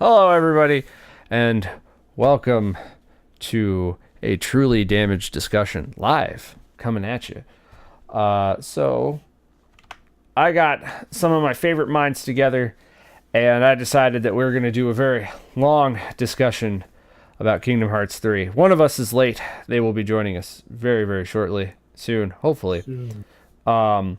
Hello, everybody, and welcome to a truly damaged discussion live coming at you. So I got some of my favorite minds together, and I decided that we were going to do a very long discussion about Kingdom Hearts 3. One of us is late. They will be joining us very, very shortly, soon, hopefully. But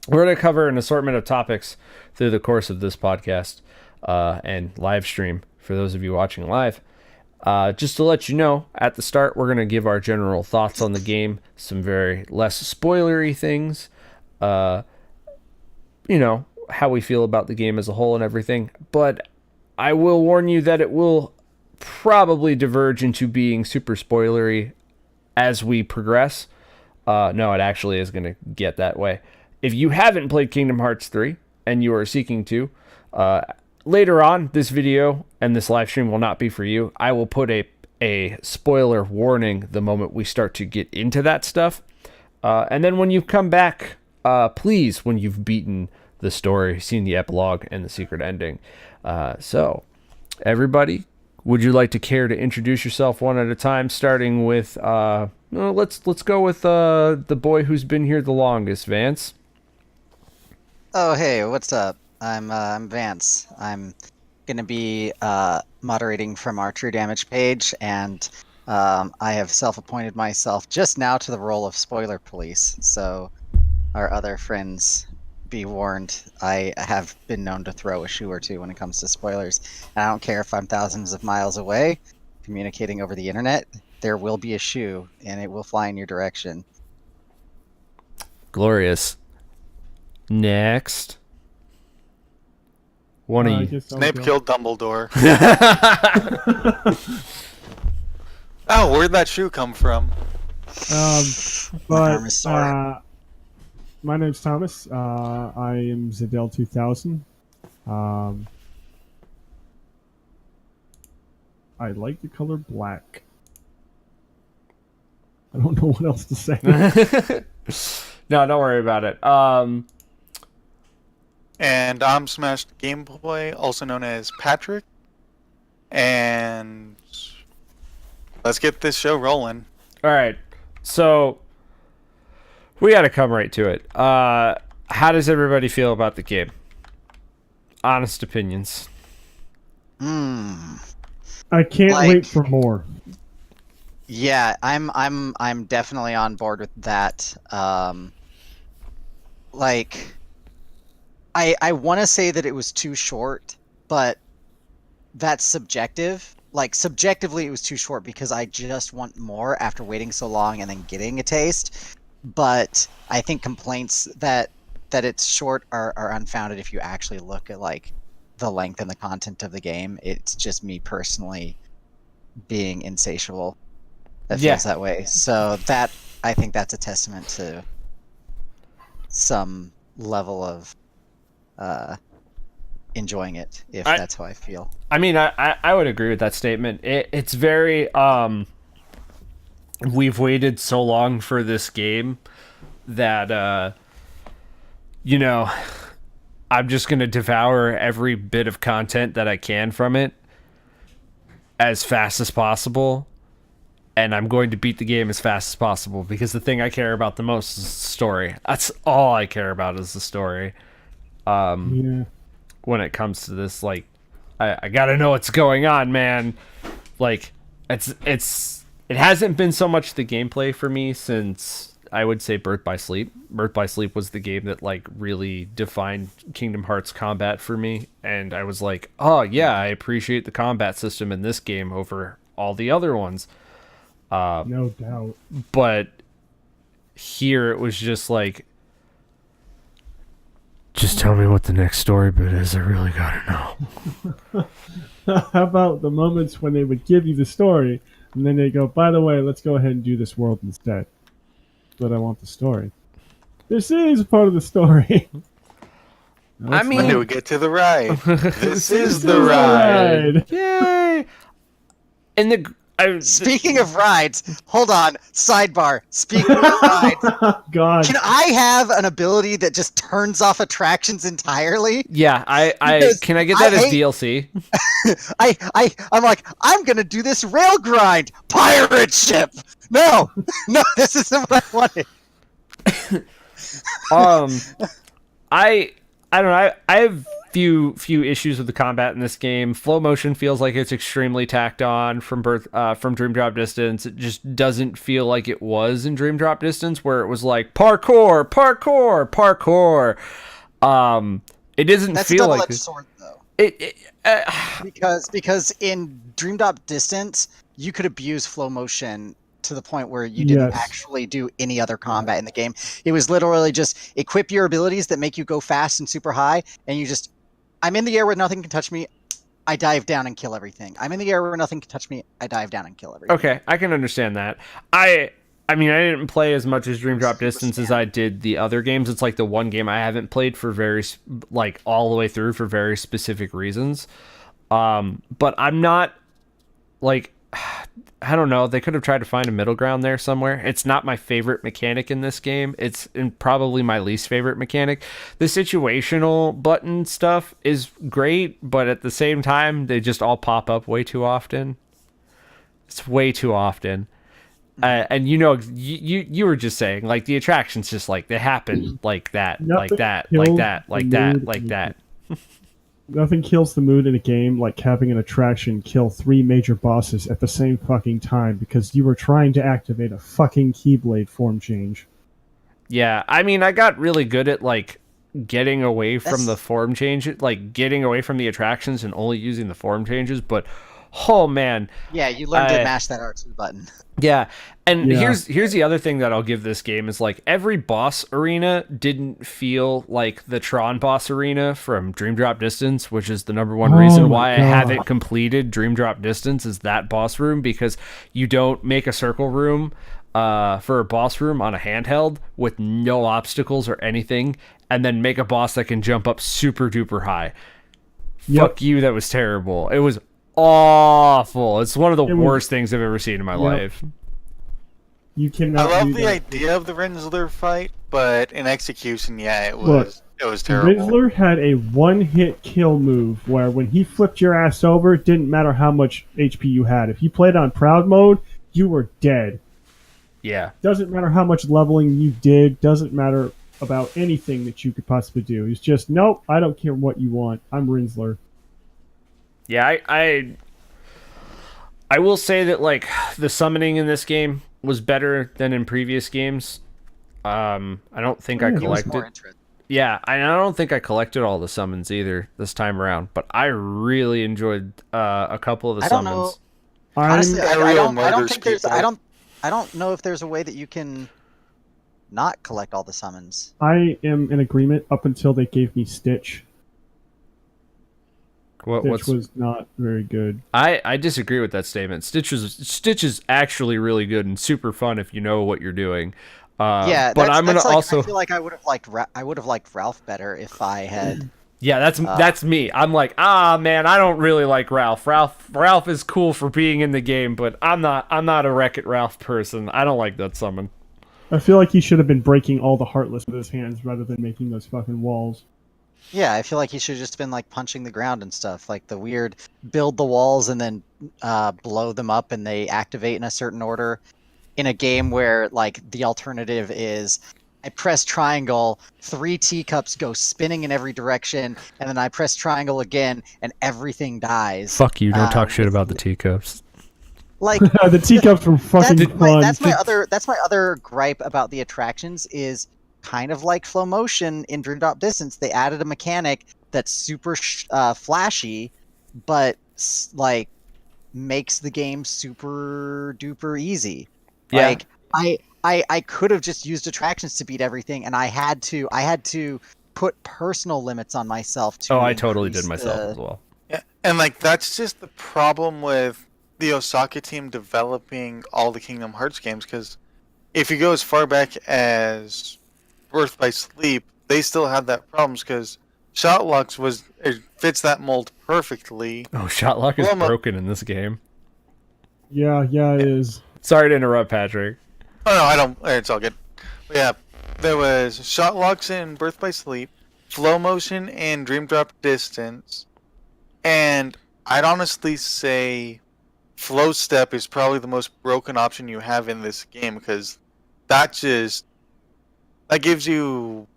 we're going to cover an assortment of topics through the course of this podcast and live stream for those of you watching live. Just to let you know, at the start, we're going to give our general thoughts on the game, some very less spoilery things, how we feel about the game as a whole and everything. But I will warn you that it will probably diverge into being super spoilery as we progress. No, it actually is going to get that way. If you haven't played Kingdom Hearts 3 and you are seeking to, later on, this video and this live stream will not be for you. I will put a spoiler warning the moment we start to get into that stuff. And then when you come back, please, when you've beaten the story, seen the epilogue and the secret ending. So, everybody, would you like to care to introduce yourself one at a time, starting with, let's go with the boy who's been here the longest, Vance. Oh, hey, what's up? I'm Vance. I'm gonna be moderating from our True Damage page, and I have self-appointed myself just now to the role of spoiler police. So, our other friends, be warned. I have been known to throw a shoe or two when it comes to spoilers, and I don't care if I'm thousands of miles away, communicating over the internet. There will be a shoe, and it will fly in your direction. Glorious. Next. One of you. Snape killed Dumbledore. Oh, where'd that shoe come from? My name's Thomas. I am Zaidel2000. I like the color black. I don't know what else to say. No, don't worry about it. And I'm SmashedGameboy, also known as Patrick. And let's get this show rolling. All right. So we got to come right to it. How does everybody feel about the game? Honest opinions. I can't wait for more. Yeah, I'm definitely on board with that. I want to say that it was too short, but that's subjective. Like, subjectively, it was too short because I just want more after waiting so long and then getting a taste. But I think complaints that it's short are unfounded if you actually look at, like, the length and the content of the game. It's just me personally being insatiable that feels that way. So I think that's a testament to some level of enjoying it, if that's how I feel. I mean, I would agree with that statement. It's very we've waited so long for this game that I'm just gonna devour every bit of content that I can from it as fast as possible, and I'm going to beat the game as fast as possible because the thing I care about the most is the story. That's all I care about is the story. When it comes to this, like, I gotta know what's going on, man. Like, it hasn't been so much the gameplay for me since I would say Birth by Sleep. Birth by Sleep was the game that, like, really defined Kingdom Hearts combat for me, and I was like, oh yeah, I appreciate the combat system in this game over all the other ones. No doubt. But here it was just like, just tell me what the next story bit is. I really gotta know. How about the moments when they would give you the story, and then they go, by the way, let's go ahead and do this world instead. But I want the story. This is a part of the story. I mean, when do we get to the ride? This is the ride. Yay! And Speaking of rides, hold on. Sidebar. Speaking of rides, God. can I have an ability that just turns off attractions entirely? Yeah, Because can I get that I as hate- DLC? I'm like, I'm gonna do this rail grind. Pirate ship. No, no, this isn't what I wanted. I don't know. I have few issues with the combat in this game. Flow motion feels like it's extremely tacked on from Dream Drop Distance. It just doesn't feel like it was in Dream Drop Distance, where it was like parkour, parkour, parkour. It doesn't That's feel a like double-edged it. sword, though. It Because in Dream Drop Distance, you could abuse flow motion to the point where you didn't Yes. actually do any other combat in the game. It was literally just equip your abilities that make you go fast and super high, and you just, I'm in the air where nothing can touch me, I dive down and kill everything. I'm in the air where nothing can touch me, I dive down and kill everything. Okay, I can understand that. I mean, I didn't play as much as Dream Drop Distance as I did the other games. It's like the one game I haven't played for like all the way through for very specific reasons. But I'm not like, I don't know. They could have tried to find a middle ground there somewhere. It's not my favorite mechanic in this game. It's probably my least favorite mechanic. The situational button stuff is great, but at the same time, they just all pop up way too often. It's way too often. And you were just saying, like, the attractions just like they happen like that, like that, like that, like that, like that. Nothing kills the mood in a game like having an attraction kill 3 major bosses at the same fucking time because you were trying to activate a fucking Keyblade form change. Yeah, I mean, I got really good at like getting away from the form change, like getting away from the attractions and only using the form changes. But oh man, Yeah, you learned to mash that R2 button. yeah. And Yeah. here's the other thing that I'll give this game is like every boss arena didn't feel like the Tron boss arena from Dream Drop Distance, which is the number one Oh reason my why I God. haven't completed Dream Drop Distance is that boss room, because you don't make a circle room for a boss room on a handheld with no obstacles or anything, and then make a boss that can jump up super duper high. Yep. Fuck you, that was terrible. It was awful. It's one of the It was- worst things I've ever seen in my life. You I cannot love do the that. idea of the Rinsler fight, but in execution, yeah, it Look, was terrible. Rinsler had a one-hit kill move where when he flipped your ass over, it didn't matter how much HP you had. If you played on proud mode, you were dead. Yeah. Doesn't matter how much leveling you did, doesn't matter about anything that you could possibly do. It's just, nope, I don't care what you want. I'm Rinsler. Yeah, I will say that like the summoning in this game was better than in previous games. I don't think I Yeah, it was It was collected. more interesting. Yeah, I don't think I collected all the summons either this time around, but I really enjoyed a couple of the I don't know. summons. Honestly, I Ariel don't murders think there's. people. I don't know if there's a way that you can not collect all the summons. I am in agreement up until they gave me Stitch. Stitch was not very good. I disagree with that statement. Stitch is actually really good and super fun if you know what you're doing. Yeah, but I'm gonna that's like, also I feel like I would have liked Ralph better if I had. yeah, that's me. I'm like, man, I don't really like Ralph. Ralph is cool for being in the game, but I'm not a Wreck-It Ralph person. I don't like that summon. I feel like he should have been breaking all the Heartless with his hands rather than making those fucking walls. Yeah, I feel like he should have just been like punching the ground and stuff, like the weird build the walls and then blow them up and they activate in a certain order. In a game where like the alternative is I press triangle, 3 teacups go spinning in every direction, and then I press triangle again and everything dies. Fuck you! Don't talk shit with- about the teacups. Like The teacups were fucking fun. that's my other gripe about the attractions is kind of like flow motion in Dream Drop Distance. They added a mechanic that's super flashy, but like makes the game super duper easy. Yeah. Like I could have just used attractions to beat everything, and I had to put personal limits on myself to. Oh, I totally did increase myself the- as well. Yeah, and like that's just the problem with the Osaka team developing all the Kingdom Hearts games. Because if you go as far back as Birth by Sleep, they still had that problems because Shotlux it fits that mold perfectly. Oh, Shotlock is Well, broken in this game. Yeah, it is. Sorry to interrupt, Patrick. Oh no, I don't. It's all good. But yeah, there was shot locks in Birth by Sleep, flow motion in Dream Drop Distance, and I'd honestly say flow step is probably the most broken option you have in this game because that gives you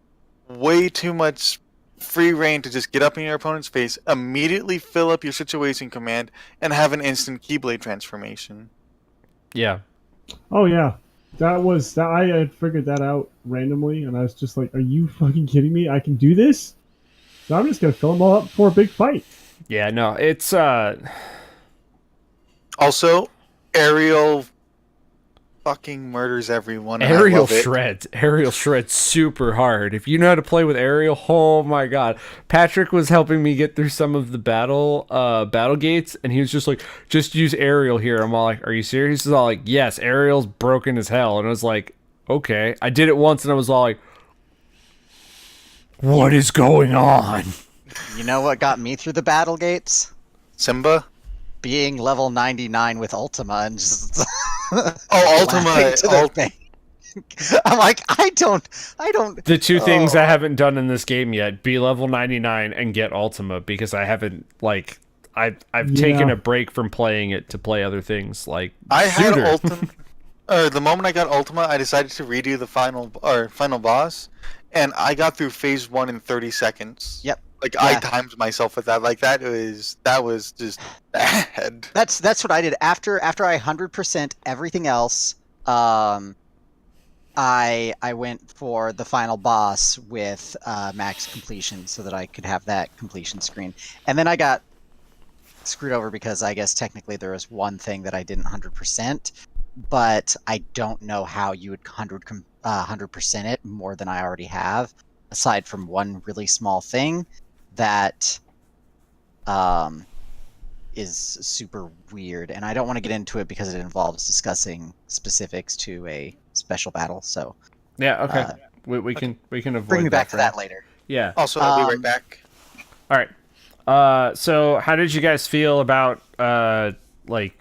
way too much free reign to just get up in your opponent's face, immediately fill up your situation command, and have an instant Keyblade transformation. Yeah. Oh yeah, that. I had figured that out randomly, and I was just like, "Are you fucking kidding me? I can do this? So I'm just gonna fill them all up for a big fight." Yeah, no, it's Also, Ariel fucking murders everyone. And Ariel I love it. shreds. Ariel shreds super hard. If you know how to play with Ariel, oh my god. Patrick was helping me get through some of the battle gates, and he was just like, just use Ariel here. I'm all like, are you serious? He's all like, yes, Ariel's broken as hell. And I was like, okay. I did it once and I was all like, what is going on? You know what got me through the battle gates? Simba. Being level 99 with Ultima and just Ultima. laughing to their face. I'm like, I don't. The two things I haven't done in this game yet, be level 99 and get Ultima, because I haven't, like, I've taken a break from playing it to play other things, like I had Suitor. Ultima. The moment I got Ultima, I decided to redo the final boss, and I got through phase 1 in 30 seconds. Yep. Like I timed myself with that. Like that was just bad. That's what I did after I 100% everything else. I went for the final boss with max completion so that I could have that completion screen, and then I got screwed over because I guess technically there was one thing that I didn't 100%, but I don't know how you would 100% it more than I already have, aside from one really small thing that is super weird, and I don't want to get into it because it involves discussing specifics to a special battle. So Yeah, okay. We can avoid bring me back that to for now. that later. Yeah. Also, I'll be right back. All right. So how did you guys feel about like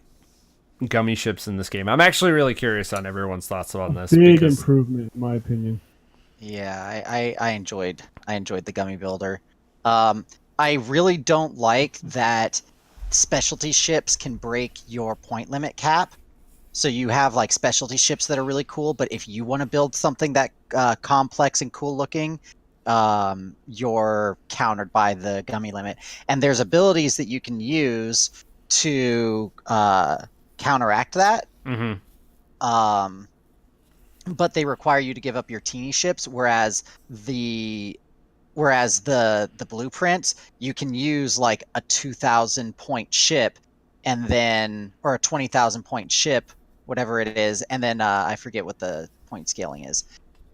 gummy ships in this game? I'm actually really curious on everyone's thoughts on this. Big because improvement, in my opinion. Yeah, I enjoyed the gummy builder. I really don't like that specialty ships can break your point limit cap. So you have like specialty ships that are really cool, but if you want to build something that complex and cool looking, you're countered by the gummy limit. And there's abilities that you can use to counteract that. Mhm. But they require you to give up your teeny ships, whereas the blueprints, you can use like a 2,000 point ship and then, or a 20,000 point ship, whatever it is, and then I forget what the point scaling is,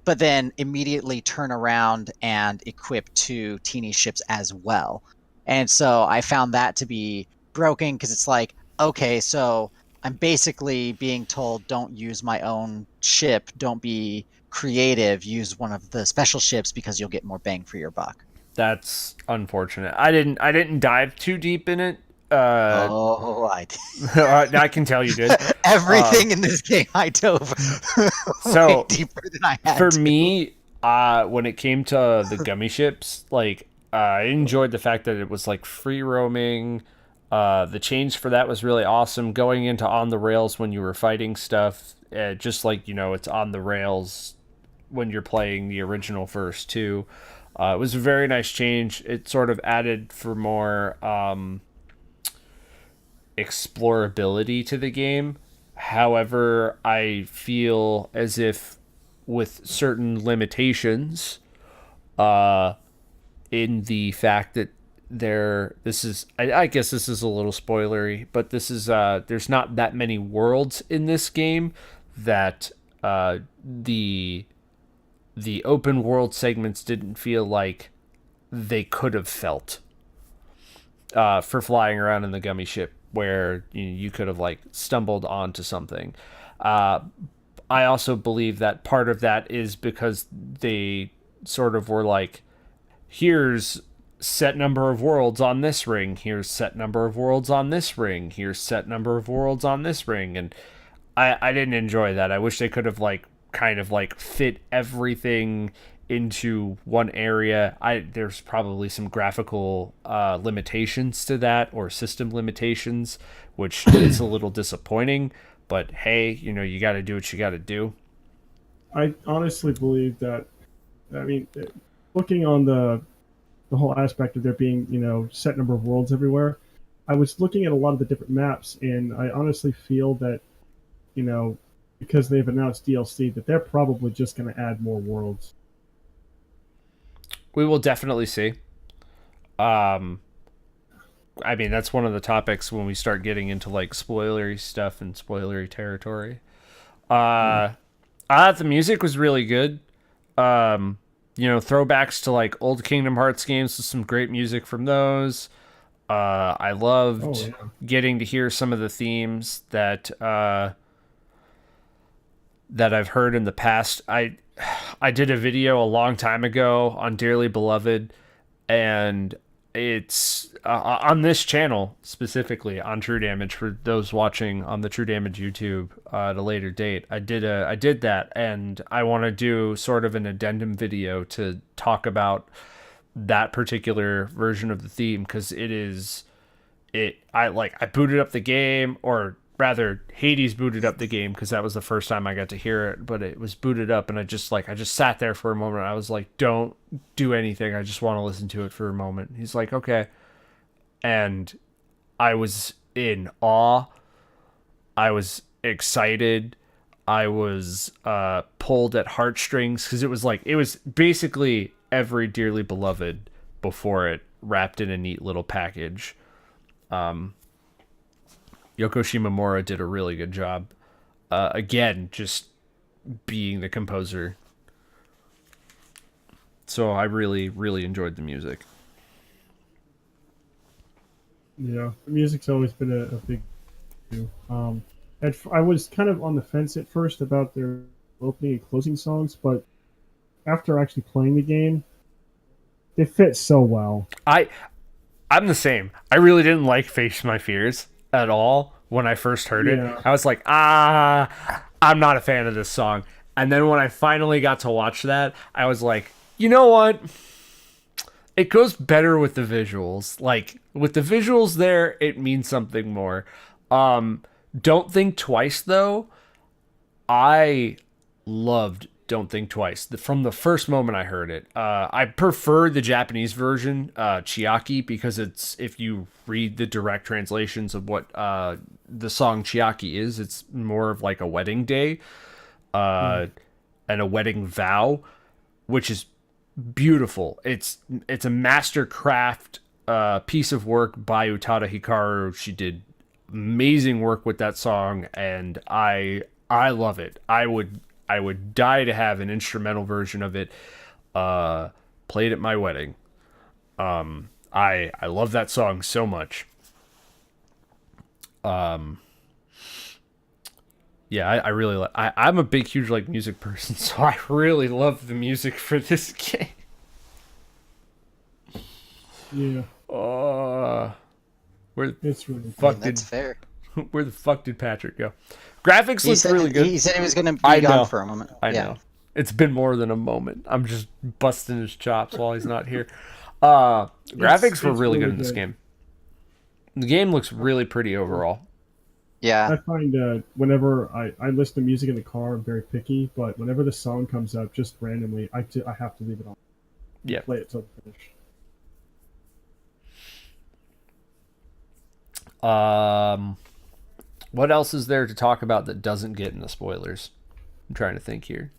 but then immediately turn around and equip 2 teeny ships as well. And so I found that to be broken because it's like, okay, so I'm basically being told, don't use my own ship, don't be creative, use one of the special ships because you'll get more bang for your buck. That's unfortunate. I didn't dive too deep in it. I I can tell you did. Everything in this game I dove So, way deeper than I had For to. me, when it came to the gummy ships, like I enjoyed the fact that it was like free roaming. The change for that was really awesome. Going into on the rails when you were fighting stuff, just like it's on the rails when you're playing the original verse too. It was a very nice change. It sort of added for more explorability to the game. However, I feel as if with certain limitations, in the fact that I guess this is a little spoilery, but this is there's not that many worlds in this game that the open world segments didn't feel like they could have felt for flying around in the gummy ship, where you could have like stumbled onto something. I also believe that part of that is because they sort of were like, here's set number of worlds on this ring. Here's set number of worlds on this ring. Here's set number of worlds on this ring. And I didn't enjoy that. I wish they could have like kind of like fit everything into one area. There's probably some graphical limitations to that, or system limitations, which is a little disappointing. But hey, you got to do what you got to do. I honestly believe that. I mean, looking on the whole aspect of there being set number of worlds everywhere, I was looking at a lot of the different maps, and I honestly feel that because they've announced DLC, that they're probably just going to add more worlds. We will definitely see. I mean, that's one of the topics when we start getting into like spoilery stuff and spoilery territory. I thought the music was really good. Throwbacks to like old Kingdom Hearts games with some great music from those. I loved getting to hear some of the themes that I've heard in the past. I did a video a long time ago on Dearly Beloved, and it's on this channel specifically on True Damage. For those watching on the True Damage YouTube at a later date, I did that, and I want to do sort of an addendum video to talk about that particular version of the theme, because I booted up the game, or rather Hades booted up the game, because that was the first time I got to hear it, but it was booted up, and I just sat there for a moment. I was like, don't do anything, I just want to listen to it for a moment. He's like, okay. And I was in awe. I was excited. I was pulled at heartstrings, because it was basically every Dearly Beloved before it, wrapped in a neat little package. Yoko Shimomura did a really good job. Again, just being the composer. So I really, really enjoyed the music. Yeah, the music's always been a big issue. I was kind of on the fence at first about their opening and closing songs, but after actually playing the game, they fit so well. I'm the same. I really didn't like Face My Fears at all when I first heard it. I was like, I'm not a fan of this song. And then when I finally got to watch that, I was like, you know what? It goes better with the visuals. Like, with the visuals there, it means something more. Don't Think Twice, though. I loved Don't Think Twice. From the first moment I heard it. I prefer the Japanese version, Chiaki, because if you read the direct translations of what the song Chiaki is, it's more of like a wedding day and a wedding vow, which is beautiful. It's a mastercraft piece of work by Utada Hikaru. She did amazing work with that song, and I love it. I would die to have an instrumental version of it played at my wedding. I love that song so much. Yeah, I really I'm a big, huge music person, so I really love the music for this game. Yeah. It's really fuck that's fair. Where the fuck did Patrick go? Graphics look really good. He said he was going to be gone for a moment. I know. It's been more than a moment. I'm just busting his chops while he's not here. Graphics were really good in this game. The game looks really pretty overall. Yeah. I find whenever I listen to music in the car, I'm very picky, but whenever the song comes up just randomly, I have to leave it on. Yeah. Play it till the finish. What else is there to talk about that doesn't get in the spoilers? I'm trying to think here.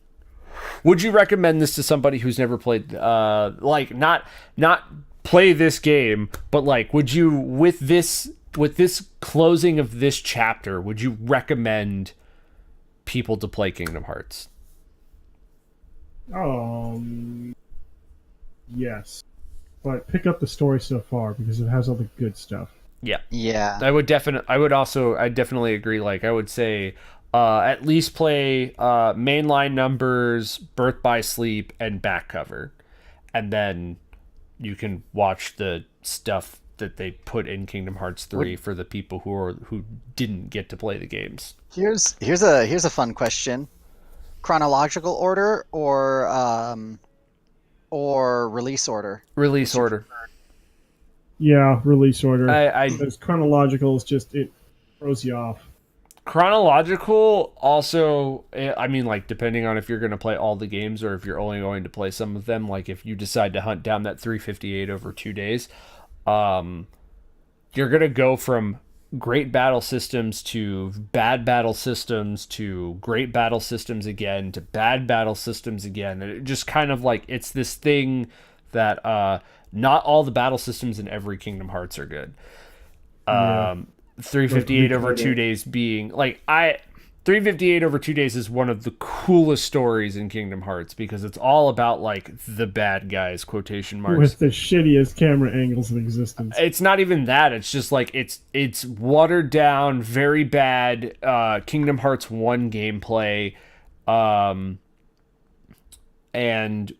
Would you recommend this to somebody who's never played, not play this game, but would you, with this closing of this chapter, would you recommend people to play Kingdom Hearts? Yes, but pick up the story so far because it has all the good stuff. Yeah. I definitely agree. I would say at least play mainline numbers, Birth by Sleep, and back cover, and then you can watch the stuff that they put in Kingdom Hearts 3 for the people who didn't get to play the games. Here's a fun question: chronological order or release order? Release order. Yeah, release order. I Because chronological is just, it throws you off. Chronological also, I mean, like, depending on if you're going to play all the games or if you're only going to play some of them, like if you decide to hunt down that 358 over 2 days, you're going to go from great battle systems to bad battle systems to great battle systems again to bad battle systems again. And it just kind of like, it's this thing that not all the battle systems in every Kingdom Hearts are good. Yeah. 358 over 2 days being like 358 over 2 days is one of the coolest stories in Kingdom Hearts because it's all about like the bad guys, quotation marks, With the shittiest camera angles in existence. it's not even that. It's just like it's watered down, very bad Kingdom Hearts 1 gameplay, and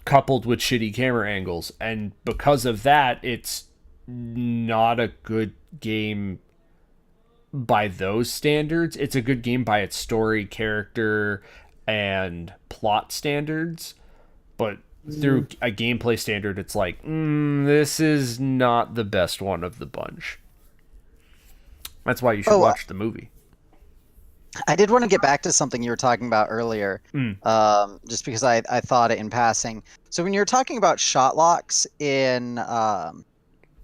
coupled with shitty camera angles, and because of that, it's not a good game by those standards. It's a good game by its story, character, and plot standards, but through a gameplay standard, it's like, this is not the best one of the bunch. That's why you should watch the movie. I did want to get back to something you were talking about earlier, just because I thought it in passing. So when you were talking about shot locks in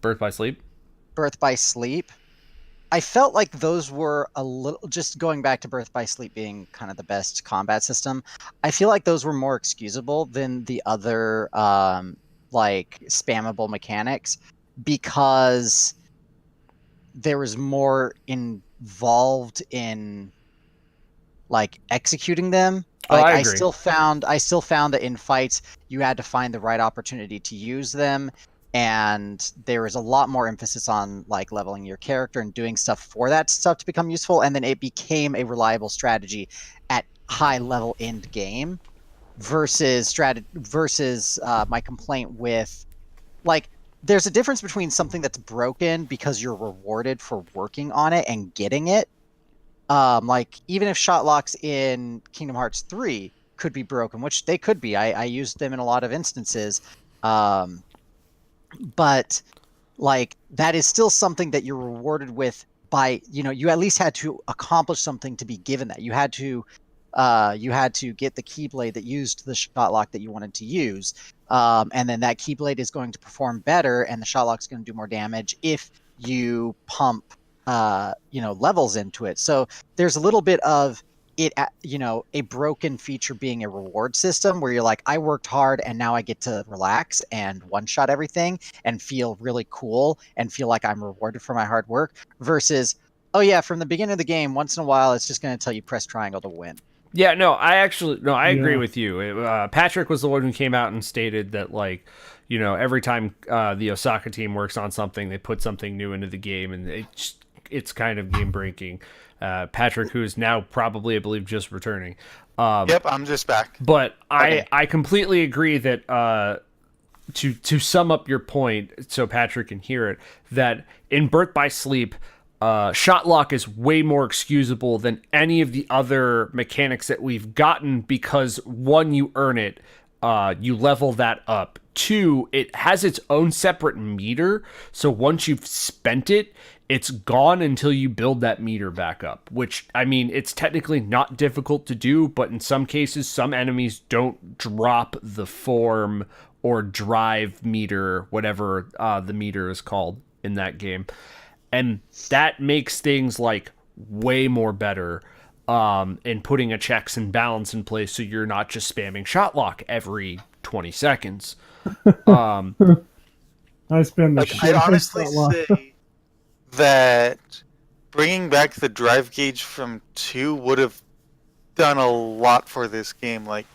Birth by Sleep? Birth by Sleep, I felt like those were a little, just going back to Birth by Sleep being kind of the best combat system, I feel like those were more excusable than the other like spammable mechanics because there was more involved in like executing them. Like, I I agree. still found that in fights you had to find the right opportunity to use them, and there was a lot more emphasis on like leveling your character and doing stuff for that stuff to become useful, and then it became a reliable strategy at high level end game versus my complaint with like there's a difference between something that's broken because you're rewarded for working on it and getting it. Like even if shot locks in Kingdom Hearts 3 could be broken, which they could be. I used them in a lot of instances. But like that is still something that you're rewarded with by, you at least had to accomplish something to be given that. You had to get the Keyblade that used the shot lock that you wanted to use. And then that Keyblade is going to perform better and the shot lock is going to do more damage if you pump levels into it. So there's a little bit of it, a broken feature being a reward system where you're like, I worked hard and now I get to relax and one shot everything and feel really cool and feel like I'm rewarded for my hard work versus, oh yeah, from the beginning of the game, once in a while, it's just going to tell you press triangle to win. Yeah, no, I agree with you. Patrick was the one who came out and stated that, like, every time the Osaka team works on something, they put something new into the game, and it's kind of game breaking. Patrick, who is now probably, I believe, just returning. Yep, I'm just back. But Okay. I completely agree that to sum up your point, so Patrick can hear it, that in Birth by Sleep, shot lock is way more excusable than any of the other mechanics that we've gotten because one, you earn it, you level that up. Two, it has its own separate meter, so once you've spent it, it's gone until you build that meter back up, which, I mean, it's technically not difficult to do, but in some cases, some enemies don't drop the form or drive meter, whatever the meter is called in that game. And that makes things like way more better in putting a checks and balance in place so you're not just spamming shot lock every 20 seconds. I spend the Like, shit I'd on honestly that lot. say that bringing back the drive gauge from 2 would have done a lot for this game. Like,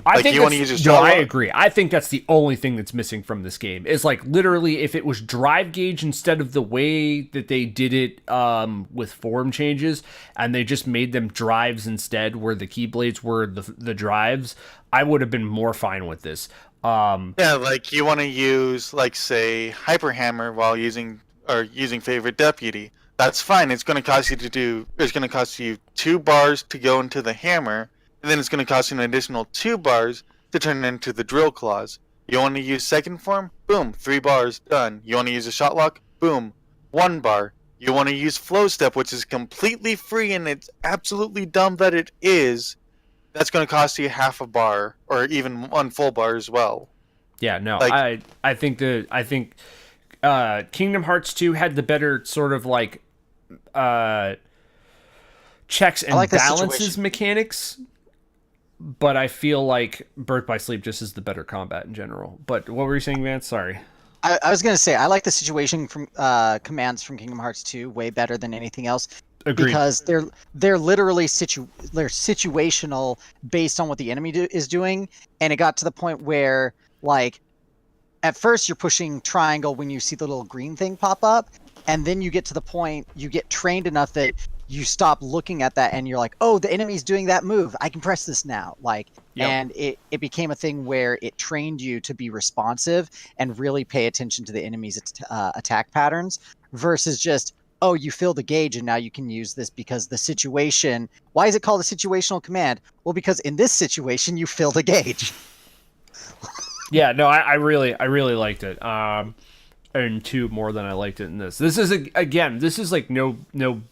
I Like, think you wanna that's- use no, your I shot lock? agree. I think that's the only thing that's missing from this game. Is like literally if it was drive gauge instead of the way that they did it with form changes, and they just made them drives instead, where the keyblades were the drives, I would have been more fine with this. Yeah, like you want to use, like, say, Hyper Hammer while using Favorite Deputy. That's fine. It's going to cost you It's going to cost you 2 bars to go into the hammer, and then it's going to cost you an additional 2 bars to turn it into the drill claws. You want to use second form? Boom, 3 bars, done. You want to use a shot lock? Boom, 1 bar. You want to use flow step, which is completely free, and it's absolutely dumb that it is. That's going to cost you half a bar, or even 1 full bar as well. Yeah, no, Like- I think Kingdom Hearts 2 had the better sort of like checks and like the balances situation. mechanics, but I feel like Birth by Sleep just is the better combat in general. But what were you saying, Vance? Sorry. I was gonna say I like the situation from commands from Kingdom Hearts 2 way better than anything else. Agreed. Because they're literally they're situational based on what the enemy is doing, and it got to the point where, like, at first you're pushing triangle when you see the little green thing pop up, and then you get to the point you get trained enough that you stop looking at that and you're like, oh, the enemy's doing that move, I can press this now. Like, Yep. and it became a thing where it trained you to be responsive and really pay attention to the enemy's attack patterns versus just, oh, you fill the gauge and now you can use this because the situation. Why is it called a situational command? Well, because in this situation you fill the gauge. Yeah, no, I really liked it. And 2 more than I liked it in this. This is this is like no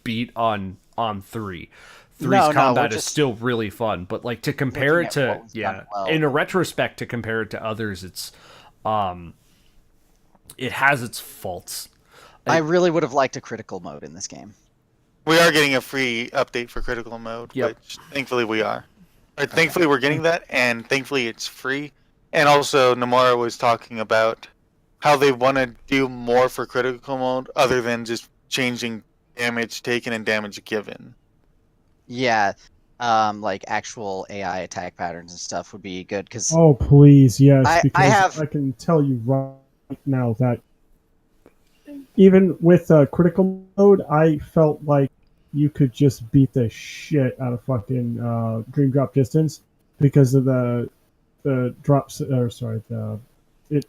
beat on 3. 3's No, combat we're is just still really fun, but like to compare it looking at to what was done well. in a retrospect to compare it to others, it's it has its faults. I really would have liked a critical mode in this game. We are getting a free update for critical mode, Yep. which thankfully we are. Or thankfully we're getting that, and thankfully it's free. And also, Nomura was talking about how they want to do more for critical mode other than just changing damage taken and damage given. Yeah, like actual AI attack patterns and stuff would be good because Oh, please, yes, I because have- I can tell you right now that even with critical mode, I felt like you could just beat the shit out of fucking Dream Drop Distance because of the drops. Or sorry,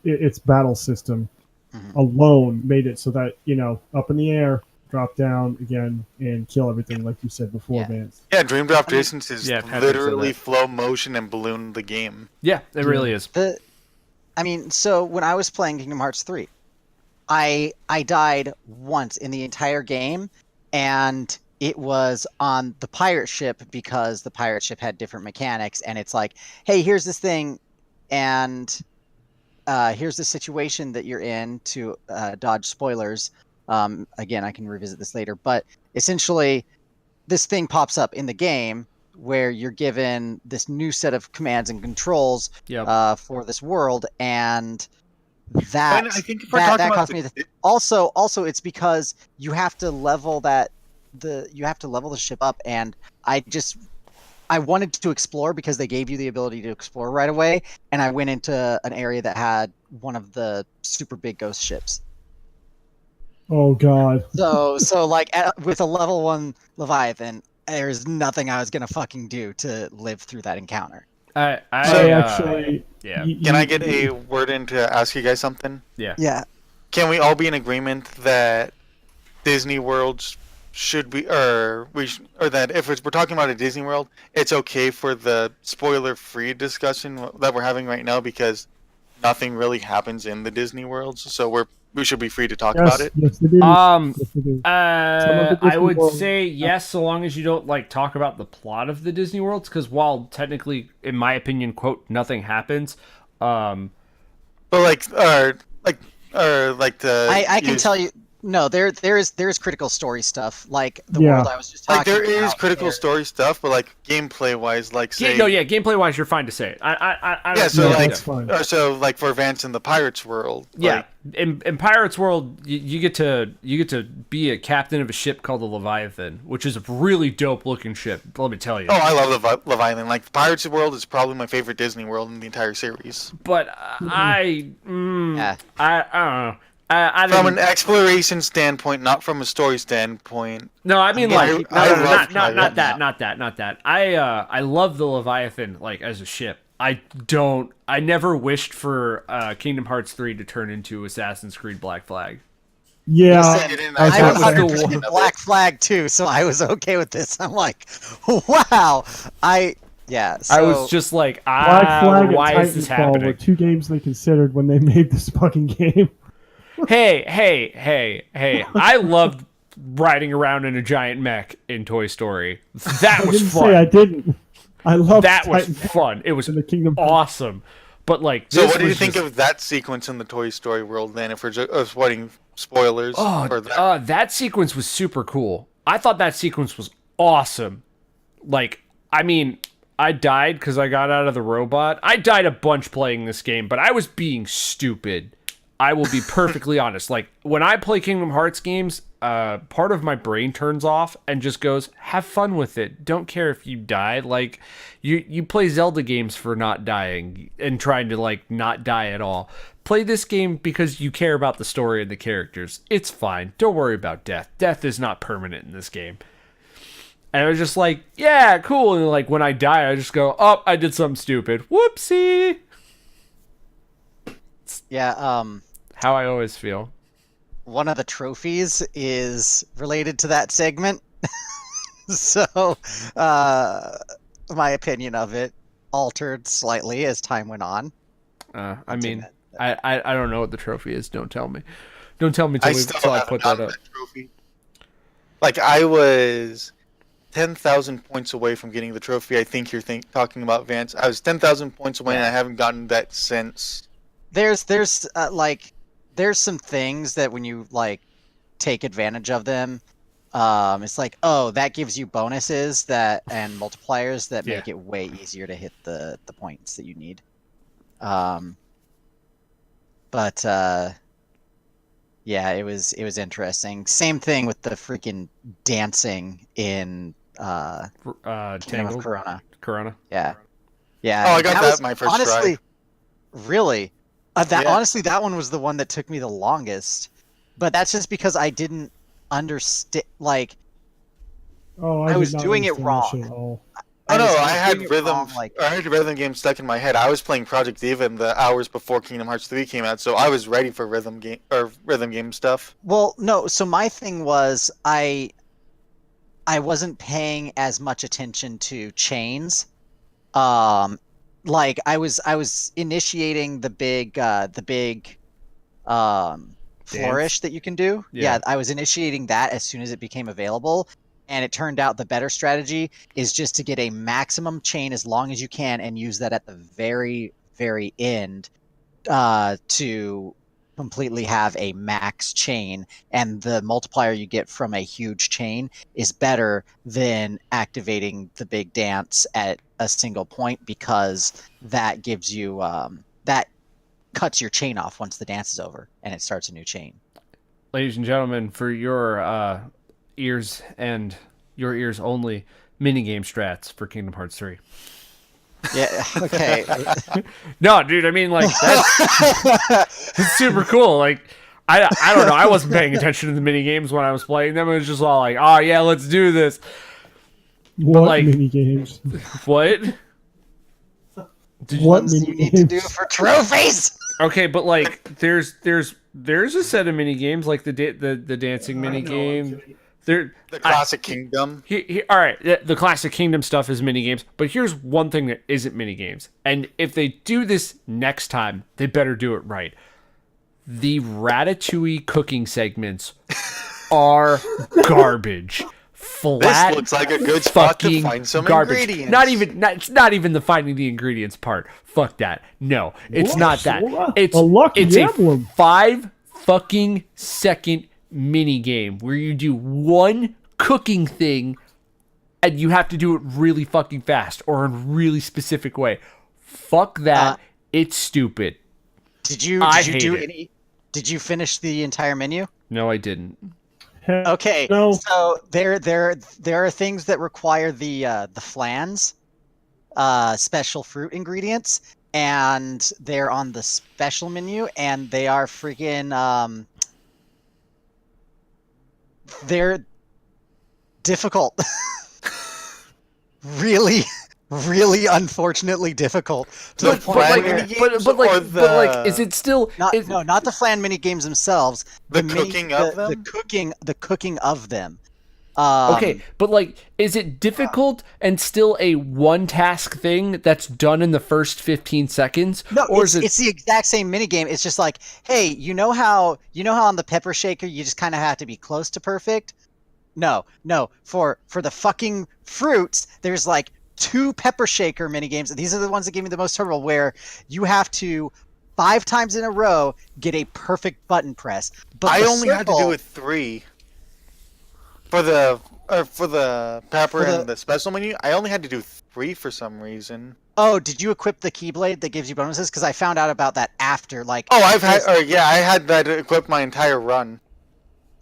its battle system alone made it so that up in the air, drop down again, and kill everything like you said before, Yeah. Vance. Yeah, Dream Drop Distance is Yeah, Patrick said literally that. flow motion and balloon the game. Yeah, it really is. So when I was playing Kingdom Hearts 3, I died once in the entire game, and it was on the pirate ship because the pirate ship had different mechanics, and it's like, hey, here's this thing, and here's the situation that you're in to dodge spoilers. Again, I can revisit this later, but essentially, this thing pops up in the game where you're given this new set of commands and controls Yep. for this world, and that And I think if we're talking that about cost me. Also, it's because you have to level the ship up, and I wanted to explore because they gave you the ability to explore right away, and I went into an area that had one of the super big ghost ships. Oh God. So like with a level 1 Leviathan, there's nothing I was gonna fucking do to live through that encounter. I Actually, yeah. Can I get a word in to ask you guys something? Yeah. Can we all be in agreement that Disney Worlds should be, or that if we're talking about a Disney World, it's okay for the spoiler-free discussion that we're having right now because nothing really happens in the Disney Worlds, so we should be free to talk about it. Yes, they do. Yes, they do. I Disney would World- say yes, so long as you don't like talk about the plot of the Disney worlds, because while technically, in my opinion, quote, nothing happens. But like the I can tell you. No, there is critical story stuff like the Yeah. world I was just talking like there is about. critical story stuff, but like gameplay wise, like say Gameplay wise, you're fine to say it. I yeah, don't so Yeah, like that's fine. so like for Vance in the Pirates world, yeah. like, In Pirates World, you get to be a captain of a ship called the Leviathan, which is a really dope looking ship. Let me tell you. oh, I love Leviathan. Like Pirates World is probably my favorite Disney World in the entire series. But I don't know. I From didn't- an exploration standpoint, not from a story standpoint. No, I mean Yeah, like I no, love not Leviathan. that. I love the Leviathan like as a ship. I never wished for Kingdom Hearts 3 to turn into Assassin's Creed Black Flag. Yeah, Listen, I was I about was to say- 100% Black Flag too, so I was okay with this. I'm like, wow. Yeah. So I was just like, Black Flag and why is this Titanfall were happening? 2 games they considered when they made this fucking game. Hey. I loved riding around in a giant mech in Toy Story. That I was didn't fun. say I didn't. I loved That was Titanfall fun. It was and the Kingdom. awesome. But like, So this what do you was think just- of that sequence in the Toy Story world then, if we're just avoiding spoilers for that? That sequence was super cool. I thought that sequence was awesome. Like, I mean, I died because I got out of the robot. I died a bunch playing this game, but I was being stupid. I will be perfectly honest. Like, when I play Kingdom Hearts games, part of my brain turns off and just goes, have fun with it. Don't care if you die. Like, you play Zelda games for not dying and trying to, like, not die at all. Play this game because you care about the story and the characters. It's fine. Don't worry about death. Death is not permanent in this game. And I was just like, yeah, cool. And like, when I die, I just go, oh, I did something stupid. Whoopsie. yeah. How I always feel. One of the trophies is related to that segment. So, my opinion of it altered slightly as time went on. I mean, I don't know what the trophy is. Don't tell me. Don't tell me I till still I haven't put that gotten up. that trophy. Like, I was 10,000 points away from getting the trophy. I think you're talking about, Vance. I was 10,000 points away, and I haven't gotten that since. There's some things that when you like take advantage of them, it's like, oh, that gives you bonuses and multipliers that make it way easier to hit the points that you need. But yeah, it was interesting. Same thing with the freaking dancing in Kingdom of Tangled Corona. Yeah. Oh, I got that was my first honestly, try. Really? That Yeah. honestly, that one was the one that took me the longest. But that's just because I didn't understand. Like, Oh, I did was not doing it understand that shit at all. Oh no, was I had doing it rhythm. wrong, like, I had rhythm games stuck in my head. I was playing Project Diva in the hours before Kingdom Hearts 3 came out, so I was ready for rhythm game stuff. well, no. So my thing was I wasn't paying as much attention to chains. Like I was initiating the big flourish that you can do. Yeah. I was initiating that as soon as it became available, and it turned out the better strategy is just to get a maximum chain as long as you can and use that at the very end to completely have a max chain, and the multiplier you get from a huge chain is better than activating the big dance at a single point, because that gives you that cuts your chain off once the dance is over and it starts a new chain. Ladies and gentlemen, for your ears and your ears only, minigame strats for Kingdom Hearts 3. Yeah, okay. No, dude, I mean, like, that's super cool. Like, I don't know. I wasn't paying attention to the minigames when I was playing them. It was just all like, oh, yeah, let's do this. What like- mini games? What? What Ones mini you need to do games? for trophies. Okay, but, like, there's a set of minigames, like the dancing minigame. The Classic Kingdom. All right, the Classic Kingdom stuff is minigames, but here's one thing that isn't minigames. And if they do this next time, they better do it right. The Ratatouille cooking segments are garbage. Flat. This looks like a good spot to fucking find some garbage. ingredients. It's not even the finding the ingredients part. Fuck that. No, it's What? not that. What? It's A lucky it's a emblem. 5 fucking second mini game where you do one cooking thing and you have to do it really fucking fast or in a really specific way. Fuck that. It's stupid. Did you finish the entire menu? No, I didn't. Okay, No. so there are things that require the flans, special fruit ingredients, and they're on the special menu, and they are freaking they're difficult, really really unfortunately difficult to the But, point but like, where is it still? not the flan mini games themselves. The cooking of them? The cooking of them. Okay, but like, is it difficult and still a one task thing that's done in the first 15 seconds? No, or it's the exact same mini game. It's just like, hey, you know how on the pepper shaker you just kind of have to be close to perfect? No. For the fucking fruits, there's like 2 pepper shaker mini games. These are the ones that give me the most trouble, where you have to 5 times in a row get a perfect button press. But I only had to do it 3. For the pepper and the special menu, I only had to do 3 for some reason. Oh, did you equip the Keyblade that gives you bonuses? Because I found out about that after, like. Oh, I had that equipped my entire run.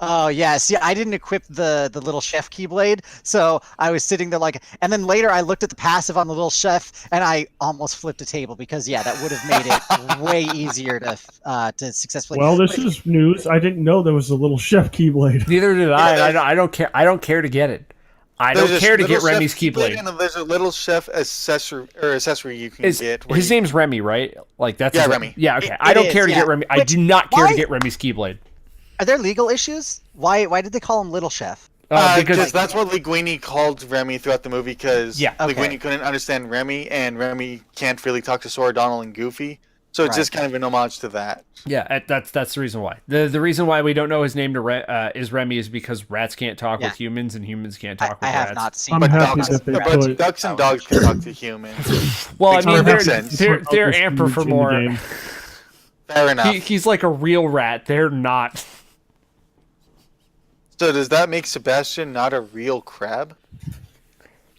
Oh yeah, see, I didn't equip the little chef Keyblade, so I was sitting there like, and then later I looked at the passive on the little chef, and I almost flipped a table because that would have made it way easier to successfully. Well, this is news. I didn't know there was a little chef Keyblade. Neither did I. I don't care. I don't care to get it. I don't care to get Remy's Keyblade. And there's a little chef accessory you can get. His name's Remy, right? Like that's Remy. Yeah, okay. I don't care to get Remy. I do not care to get Remy's Keyblade. Are there legal issues? Why did they call him Little Chef? Because that's what Linguini called Remy throughout the movie. Because Linguini couldn't understand Remy, and Remy can't really talk to Sora, Donald, and Goofy. So it's just kind of an homage to that. Yeah, that's the reason why. The reason why we don't know his name is Remy is because rats can't talk with humans and humans can't talk with rats. I have not seen. I'm happy that they put ducks and dogs can talk to humans. Well, I mean, Makes they're amper for more. Fair enough. He's like a real rat. They're not. So does that make Sebastian not a real crab?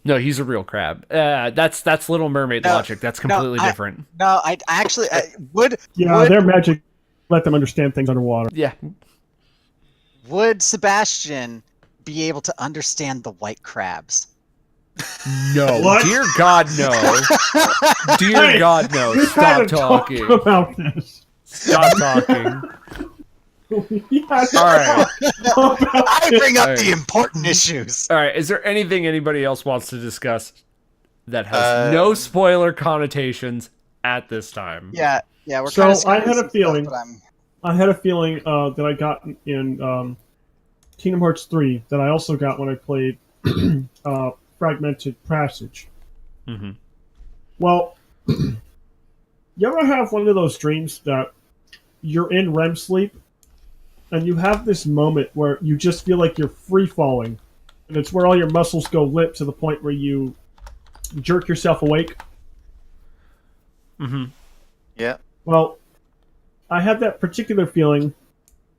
No, he's a real crab. That's Little Mermaid logic. That's completely different. No, I actually would. Yeah, their magic let them understand things underwater. Yeah. Would Sebastian be able to understand the white crabs? No. What? Dear God, no. Dear God, no. We Stop had to talking. talk about this. Stop talking. Yes. All right. I bring up All right. the important issues. All right. Is there anything anybody else wants to discuss that has no spoiler connotations at this time? Yeah. We're So kind of I had a feeling. Stuff, I had a feeling that I got in Kingdom Hearts 3 that I also got when I played Fragmented Passage. Mm-hmm. Well, you ever have one of those dreams that you're in REM sleep and you have this moment where you just feel like you're free falling, and it's where all your muscles go limp to the point where you jerk yourself awake? Mm-hmm. Yeah. Well, I had that particular feeling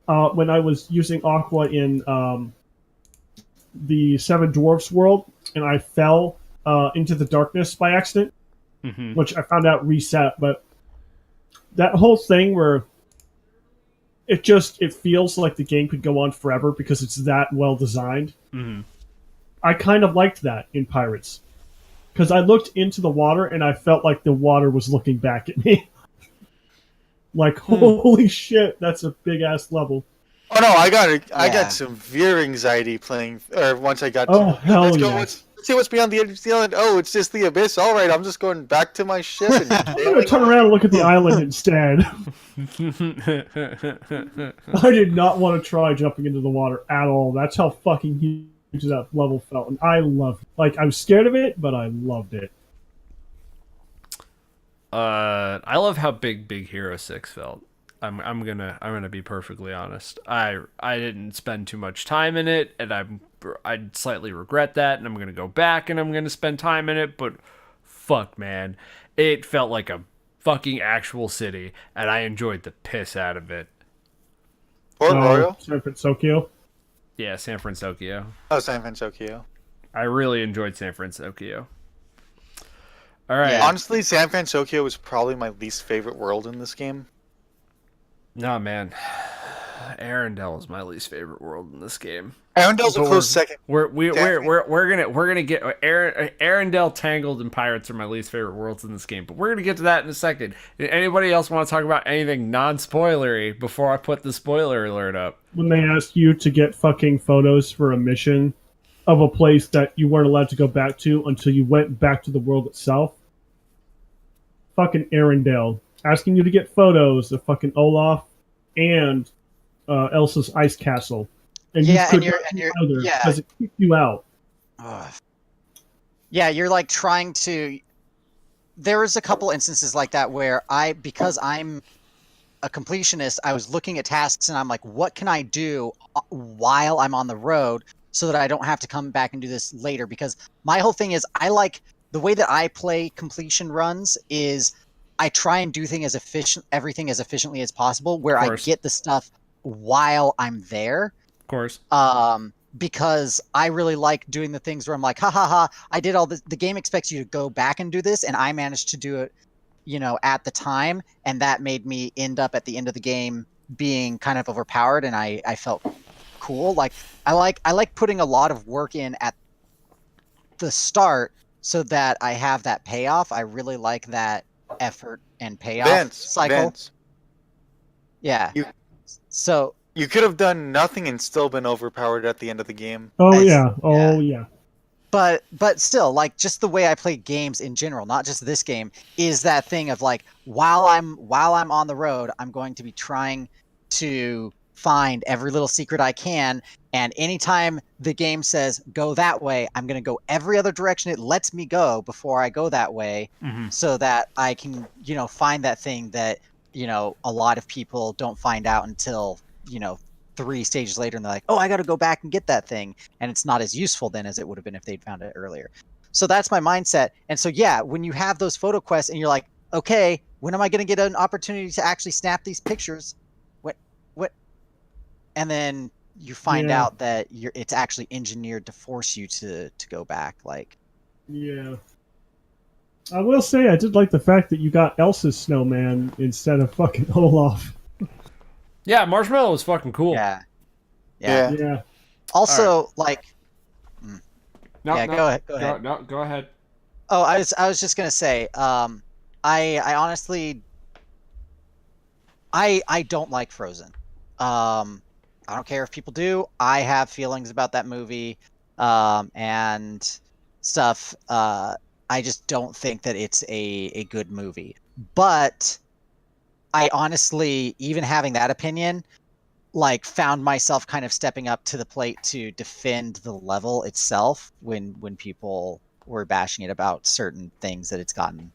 when I was using Aqua in the Seven Dwarfs world, and I fell into the darkness by accident, which I found out reset. But that whole thing where it feels like the game could go on forever because it's that well designed. Mm-hmm. I kind of liked that in Pirates because I looked into the water and I felt like the water was looking back at me. Like, holy shit, that's a big ass level. Oh no, I got severe anxiety playing. Or once I got. Hell let's go. yeah. Let's see what's beyond the edge of the island. Oh, it's just the abyss. All right, I'm just going back to my ship. And I'm gonna turn around and look at the island instead. I did not want to try jumping into the water at all. That's how fucking huge that level felt, and I loved it. Like, I was scared of it, but I loved it. I love how Big Hero 6 felt. I'm gonna be perfectly honest. I didn't spend too much time in it, and I slightly regret that, and I'm gonna go back and I'm gonna spend time in it. But fuck, man, it felt like a fucking actual city, and I enjoyed the piss out of it. Port Royal. San Francisco. Yeah, San Francisco. Oh, San Francisco. I really enjoyed San Francisco. All right. Yeah. Honestly, San Francisco was probably my least favorite world in this game. Nah, man. Arendelle is my least favorite world in this game. Arendelle's a close second. We're gonna get Arendelle, Tangled, and Pirates are my least favorite worlds in this game, but we're gonna get to that in a second. Anybody else want to talk about anything non-spoilery before I put the spoiler alert up? When they ask you to get fucking photos for a mission, of a place that you weren't allowed to go back to until you went back to the world itself. Fucking Arendelle, asking you to get photos of fucking Olaf and Elsa's ice castle, and Yeah, you could and you're yeah. because it kicked you out. Ugh. Yeah, you're like trying to. There was a couple instances like that where because I'm a completionist, I was looking at tasks and I'm like, what can I do while I'm on the road so that I don't have to come back and do this later? Because my whole thing is, I like the way that I play completion runs is I try and do everything as efficiently as possible, where I get the stuff while I'm there. Of course. Because I really like doing the things where I'm like, ha ha ha, I did all this. The game expects you to go back and do this, and I managed to do it, at the time, and that made me end up at the end of the game being kind of overpowered, and I felt cool. Like I like putting a lot of work in at the start so that I have that payoff. I really like that effort and payoff cycle. Vince. Yeah. So you could have done nothing and still been overpowered at the end of the game. Oh yeah. But still, like, just the way I play games in general, not just this game, is that thing of like, while I'm on the road, I'm going to be trying to find every little secret I can, and anytime the game says go that way, I'm going to go every other direction it lets me go before I go that way, so that I can, find that thing that, a lot of people don't find out until, 3 stages later, and they're like, oh, I got to go back and get that thing, and it's not as useful then as it would have been if they'd found it earlier. So that's my mindset. And so yeah, when you have those photo quests and you're like, okay, when am I going to get an opportunity to actually snap these pictures? What and then you find out that it's actually engineered to force you to go back. Like, yeah, I will say I did like the fact that you got Elsa's snowman instead of fucking Olaf. Yeah, Marshmallow was fucking cool. Yeah. Also, like, go ahead. Go ahead. Oh, I was just gonna say, I honestly, I don't like Frozen. I don't care if people do. I have feelings about that movie, and stuff. I just don't think that it's a good movie. But I honestly, even having that opinion, like, found myself kind of stepping up to the plate to defend the level itself when people were bashing it about certain things that it's gotten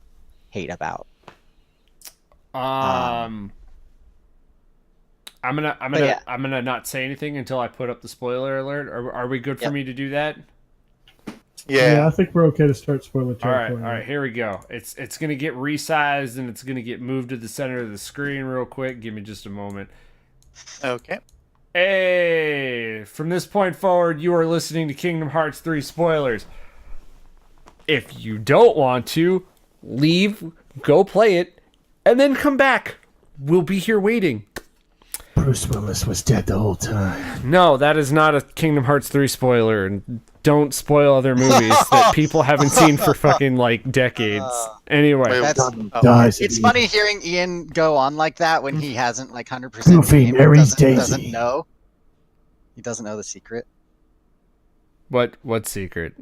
hate about. I'm gonna not say anything until I put up the spoiler alert. Are we good for me to do that? Yeah, I think we're okay to start spoiler territory. All right, here we go. It's gonna get resized and it's gonna get moved to the center of the screen real quick. Give me just a moment. Okay. Hey, from this point forward, you are listening to Kingdom Hearts 3 spoilers. If you don't want to, leave, go play it, and then come back. We'll be here waiting. Bruce Willis was dead the whole time. No, that is not a Kingdom Hearts 3 spoiler, and don't spoil other movies that people haven't seen for fucking, like, decades. Anyway. It's funny hearing Ian go on like that when he hasn't, like, 100% doesn't know. He doesn't know the secret. What secret?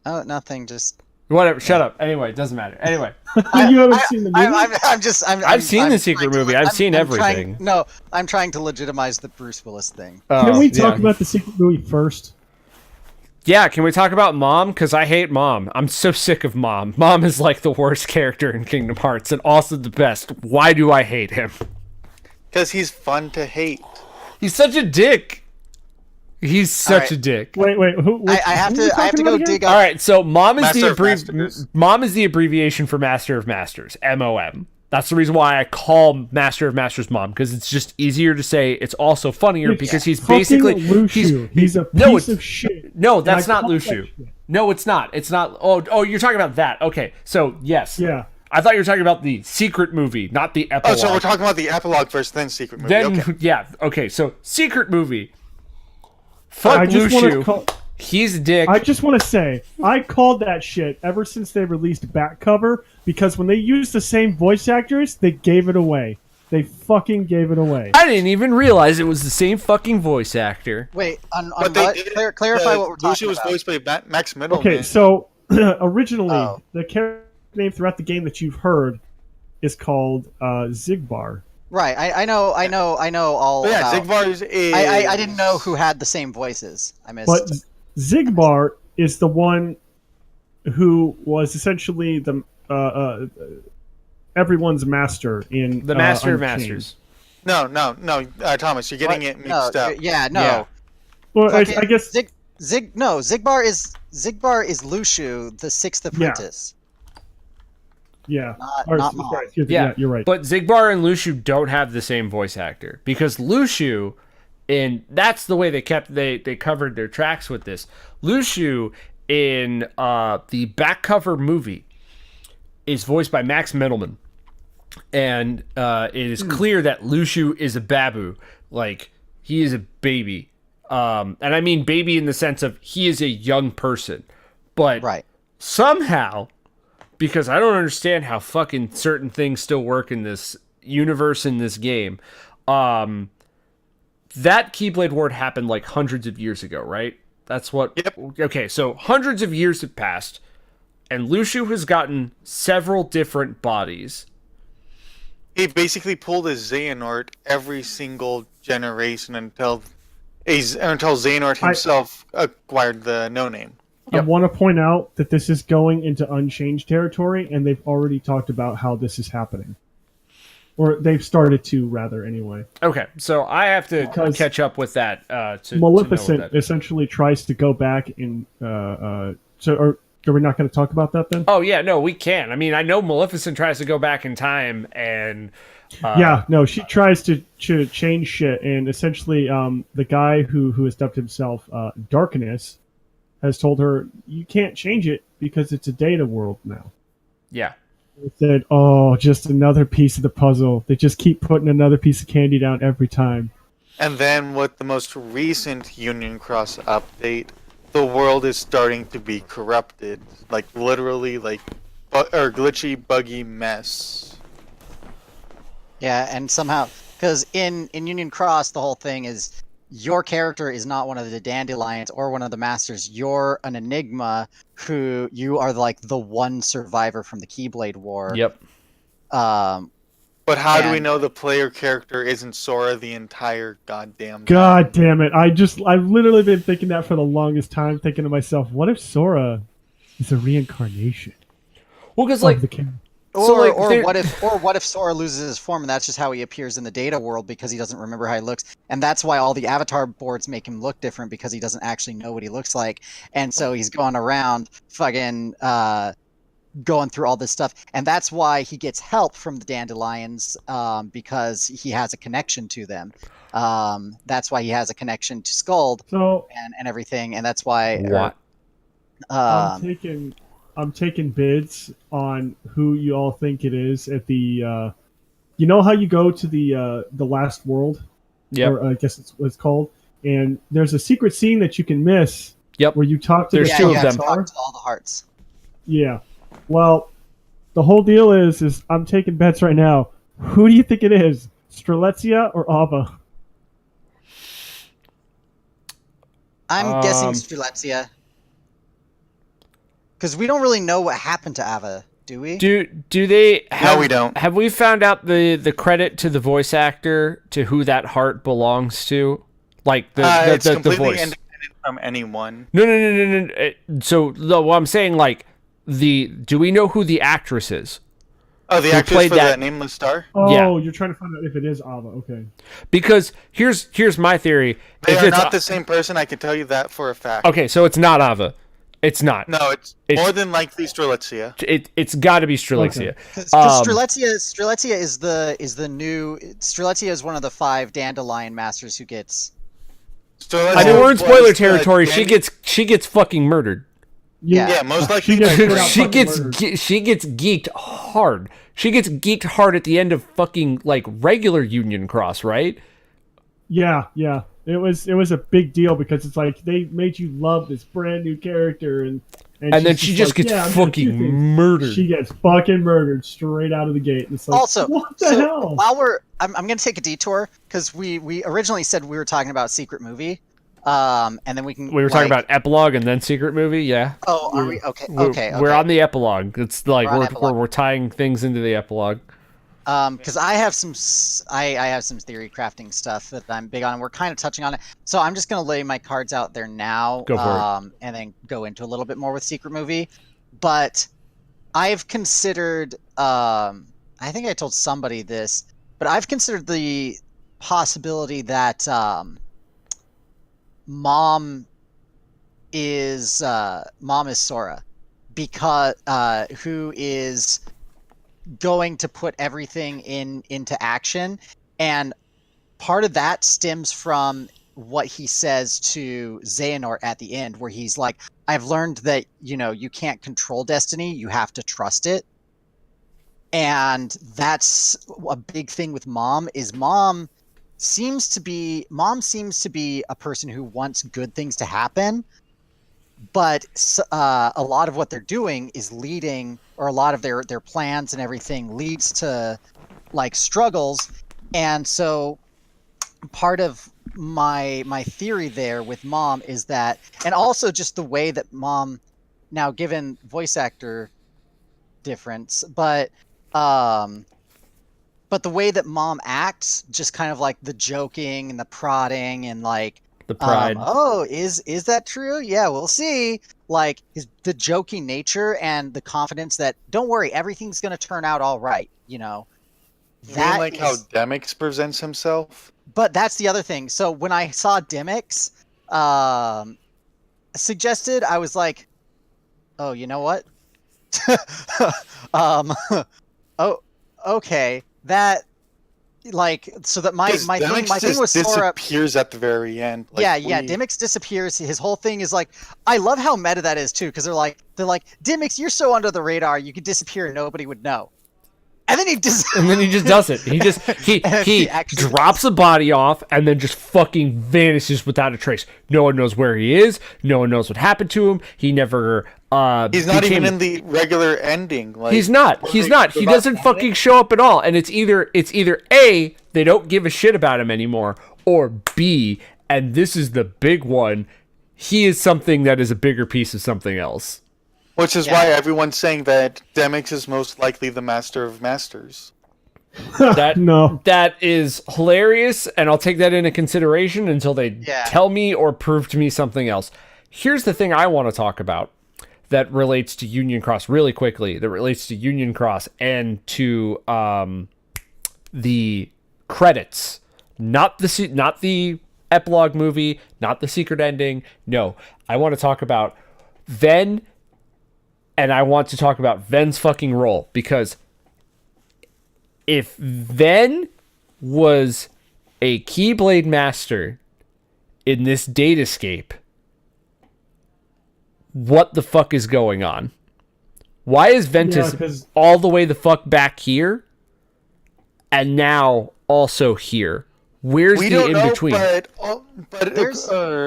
Oh, nothing, just... Whatever, shut up. Anyway, it doesn't matter. Anyway. You haven't seen the movie? I've seen the secret movie. I've seen everything. I'm trying to legitimize the Bruce Willis thing. Can we talk about the secret movie first? Yeah, can we talk about Mom? Because I hate Mom. I'm so sick of Mom. Mom is like the worst character in Kingdom Hearts and also the best. Why do I hate him? Because he's fun to hate. He's such a dick. He's such a dick. Wait. I have to go dig up. All right, so Mom is the abbreviation for Master of Masters. MOM. That's the reason why I call Master of Masters Mom, because it's just easier to say. It's also funnier because he's basically he's a piece of shit. No, that's not Lushu. No, it's not. It's not. Oh, you're talking about that. Okay, so yes. Yeah. I thought you were talking about the secret movie, not the epilogue. Oh, so we're talking about the epilogue first, then secret movie. Then okay. Yeah. Okay, so secret movie. Fuck Lushu. He's a dick. I just want to say, I called that shit ever since they released Back Cover, because when they used the same voice actors, they gave it away. They fucking gave it away. I didn't even realize it was the same fucking voice actor. Wait, on But they what? did Clarify what we're talking Lucio was about. voiced by Max Middleman. Okay, so originally Oh. the character name throughout the game that you've heard is called Zigbar. Right, I know all But yeah, about. Zigbar is. I didn't know who had the same voices. I missed. But Zigbar is the one who was essentially the everyone's master in The Master of Unchained. Masters. No, Thomas, you're getting it mixed up. Yeah, no. Yeah. Well, I Fucking guess Zigbar is Luciu, the sixth apprentice. yeah. Not Or, Mom. sorry, excuse me, Yeah, you're right. But Zigbar and Luciu don't have the same voice actor because Luciu, and that's the way they covered their tracks with this. Luciu in the back cover movie is voiced by Max Middleman, and it is clear that Luciu is a babu, like he is a baby, and I mean baby in the sense of he is a young person, but Right. somehow, because I don't understand how fucking certain things still work in this universe, in this game, that Keyblade Ward happened like hundreds of years ago, right? That's what... Yep. Okay, so hundreds of years have passed, and Luciu has gotten several different bodies. He basically pulled a Xehanort every single generation until Xehanort himself acquired the no name. Yep. I want to point out that this is going into Unchanged territory, and they've already talked about how this is happening. Or they've started to, rather, anyway. Okay, so I have to Because catch up with that. To Maleficent know what that... essentially tries to go back and... are we not going to talk about that then? Oh, yeah, no, we can. I mean, I know Maleficent tries to go back in time, and... Yeah, no, she tries to change shit, and essentially the guy who has dubbed himself Darkness has told her, you can't change it because it's a data world now. Yeah. They said, oh, just another piece of the puzzle. They just keep putting another piece of candy down every time. And then with the most recent Union Cross update, the world is starting to be corrupted. Like, literally, like, or glitchy, buggy mess. Yeah, and somehow, because in Union Cross, the whole thing is your character is not one of the dandelions or one of the masters. You're an enigma who you are like the one survivor from the Keyblade War. Yep. But how do we And- know the player character isn't Sora the entire goddamn time? God damn it. I've literally been thinking that for the longest time, thinking to myself, what if Sora is a reincarnation Well, because, of like, the character? So, like, there- what if Sora loses his form and that's just how he appears in the data world because he doesn't remember how he looks, and that's why all the avatar boards make him look different because he doesn't actually know what he looks like, and so he's going around fucking going through all this stuff, and that's why he gets help from the dandelions because he has a connection to them. That's why he has a connection to Skuld So and everything, and that's why. what? I'm taking bids on who you all think it is at the. You know how you go to the last world, Yep. or I guess it's what it's called, and there's a secret scene that you can miss. Yep. Where you talk to There's the Yeah, two you of have to them. talk to all the hearts. Yeah. Well, the whole deal is I'm taking bets right now. Who do you think it is, Strelitzia or Ava? I'm guessing Strelitzia. Because we don't really know what happened to Ava, do we? Do they have, we don't. Have we found out the credit to the voice actor to who that heart belongs to? Like It's the completely voice. independent from anyone. No. So what I'm saying, like, do we know who the actress is? Oh, the Who actress played for that- that nameless star? Oh, Yeah. you're trying to find out if it is Ava. Okay. Because here's my theory. They If are it's not the same person, I can tell you that for a fact. okay, so it's not Ava. It's not. No, it's more than likely Strelitzia. It's got to be Strelitzia. Because Strelitzia is the new. Strelitzia is one of the 5 dandelion masters who gets. Strelitzia I know we're in was, spoiler territory. She Dan- gets fucking murdered. Yeah, most likely. She gets by- straight out she fucking gets murdered. she gets geeked hard. She gets geeked hard at the end of fucking like regular Union Cross, right? Yeah. It was a big deal because it's like they made you love this brand new character, and And then she's she just like, gets "Yeah, I'm gonna do fucking things." murdered. She gets fucking murdered straight out of the gate. And it's like, Also, what the so hell? while I'm going to take a detour because we originally said we were talking about secret movie, and then we can. We were talking about epilogue and then secret movie. Yeah, Oh, are we? Okay, we're, okay, we're okay. on the epilogue. It's like We're on we're epilogue. we're tying things into the epilogue. Because I have some I have some theory crafting stuff that I'm big on. We're kind of touching on it, so I'm just gonna lay my cards out there now, Go for it. and then go into a little bit more with secret movie. But I've considered, I think I told somebody this, but I've considered the possibility that mom is Sora, because who is going to put everything into action, and part of that stems from what he says to Xehanort at the end, where he's like, I've learned that, you can't control destiny, you have to trust it. And that's a big thing with mom, is mom seems to be a person who wants good things to happen, but a lot of what they're doing is leading, or a lot of their plans and everything leads to like struggles. And so part of my theory there with mom is that, and also just the way that mom, now given voice actor difference, but the way that mom acts, just kind of like the joking and the prodding and like The pride. oh, is that true? Yeah, we'll see. Like the joking nature and the confidence that, don't worry, everything's gonna turn out all right. That like how Demix presents himself. But that's the other thing. So when I saw Demix suggested, I was like, oh, you know what? Oh, okay. That, like, so that my thing was Sora disappears at the very end. Like, yeah. Demix disappears. His whole thing is like, I love how meta that is too, because they're like, Demix, you're so under the radar, you could disappear and nobody would know. And then he just does it. He drops a body off and then just fucking vanishes without a trace. No one knows where he is. No one knows what happened to him. He never. He's not even in the regular ending. Like, he's not. He doesn't fucking show up at all. And it's either A, they don't give a shit about him anymore, or B, and this is the big one, he is something that is a bigger piece of something else. Which is why everyone's saying that Demix is most likely the master of masters. That is hilarious, and I'll take that into consideration until they tell me or prove to me something else. Here's the thing I want to talk about that relates to Union Cross really quickly. That relates to Union Cross and to the credits, not the epilogue movie, not the secret ending. No, I want to talk about Ven. And I want to talk about Ven's fucking role, because if Ven was a Keyblade master in this datascape, what the fuck is going on? Why is Ventus all the way the fuck back here and now also here? Where's the in-between? But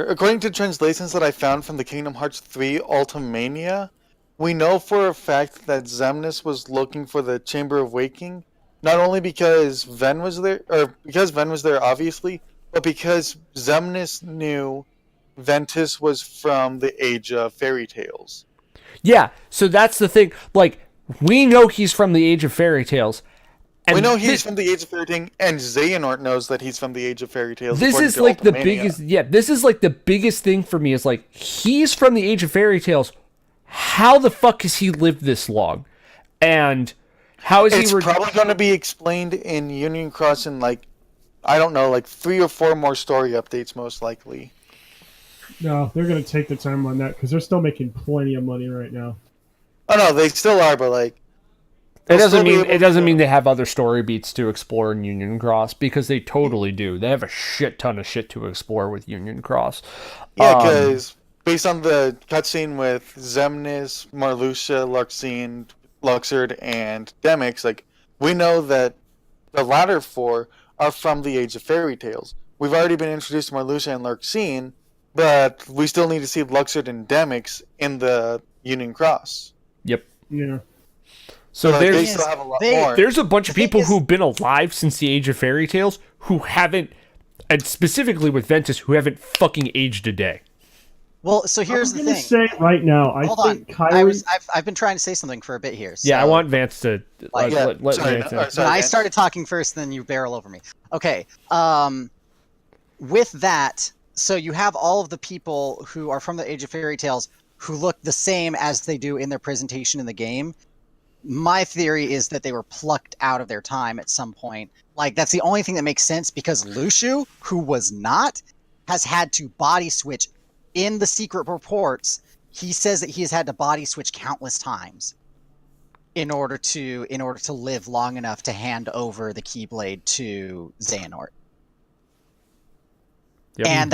according to translations that I found from the Kingdom Hearts 3 Ultimania, we know for a fact that Xemnas was looking for the Chamber of Waking, not only because Ven was there, obviously, but because Xemnas knew Ventus was from the Age of Fairy Tales. Yeah, so that's the thing. Like, we know he's from the Age of Fairy Tales. And we know he's from the Age of Fairy Tales, and Xehanort knows that he's from the Age of Fairy Tales. This is like the biggest. Yeah, this is like the biggest thing for me. Is like, he's from the Age of Fairy Tales. How the fuck has he lived this long? And how is he... It's probably going to be explained in Union Cross in, like, I don't know, like 3 or 4 more story updates, most likely. No, they're going to take the time on that, because they're still making plenty of money right now. Oh, no, they still are, but, like... It doesn't mean they have other story beats to explore in Union Cross, because they totally do. They have a shit ton of shit to explore with Union Cross. Yeah, because... based on the cutscene with Xemnas, Marluxia, Luxord, and Demix, like, we know that the latter 4 are from the Age of Fairy Tales. We've already been introduced to Marluxia and Luxine, but we still need to see Luxord and Demix in the Union Cross. Yep. Yeah. So Like, they there's still have a lot they- more. there's a bunch of The thing people is- who've been alive since the age of fairy tales who haven't, and specifically with Ventus, who haven't fucking aged a day. Well, so here's I'm the gonna thing. say right now, I Hold think on. Kyrie. I've been trying to say something for a bit here. Yeah, I so- want Vance to Like- Yeah, let sorry, Vance no, in. or sorry, But I Vance. started talking first, then you barrel over me. Okay. With that, so you have all of the people who are from the Age of Fairy Tales who look the same as they do in their presentation in the game. My theory is that they were plucked out of their time at some point. Like, that's the only thing that makes sense, because Lushu, who was not, has had to body switch in the secret reports. He says that he has had to body switch countless times in order to live long enough to hand over the Keyblade to Xehanort. Yep. And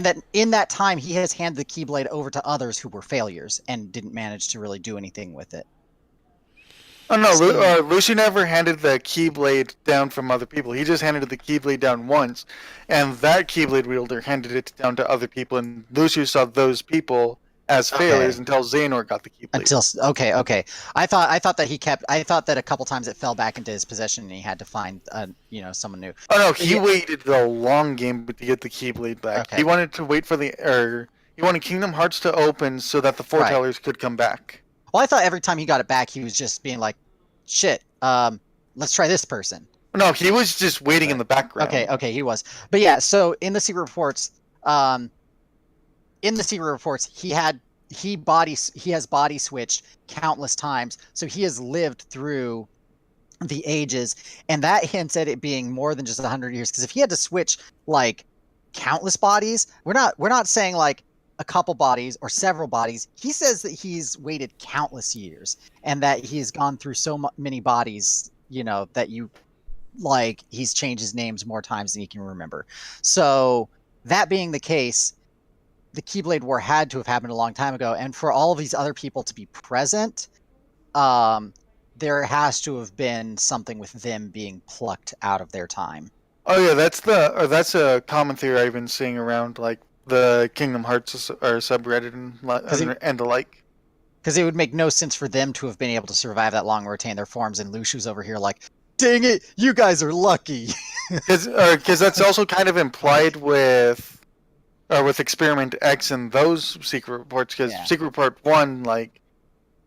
that in that time he has handed the Keyblade over to others who were failures and didn't manage to really do anything with it. Oh no, So- Lucy never handed the Keyblade down from other people. He just handed the Keyblade down once, and that Keyblade wielder handed it down to other people, and Lucy saw those people as Okay. failures until Xehanort got the Keyblade. Okay. I thought that a couple times it fell back into his possession and he had to find someone new. Oh no, he Yeah. waited the long game to get the Keyblade back. Okay. He wanted to wait for he wanted Kingdom Hearts to open so that the foretellers could come back. Well, I thought every time he got it back he was just being like, shit, let's try this person. No, he was just waiting in the background. Okay, he was. But yeah, so in the secret reports, he has body switched countless times, so he has lived through the ages, and that hints at it being more than just 100 years. Because if he had to switch like countless bodies, we're not saying like a couple bodies or several bodies. He says that he's waited countless years, and that he's gone through so many bodies, that he's changed his names more times than he can remember. So that being the case, the Keyblade War had to have happened a long time ago, and for all of these other people to be present, there has to have been something with them being plucked out of their time. Oh yeah, that's a common theory I've been seeing around like the Kingdom Hearts or subreddit and the like. Because it would make no sense for them to have been able to survive that long and retain their forms, and Lushu's over here like, dang it, you guys are lucky. Because that's also kind of implied with Experiment X and those secret reports. Because Yeah. Secret Report 1,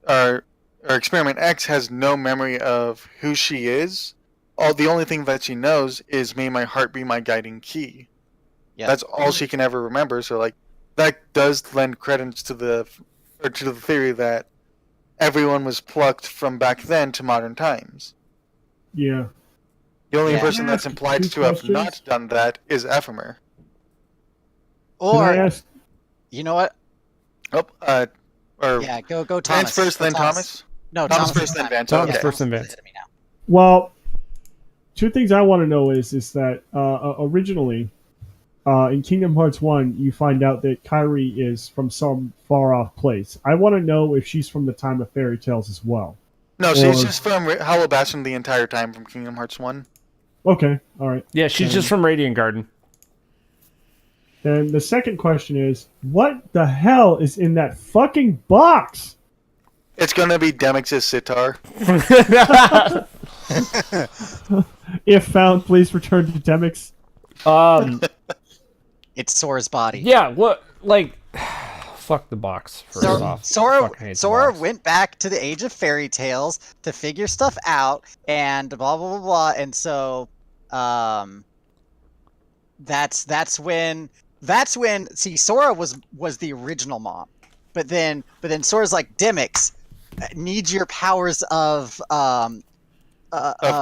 or Experiment X has no memory of who she is. The only thing that she knows is "May my heart be my guiding key." Yeah. That's all she can ever remember. So that does lend credence to the theory that everyone was plucked from back then to modern times. Yeah. The only Yeah. person Can I that's ask implied two to have questions? not done that is Ephemer. Can I Or, ask? you know what? Oh, or Yeah, go Thomas. Vance first, Go then Thomas. No, Thomas Thomas first, then time. Vance. Thomas Okay. first, then Thomas Vance. ahead of me now. Well, two things I want to know is that originally, in Kingdom Hearts 1, you find out that Kairi is from some far off place. I want to know if she's from the time of fairy tales as well. No, she's Or- just from Hollow Bastion the entire time from Kingdom Hearts 1. Okay, all right. Yeah, she's just from Radiant Garden. Then the second question is, what the hell is in that fucking box? It's gonna be Demix's sitar. If found, please return to Demix. It's Sora's body. Yeah, what, like, fuck the box, first off. Sora Fucking hate the Sora box. went back to the Age of Fairy Tales to figure stuff out, and blah blah blah blah. And so, that's when see, Sora was the original mom, but then Sora's like, Demix needs your powers of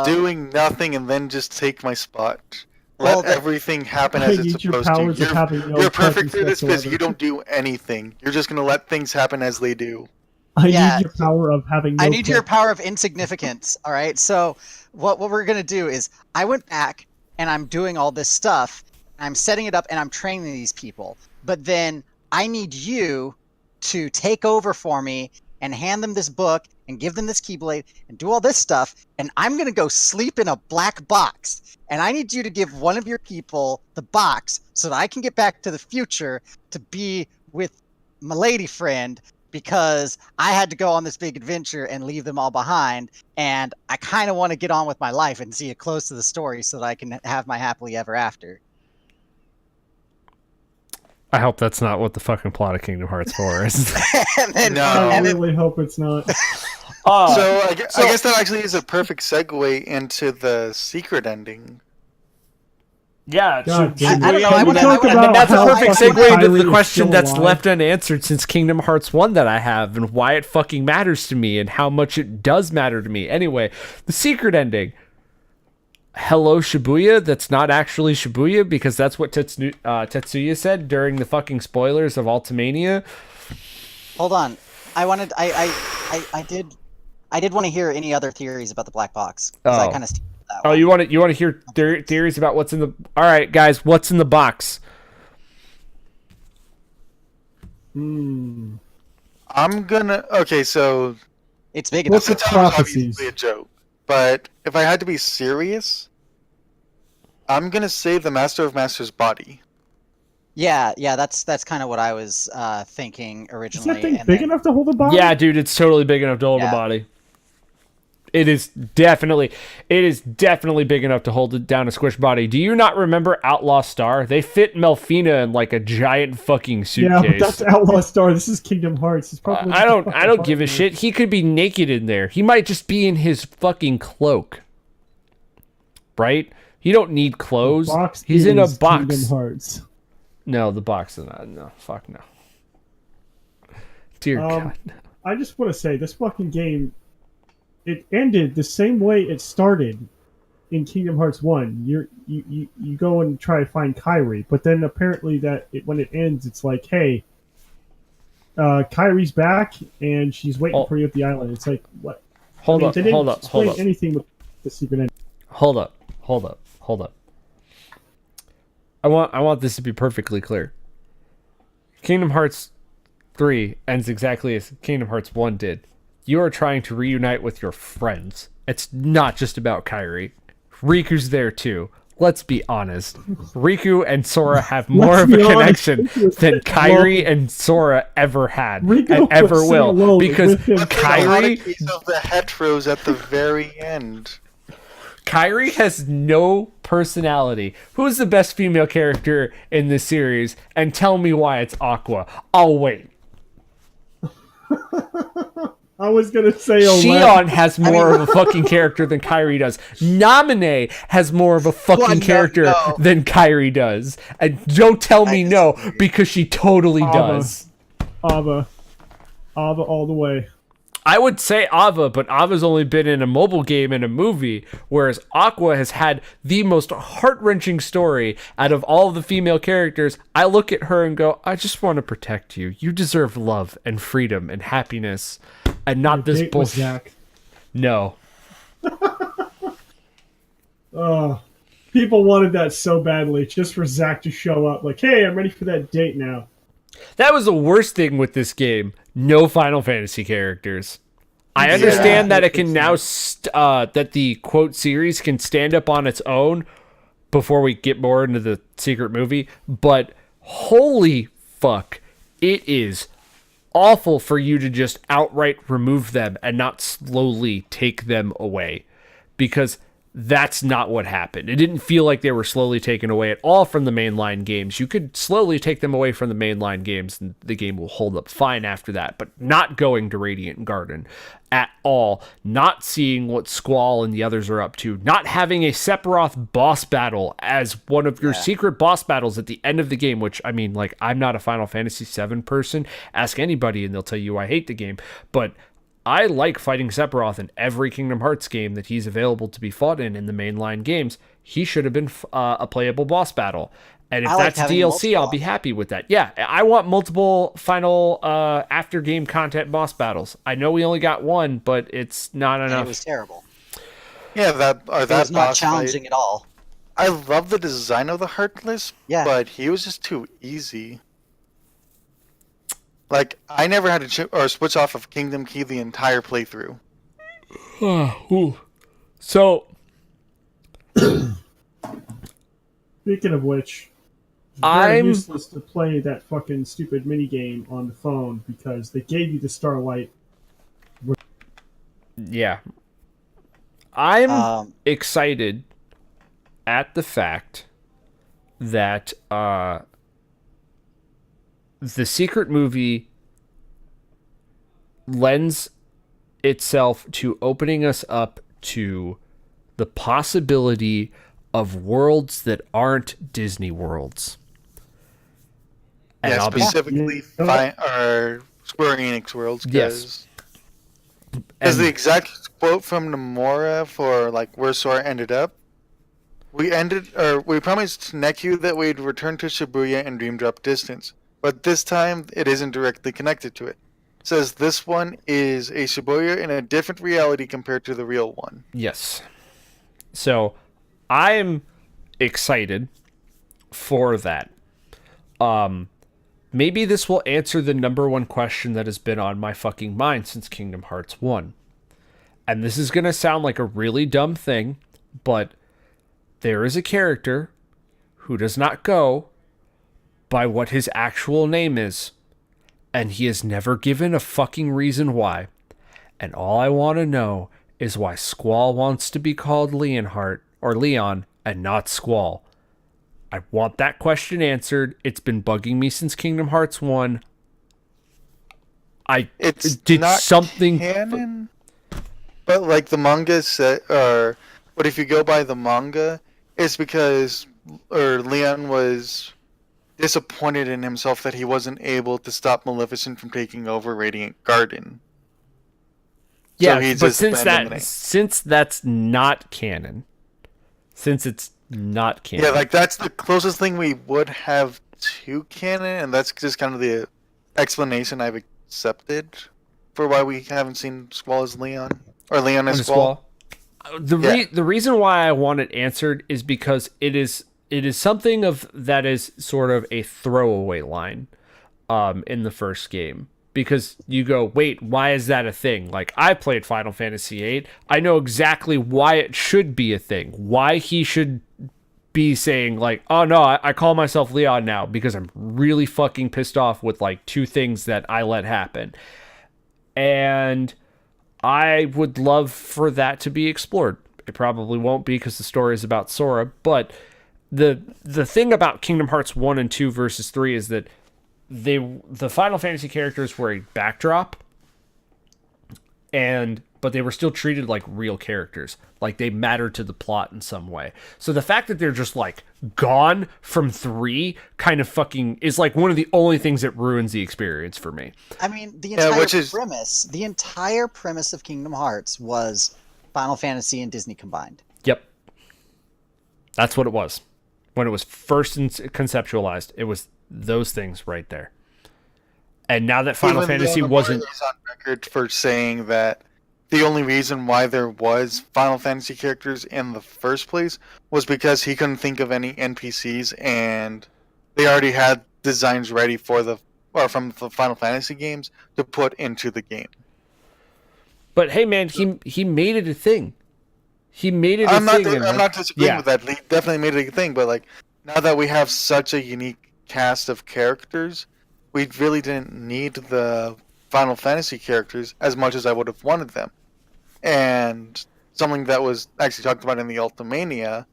Doing nothing and then just take my spot. Well, Let everything happen I as it's need your supposed to. powers of having no You're perfect presence for this because whatsoever. you don't do anything. You're just gonna let things happen as they do. I Yeah. need your power of having no I need your presence. power of insignificance. All right. So what we're gonna do is I went back and I'm doing all this stuff. I'm setting it up and I'm training these people. But then I need you to take over for me and hand them this book and give them this Keyblade and do all this stuff. And I'm gonna go sleep in a black box. And I need you to give one of your people the box so that I can get back to the future to be with my lady friend, because I had to go on this big adventure and leave them all behind, and I kind of want to get on with my life and see it close to the story so that I can have my happily ever after. I hope that's not what the fucking plot of Kingdom Hearts 4 is. And then, No. I and then- really hope it's not. So I guess that actually is a perfect segue into the secret ending. Yeah, God should damn I it. don't know, Can I we wanna- talk I wanna- about and that's a how perfect fucking segue into Kyrie the is question still that's alive? left unanswered since Kingdom Hearts 1 that I have and why it fucking matters to me and how much it does matter to me. Anyway, the secret ending. Hello Shibuya, that's not actually Shibuya because that's what Tetsuya said during the fucking spoilers of Ultimania. hold on. I did want to hear any other theories about the black box. 'Cause I Oh. kind of that Oh, one. you want to hear theories about what's in the... All right, guys, what's in the box? Hmm. I'm gonna. Okay, so It's big What's enough. the title's prophecies? obviously a joke, but if I had to be serious, I'm gonna say the Master of Masters' body. Yeah, that's kind of what I was thinking Is originally. that thing and big then- enough to hold a body? Yeah, dude, it's totally big enough to hold a Yeah. body. It is definitely big enough to hold it down a squish body. Do you not remember Outlaw Star? They fit Melfina in like a giant fucking Yeah, suitcase. but that's Outlaw Star. This is Kingdom Hearts. It's probably I don't give a fucking shit. He could be naked in there. He might just be in his fucking cloak. Right? He don't need clothes. box He's in a is box. Kingdom Hearts. No, the box is not. No, fuck no. Dear God. I just want to say this fucking game. It ended the same way it started in Kingdom Hearts 1. You go and try to find Kairi, but then apparently when it ends, it's like, hey, Kairi's back and she's waiting Oh. for you at the island. It's like, what? Hold They up, didn't hold up, explain hold up. anything with the secret ending. Hold up. I want this to be perfectly clear. Kingdom Hearts 3 ends exactly as Kingdom Hearts 1 did. You are trying to reunite with your friends. It's not just about Kairi. Riku's there too. Let's be honest. Riku and Sora have more Let's of a be honest. connection Riku was than sitting Kairi alone. and Sora ever had Riku and was ever sitting will. alone Because with him. Kairi Piece of the heteros at the very end. Kairi has no personality. Who's the best female character in this series? And tell me why it's Aqua. I'll wait. I was gonna say Olette. Shion has more of a fucking character than Kairi does. Namine has more of a fucking Well, no, character no. than Kairi does. And don't tell me no, disagree. because she totally Ava. does. Ava all the way. I would say Ava, but Ava's only been in a mobile game and a movie, whereas Aqua has had the most heart-wrenching story out of all of the female characters. I look at her and go, I just want to protect you. You deserve love and freedom and happiness, and not this Date with bullshit. Zack. No. People wanted that so badly just for Zack to show up. Like, hey, I'm ready for that date now. That was the worst thing with this game. No Final Fantasy characters. I understand that it can now, that the quote series can stand up on its own before we get more into the secret movie, but holy fuck, it is awful for you to just outright remove them and not slowly take them away, because that's not what happened. It didn't feel like they were slowly taken away at all from the mainline games. You could slowly take them away from the mainline games and the game will hold up fine after that, but not going to Radiant Garden at all, not seeing what Squall and the others are up to, not having a Sephiroth boss battle as one of your secret boss battles at the end of the game, which, I mean, like, I'm not a Final Fantasy VII person. Ask anybody and they'll tell you I hate the game, but I like fighting Sephiroth in every Kingdom Hearts game that he's available to be fought in the mainline games. He should have been a playable boss battle. And if I like that's having DLC, I'll multiple. be happy with that. Yeah, I want multiple final after game content boss battles. I know we only got one, but it's not And enough. it was terrible. Yeah, that It that was not boss fight. challenging at all. I love the design of the Heartless, Yeah. but he was just too easy. Like, I never had to or switch off of Kingdom Key the entire playthrough. Ooh. So, Speaking of which, very I'm useless to play that fucking stupid mini game on the phone because they gave you the Starlight. yeah. I'm Um, excited at the fact that the secret movie lends itself to opening us up to the possibility of worlds that aren't Disney worlds. And Yeah, I'll be specifically or Square Enix worlds, yes, because the and exact quote from Nomura for like where Sora ended up, we promised Neku that we'd return to Shibuya and Dream Drop Distance, but this time it isn't directly connected to it. It says this one is a Shibuya in a different reality compared to the real one. yes. So I'm excited for that. Maybe this will answer the number one question that has been on my fucking mind since Kingdom Hearts 1. And this is going to sound like a really dumb thing, but there is a character who does not go by what his actual name is, and he is never given a fucking reason why. And all I want to know is why Squall wants to be called Leonhart or Leon and not Squall. I want that question answered. It's been bugging me since Kingdom Hearts 1. I It's did not something canon, but like the manga said, but if you go by the manga, it's because Leon was disappointed in himself that he wasn't able to stop Maleficent from taking over Radiant Garden. Yeah, So he but just abandoned it. since that's not canon, since it's not canon. Yeah, like that's the closest thing we would have to canon, and that's just kind of the explanation I've accepted for why we haven't seen Squall as Leon or Leon as Squall. The reason why I want it answered is because it is something of that is sort of a throwaway line in the first game. Because you go, wait, why is that a thing? Like, I played Final Fantasy VIII. I know exactly why it should be a thing. Why he should be saying, like, oh no, I call myself Leon now because I'm really fucking pissed off with, like, 2 things that I let happen. And I would love for that to be explored. It probably won't be because the story is about Sora. But the thing about Kingdom Hearts 1 and 2 versus 3 is that the Final Fantasy characters were a backdrop, but they were still treated like real characters, like they mattered to the plot in some way. So the fact that they're just like gone from 3 kind of fucking is like one of the only things that ruins the experience for me. I mean, the entire premise of Kingdom Hearts was Final Fantasy and Disney combined. Yep, that's what it was when it was first conceptualized. It was those things right there. And now that Final Fantasy wasn't on record for saying that the only reason why there was Final Fantasy characters in the first place was because he couldn't think of any NPCs, and they already had designs ready from the Final Fantasy games to put into the game. But hey, man, he made it a thing. He made it I'm a thing. I'm not disagreeing with that. He definitely made it a thing, but like now that we have such a unique cast of characters, we really didn't need the Final Fantasy characters as much as I would have wanted them. And something that was actually talked about in the Ultimania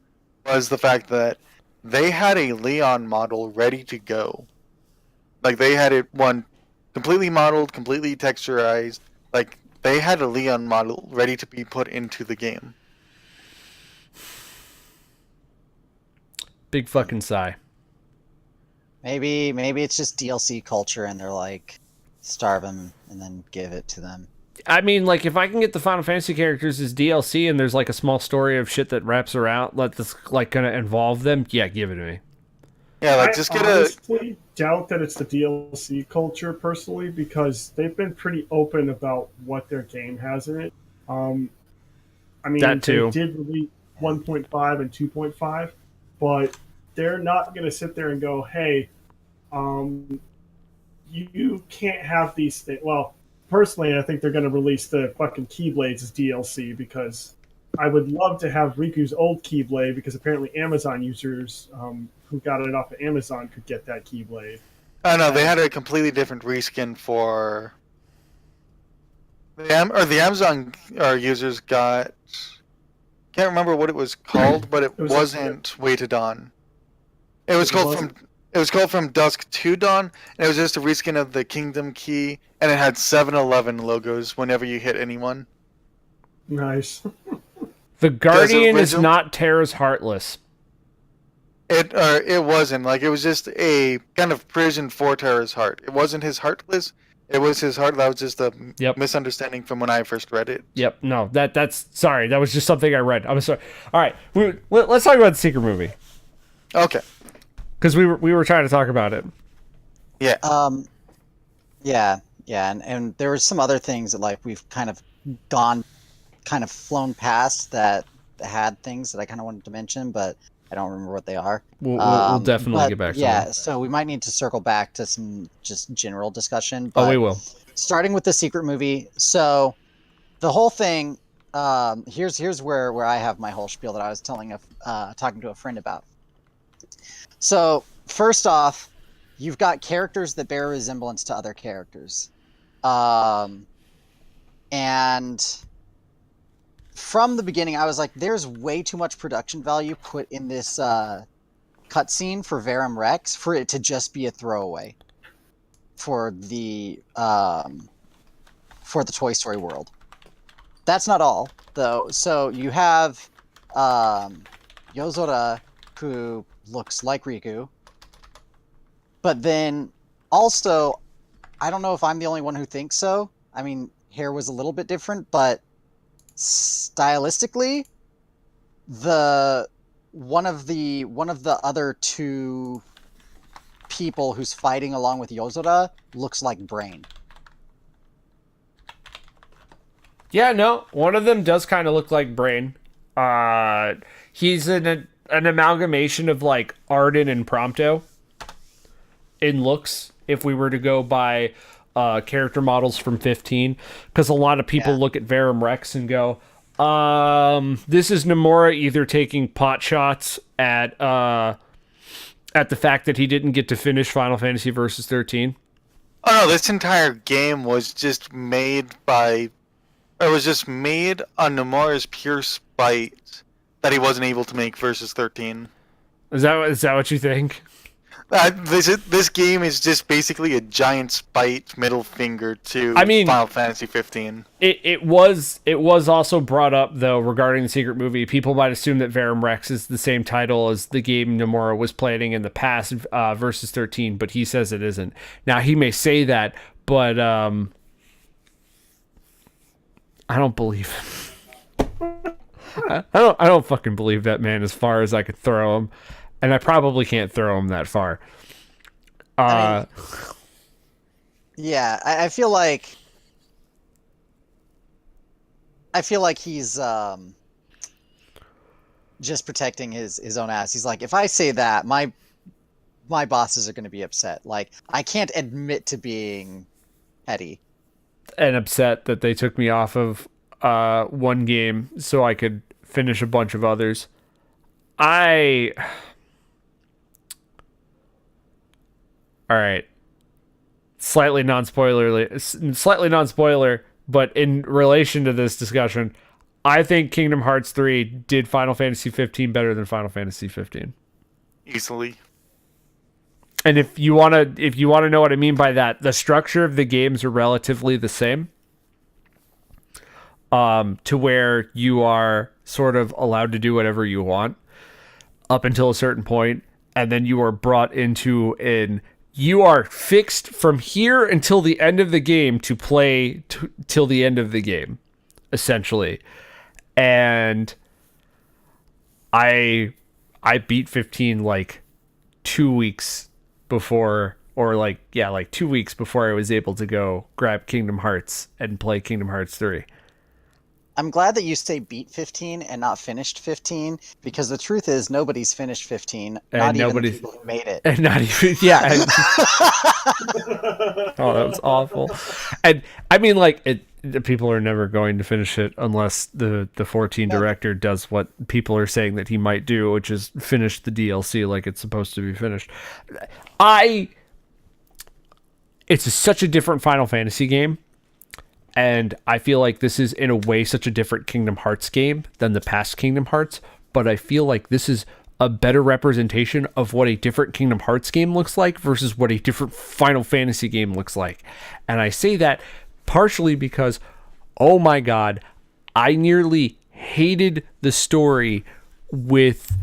was the fact that they had a Leon model ready to go. Like they had it one completely modeled, completely texturized. Like they had a Leon model ready to be put into the game. Big fucking sigh. Maybe it's just DLC culture, and they're like, starve them and then give it to them. I mean, like, if I can get the Final Fantasy characters as DLC and there's like a small story of shit that wraps around, that's like gonna involve them, yeah, give it to me. Yeah, like I just get honestly doubt that it's the DLC culture personally, because they've been pretty open about what their game has in it. I mean, That too. they did release 1.5 and 2.5, but they're not going to sit there and go, hey, you can't have these things. Well, personally, I think they're going to release the fucking Keyblades as DLC because I would love to have Riku's old Keyblade because apparently Amazon users who got it off of Amazon could get that Keyblade. Oh no, they had a completely different reskin for the Amazon users got. Can't remember what it was called, but it wasn't Weighted On. It was called From Dusk to Dawn, and it was just a reskin of the Kingdom Key, and it had 7-Eleven logos whenever you hit anyone. Nice. The Guardian is not Terra's Heartless. It wasn't. Like, it was just a kind of prison for Terra's heart. It wasn't his Heartless. It was his heart. That was just a misunderstanding from when I first read it. Yep. No, that's sorry. That was just something I read. I'm sorry. All right. Let's talk about the secret movie. Okay. Because we were trying to talk about it. Yeah. Yeah, and there were some other things that like we've kind of flown past that had things that I kind of wanted to mention, but I don't remember what they are. We'll definitely get back to that. Yeah, so we might need to circle back to some just general discussion. But we will. Starting with the secret movie. So the whole thing, here's where I have my whole spiel that I was talking to a friend about. So first off, you've got characters that bear resemblance to other characters. And from the beginning, I was like, there's way too much production value put in this cutscene for Verum Rex for it to just be a throwaway for the Toy Story world. That's not all, though. So you have Yozora, who looks like Riku. But then also, I don't know if I'm the only one who thinks so. I mean, hair was a little bit different, but stylistically, one of the other two people who's fighting along with Yozora looks like Brain. Yeah, no, one of them does kind of look like Brain. He's an amalgamation of like Arden and Prompto in looks, if we were to go by character models from 15, because a lot of people look at Verum Rex and go, this is Nomura either taking pot shots at the fact that he didn't get to finish Final Fantasy Versus 13. Oh no, this entire game was just made on Nomura's pure spite that he wasn't able to make Versus 13. Is that what you think? This game is just basically a giant spite middle finger to Final Fantasy 15. It was also brought up, though, regarding the secret movie. People might assume that Verum Rex is the same title as the game Nomura was planning in the past, Versus 13, but he says it isn't. Now, he may say that, but I don't believe him. I don't fucking believe that man as far as I could throw him. And I probably can't throw him that far. I feel like he's just protecting his own ass. He's like, if I say that, my bosses are going to be upset. Like, I can't admit to being petty and upset that they took me off of one game so I could finish a bunch of others. All right. Slightly non-spoiler, but in relation to this discussion, I think Kingdom Hearts 3 did Final Fantasy 15 better than Final Fantasy 15. Easily. And if you want to know what I mean by that, the structure of the games are relatively the same. To where you are sort of allowed to do whatever you want up until a certain point, and then you are brought into you are fixed from here until the end of the game to play till the end of the game, essentially. And I beat 15 like 2 weeks before, or like 2 weeks before I was able to go grab Kingdom Hearts and play Kingdom Hearts 3. I'm glad that you say beat 15 and not finished 15, because the truth is nobody's finished 15, not even the people who made it. And not even, yeah. Oh, that was awful. And I mean, like, the people are never going to finish it unless the 14 director does what people are saying that he might do, which is finish the DLC like it's supposed to be finished. It's such a different Final Fantasy game, and I feel like this is in a way such a different Kingdom Hearts game than the past Kingdom Hearts, but I feel like this is a better representation of what a different Kingdom Hearts game looks like versus what a different Final Fantasy game looks like. And I say that partially because, oh my god, I nearly hated the story with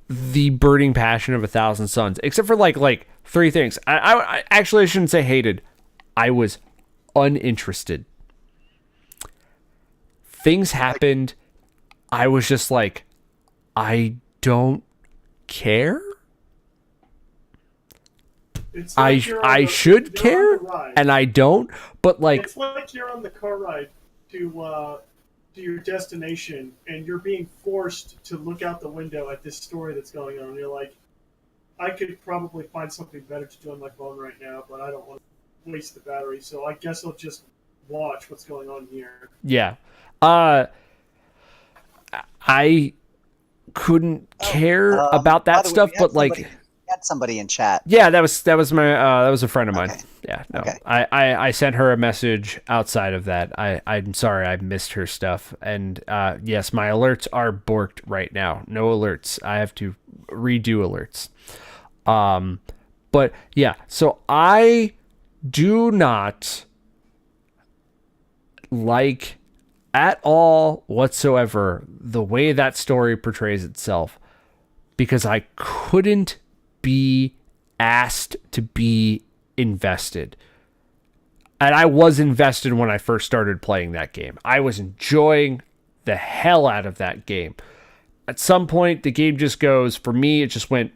the burning passion of 1,000 Suns, except for like three things. I actually, I shouldn't say hated. I was uninterested. Things happened. I was just like, I don't care. It's like I should care, and I don't. But like, it's like you're on the car ride to your destination, and you're being forced to look out the window at this story that's going on. And you're like, I could probably find something better to do on my phone right now, but I don't want to waste the battery, so I guess I'll just watch what's going on here. yeah, I couldn't care about that stuff, but like, had somebody in chat. yeah, that was my that was a friend of mine. Okay. Yeah, no, Okay. I sent her a message outside of that. I'm sorry I missed her stuff, and yes, my alerts are borked right now. No alerts. I have to redo alerts. But yeah, so I do not like at all whatsoever the way that story portrays itself, because I couldn't be asked to be invested. And I was invested when I first started playing that game. I was enjoying the hell out of that game. At some point, the game just goes, for me, it just went,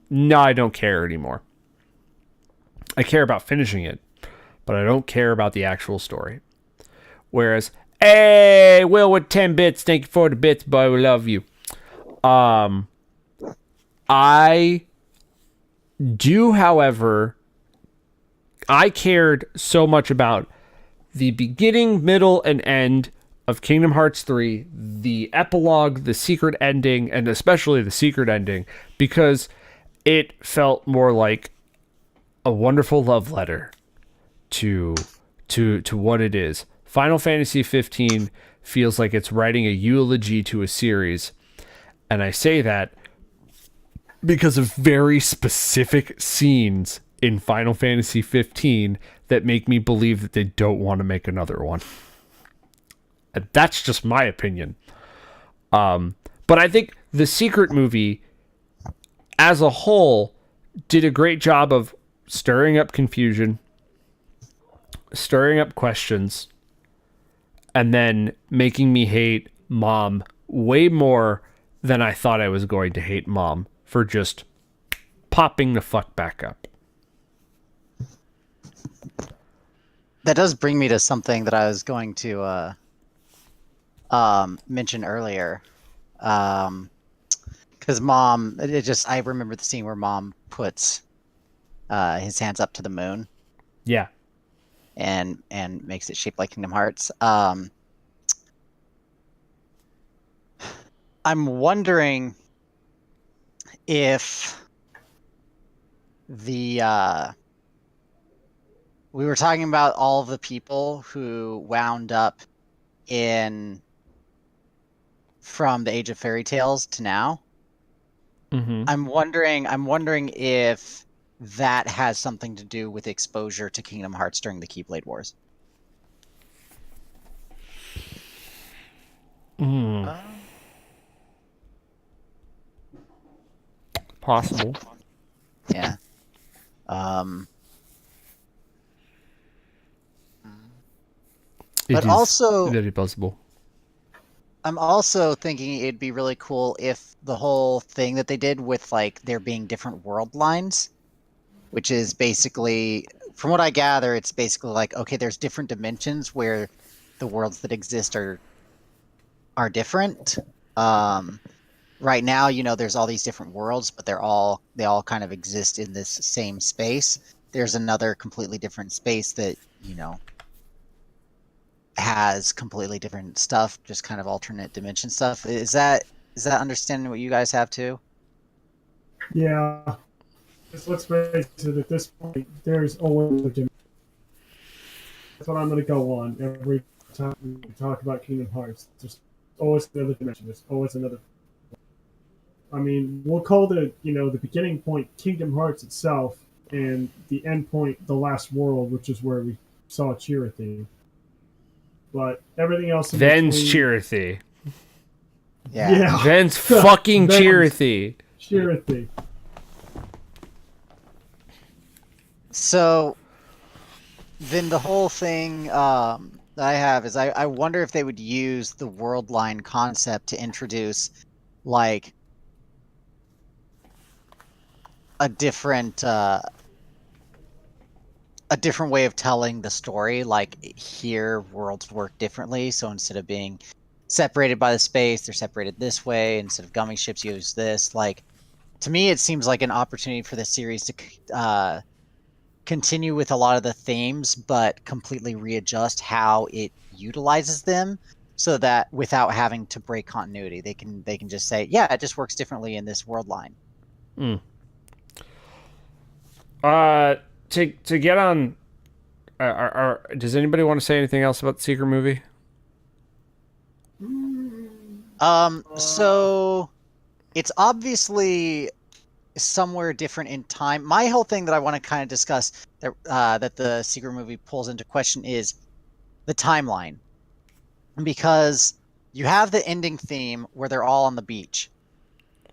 no, I don't care anymore. I care about finishing it, but I don't care about the actual story. Whereas, hey, Will with 10 bits, thank you for the bits, boy, we love you. I do, however, I cared so much about the beginning, middle, and end of Kingdom Hearts 3, the epilogue, the secret ending, and especially the secret ending, because it felt more like a wonderful love letter to what it is. Final Fantasy 15 feels like it's writing a eulogy to a series, and I say that because of very specific scenes in Final Fantasy 15 that make me believe that they don't want to make another one. And that's just my opinion. But I think the Secret movie as a whole did a great job of stirring up confusion, stirring up questions, and then making me hate Mom way more than I thought I was going to hate Mom for just popping the fuck back up. That does bring me to something that I was going to mention earlier. Because Mom, I remember the scene where Mom puts his hands up to the moon. Yeah. And makes it shaped like Kingdom Hearts. I'm wondering if we were talking about all of the people who wound up from the Age of Fairy Tales to now. Mm-hmm. I'm wondering if that has something to do with exposure to Kingdom Hearts during the Keyblade Wars. Possible. Yeah. But also, very possible. I'm also thinking it'd be really cool if the whole thing that they did with like there being different world lines, which is basically, from what I gather, it's basically like, okay, there's different dimensions where the worlds that exist are different. Right now, there's all these different worlds, but they all kind of exist in this same space. There's another completely different space that, has completely different stuff, just kind of alternate dimension stuff. Is that understanding what you guys have too? Yeah. Just let's face it, at this point, there's always a dimension. That's what I'm going to go on every time we talk about Kingdom Hearts. There's always another dimension. There's always another. I mean, we'll call the beginning point Kingdom Hearts itself, and the end point the last world, which is where we saw Chirithy. But everything else in Ven's between, Chirithy. Yeah. Ven's fucking Ven's Chirithy. Chirithy. So then the whole thing that I have is I wonder if they would use the world line concept to introduce like a different way of telling the story. Like here worlds work differently, so instead of being separated by the space, they're separated this way. Instead of gummy ships, you use this. Like, to me, it seems like an opportunity for the series to continue with a lot of the themes, but completely readjust how it utilizes them, so that without having to break continuity, they can just say, yeah, it just works differently in this world line. To get on, does anybody want to say anything else about the Secret movie? So it's obviously somewhere different in time. My whole thing that I want to kind of discuss that the Secret movie pulls into question is the timeline, because you have the ending theme where they're all on the beach,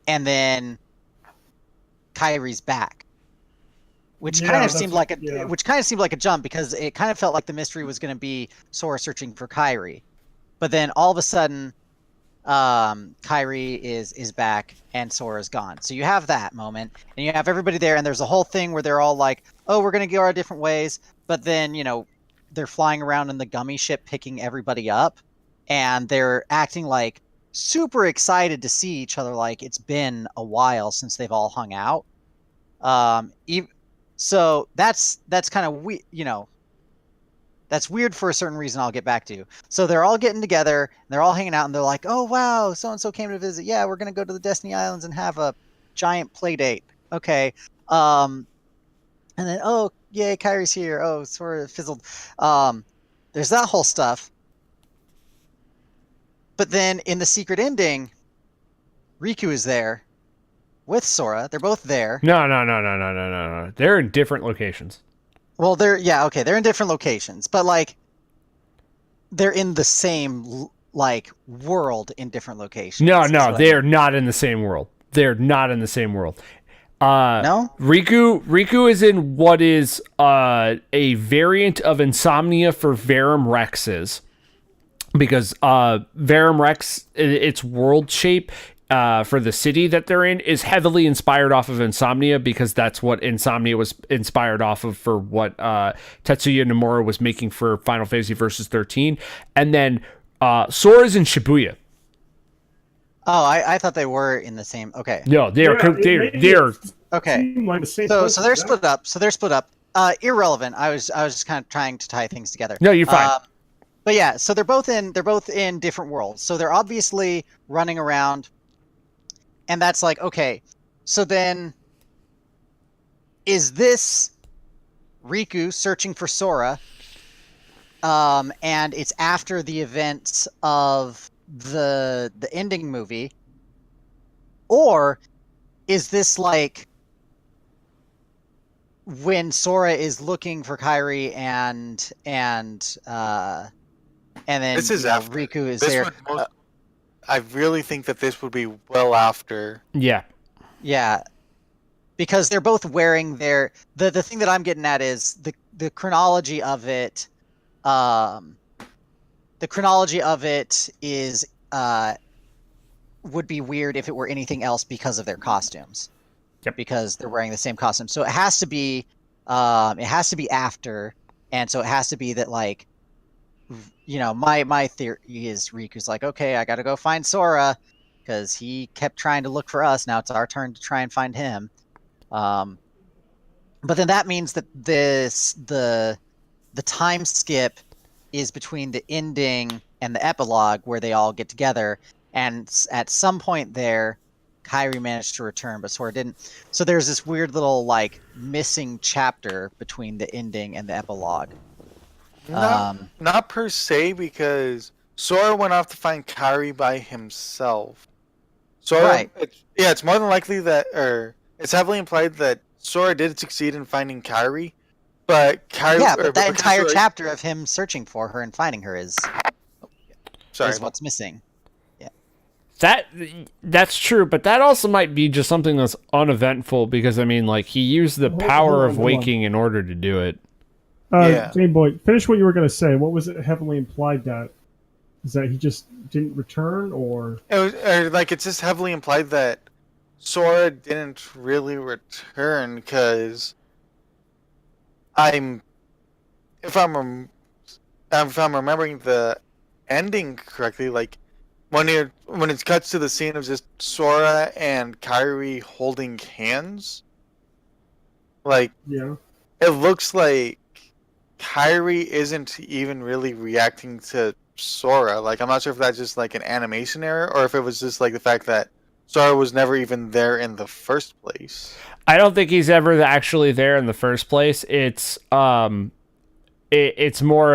and then Kyrie's back, which kind of seemed like a jump, because it kind of felt like the mystery was going to be Sora searching for Kyrie, but then all of a sudden Kyrie is back and Sora's gone. So you have that moment, and you have everybody there, and there's a whole thing where they're all like, oh, we're going to go our different ways, but then, they're flying around in the gummy ship picking everybody up, and they're acting like super excited to see each other, like it's been a while since they've all hung out. So that's kind of that's weird for a certain reason I'll get back to. So they're all getting together, and they're all hanging out, and they're like, oh, wow, so-and-so came to visit. Yeah, we're going to go to the Destiny Islands and have a giant play date. Okay. And then, oh, yay, Kyrie's here. Oh, sort of fizzled. There's that whole stuff. But then in the secret ending, Riku is there with Sora. They're both there. No. They're in different locations. Well, they're in different locations, but like they're in the same world in different locations. No, they're not in the same world. They're not in the same world. No? Riku is in what is a variant of Insomnia for Verum Rex's, because Verum Rex, its world shape for the city that they're in is heavily inspired off of Insomnia, because that's what Insomnia was inspired off of for what Tetsuya Nomura was making for Final Fantasy Versus 13. And then Sora's in Shibuya. Oh, I thought they were in the same. Okay. No, they're okay. Like So they're split up. Irrelevant. I was just kind of trying to tie things together. No, you're fine. But yeah, so they're both in different worlds. So they're obviously running around. And that's like, okay, so then is this Riku searching for Sora? And it's after the events of the ending movie? Or is this like when Sora is looking for Kyrie and then This is after. Riku is This there? I really think that this would be well after. Yeah. Yeah, because they're both wearing their the thing that I'm getting at is the chronology of it. The chronology of it is would be weird if it were anything else because of their costumes. Yep. Because they're wearing the same costume, so it has to be after, and so it has to be that like. My theory is Riku's like, okay, I gotta go find Sora because he kept trying to look for us. Now it's our turn to try and find him. But then that means that the time skip is between the ending and the epilogue where they all get together, and at some point there, Kairi managed to return, but Sora didn't. So there's this weird little like missing chapter between the ending and the epilogue. Not per se, because Sora went off to find Kairi by himself. Sora, Right. It's more than likely that, or it's heavily implied that Sora did succeed in finding Kairi, but Kairi. Yeah, but that because entire Sora- chapter of him searching for her and finding her is what's missing. That's true, but that also might be just something that's uneventful, because I mean, like, he used the power of waking in order to do it. Game Boy, finish what you were going to say. What was it heavily implied that? Is that he just didn't return, or? It's just heavily implied that Sora didn't really return, because if I'm remembering the ending correctly, like when it cuts to the scene of just Sora and Kairi holding hands, like, Yeah. it looks like Kairi isn't even really reacting to Sora. Like, I'm not sure if that's just like an animation error, or if it was just like the fact that Sora was never even there in the first place. I don't think he's ever actually there in the first place. It's more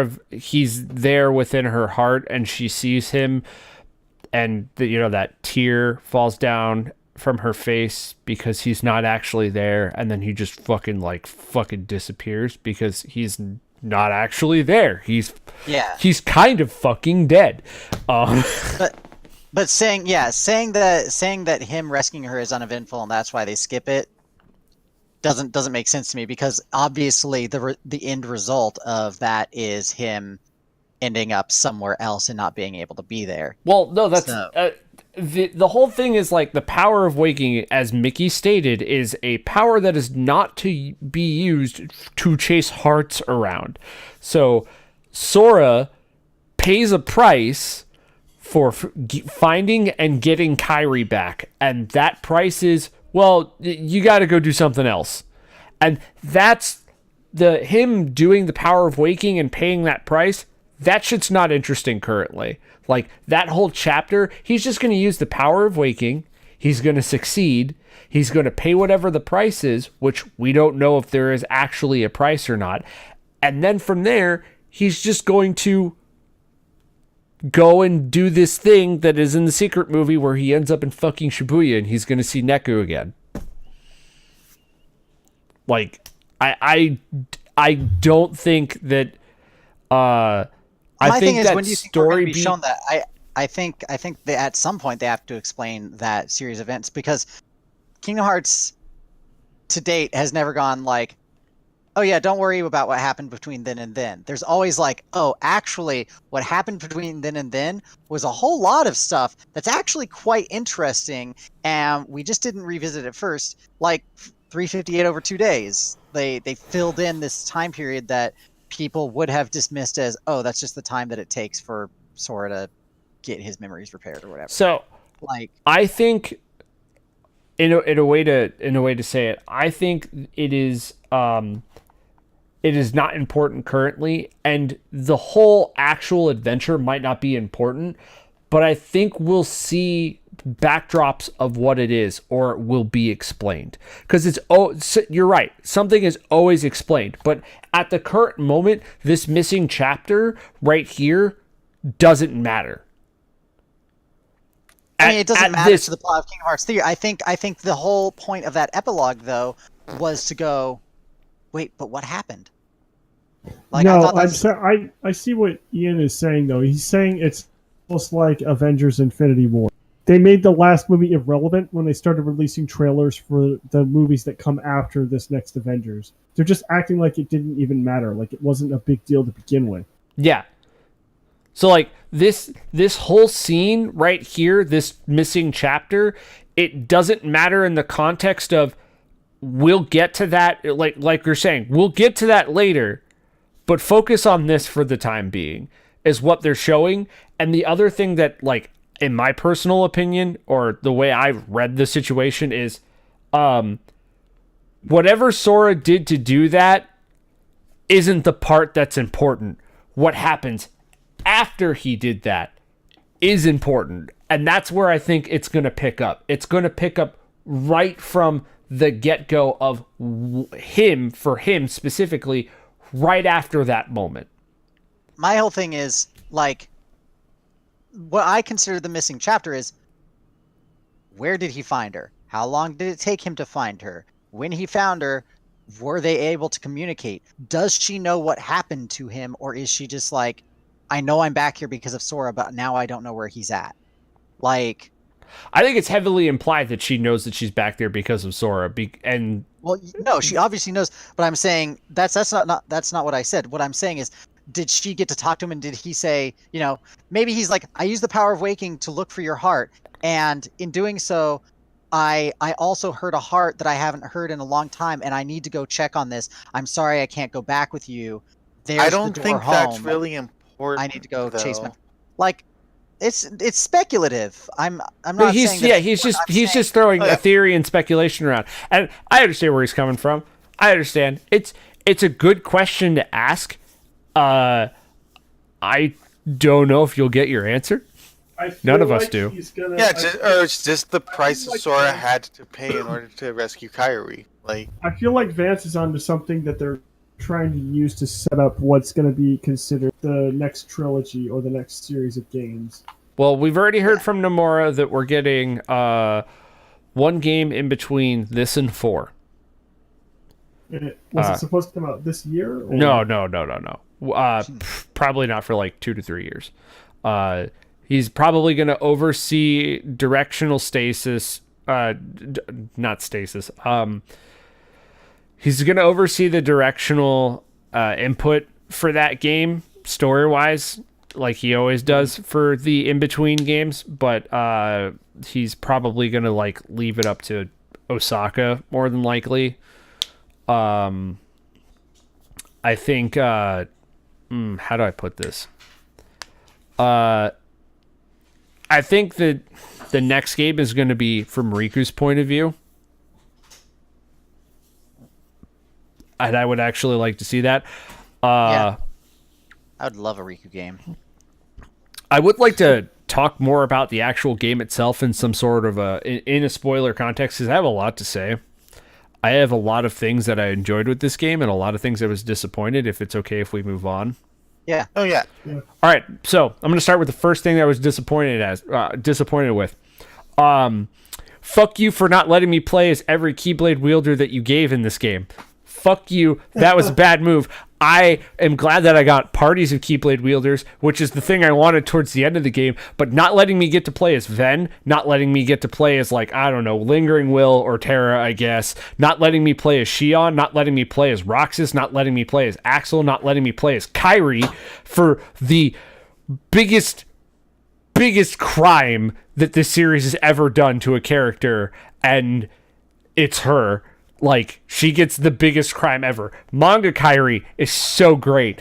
of he's there within her heart, and she sees him, and that tear falls down from her face because he's not actually there, and then he just fucking disappears because he's not actually there. He's kind of fucking dead. But saying that him rescuing her is uneventful and that's why they skip it doesn't make sense to me, because obviously the end result of that is him ending up somewhere else and not being able to be there. Well, no, that's the whole thing is, like, the power of waking, as Mickey stated, is a power that is not to be used to chase hearts around. So Sora pays a price for finding and getting Kairi back, and that price is, well, you got to go do something else. And that's him doing the power of waking and paying that price. That shit's not interesting currently. Like, that whole chapter, he's just going to use the power of waking. He's going to succeed. He's going to pay whatever the price is, which we don't know if there is actually a price or not. And then from there, he's just going to go and do this thing that is in the secret movie where he ends up in fucking Shibuya and he's going to see Neku again. Like, I don't think that My thing is, when do you think we're going to be shown that? I think that at some point they have to explain that series of events, because Kingdom Hearts to date has never gone like, oh yeah, don't worry about what happened between then and then. There's always like, oh, actually, what happened between then and then was a whole lot of stuff that's actually quite interesting, and we just didn't revisit it first. Like 358 over 2 days, they filled in this time period that people would have dismissed as, oh, that's just the time that it takes for Sora to get his memories repaired or whatever. So, like, I think in a way to say it, I think it is not important currently, and the whole actual adventure might not be important, but I think we'll see backdrops of what it is, or it will be explained, because you're right, something is always explained, but at the current moment, this missing chapter right here doesn't matter. I mean, it doesn't matter to the plot of Kingdom Hearts 3. I think the whole point of that epilogue, though, was to go, wait, but what happened? Like, no, I see what Ian is saying, though. He's saying it's almost like Avengers Infinity War. They made the last movie irrelevant when they started releasing trailers for the movies that come after this next Avengers. They're just acting like it didn't even matter, like it wasn't a big deal to begin with. Yeah. So, like, this whole scene right here, this missing chapter, it doesn't matter in the context of, we'll get to that, like you're saying, we'll get to that later, but focus on this for the time being, is what they're showing. And the other thing that, like, in my personal opinion, or the way I've read the situation, is whatever Sora did to do that isn't the part that's important. what happens after he did that is important. And that's where I think it's going to pick up. It's going to pick up right from the get-go of him, for him specifically, right after that moment. My whole thing is, like, what I consider the missing chapter is, where did he find her? How long did it take him to find her? When he found her, were they able to communicate? Does she know what happened to him, or is she just like, I know I'm back here because of Sora, but now I don't know where he's at? Like, I think it's heavily implied that she knows that she's back there because of Sora, well, no, she obviously knows, but I'm saying that's not what I said. What I'm saying is, did she get to talk to him, and did he say, maybe he's like, I use the power of waking to look for your heart, and in doing so, I also heard a heart that I haven't heard in a long time, and I need to go check on this. I'm sorry I can't go back with you. I don't the door think home. that's really important. I need to go chase my, though. like, it's speculative. I'm not But saying that he's just throwing a theory and speculation around. And I understand where he's coming from. I understand. It's a good question to ask. I don't know if you'll get your answer. None of us do. It's just the price Sora had to pay in order to rescue Kairi. Like, I feel like Vance is onto something that they're trying to use to set up what's going to be considered the next trilogy or the next series of games. Well, we've already heard from Nomura that we're getting one game in between this and 4. Was it supposed to come out this year? Or? No. Probably not for like 2 to 3 years. He's probably going to oversee directional stasis. Not stasis. He's going to oversee the directional input for that game, story-wise, like he always does for the in-between games. But he's probably going to like leave it up to Osaka more than likely. I think. How do I put this? I think that the next game is going to be from Riku's point of view. And I would actually like to see that. Yeah. I would love a Riku game. I would like to talk more about the actual game itself in some sort of in a spoiler context, because I have a lot to say. I have a lot of things that I enjoyed with this game and a lot of things I was disappointed, if it's okay if we move on. Yeah. oh yeah. All right, so I'm going to start with the first thing that I was disappointed with. Fuck you for not letting me play as every Keyblade wielder that you gave in this game. Fuck you. That was a bad move. I am glad that I got parties of Keyblade wielders, which is the thing I wanted towards the end of the game, but not letting me get to play as Ven, not letting me get to play as, like, I don't know, Lingering Will or Terra, I guess, not letting me play as Shion, not letting me play as Roxas, not letting me play as Axel, not letting me play as Kairi for the biggest crime that this series has ever done to a character, and it's her. Like, she gets the biggest crime ever. Manga Kairi is so great.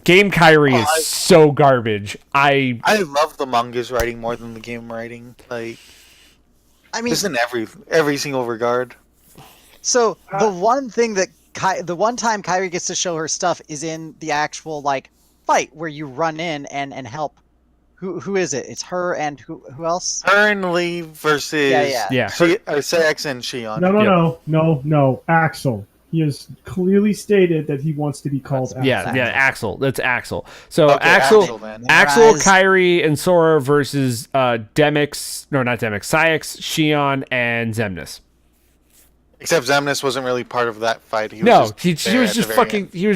Game Kairi is so garbage. I love the manga's writing more than the game writing. Like, I mean, just in every single regard. So the one thing that the one time Kairi gets to show her stuff is in the actual like fight where you run in and help. Who is it? It's her and who else? Her and Lee versus Yeah. Sax and Shion. No. Axel. He has clearly stated that he wants to be called Axel. Yeah, Axel. That's Axel. So Okay, Axel, then. Kairi, and Sora versus Demix. No, not Demix. Saix, Shion, and Xemnas. Except Xemnas wasn't really part of that fight. He was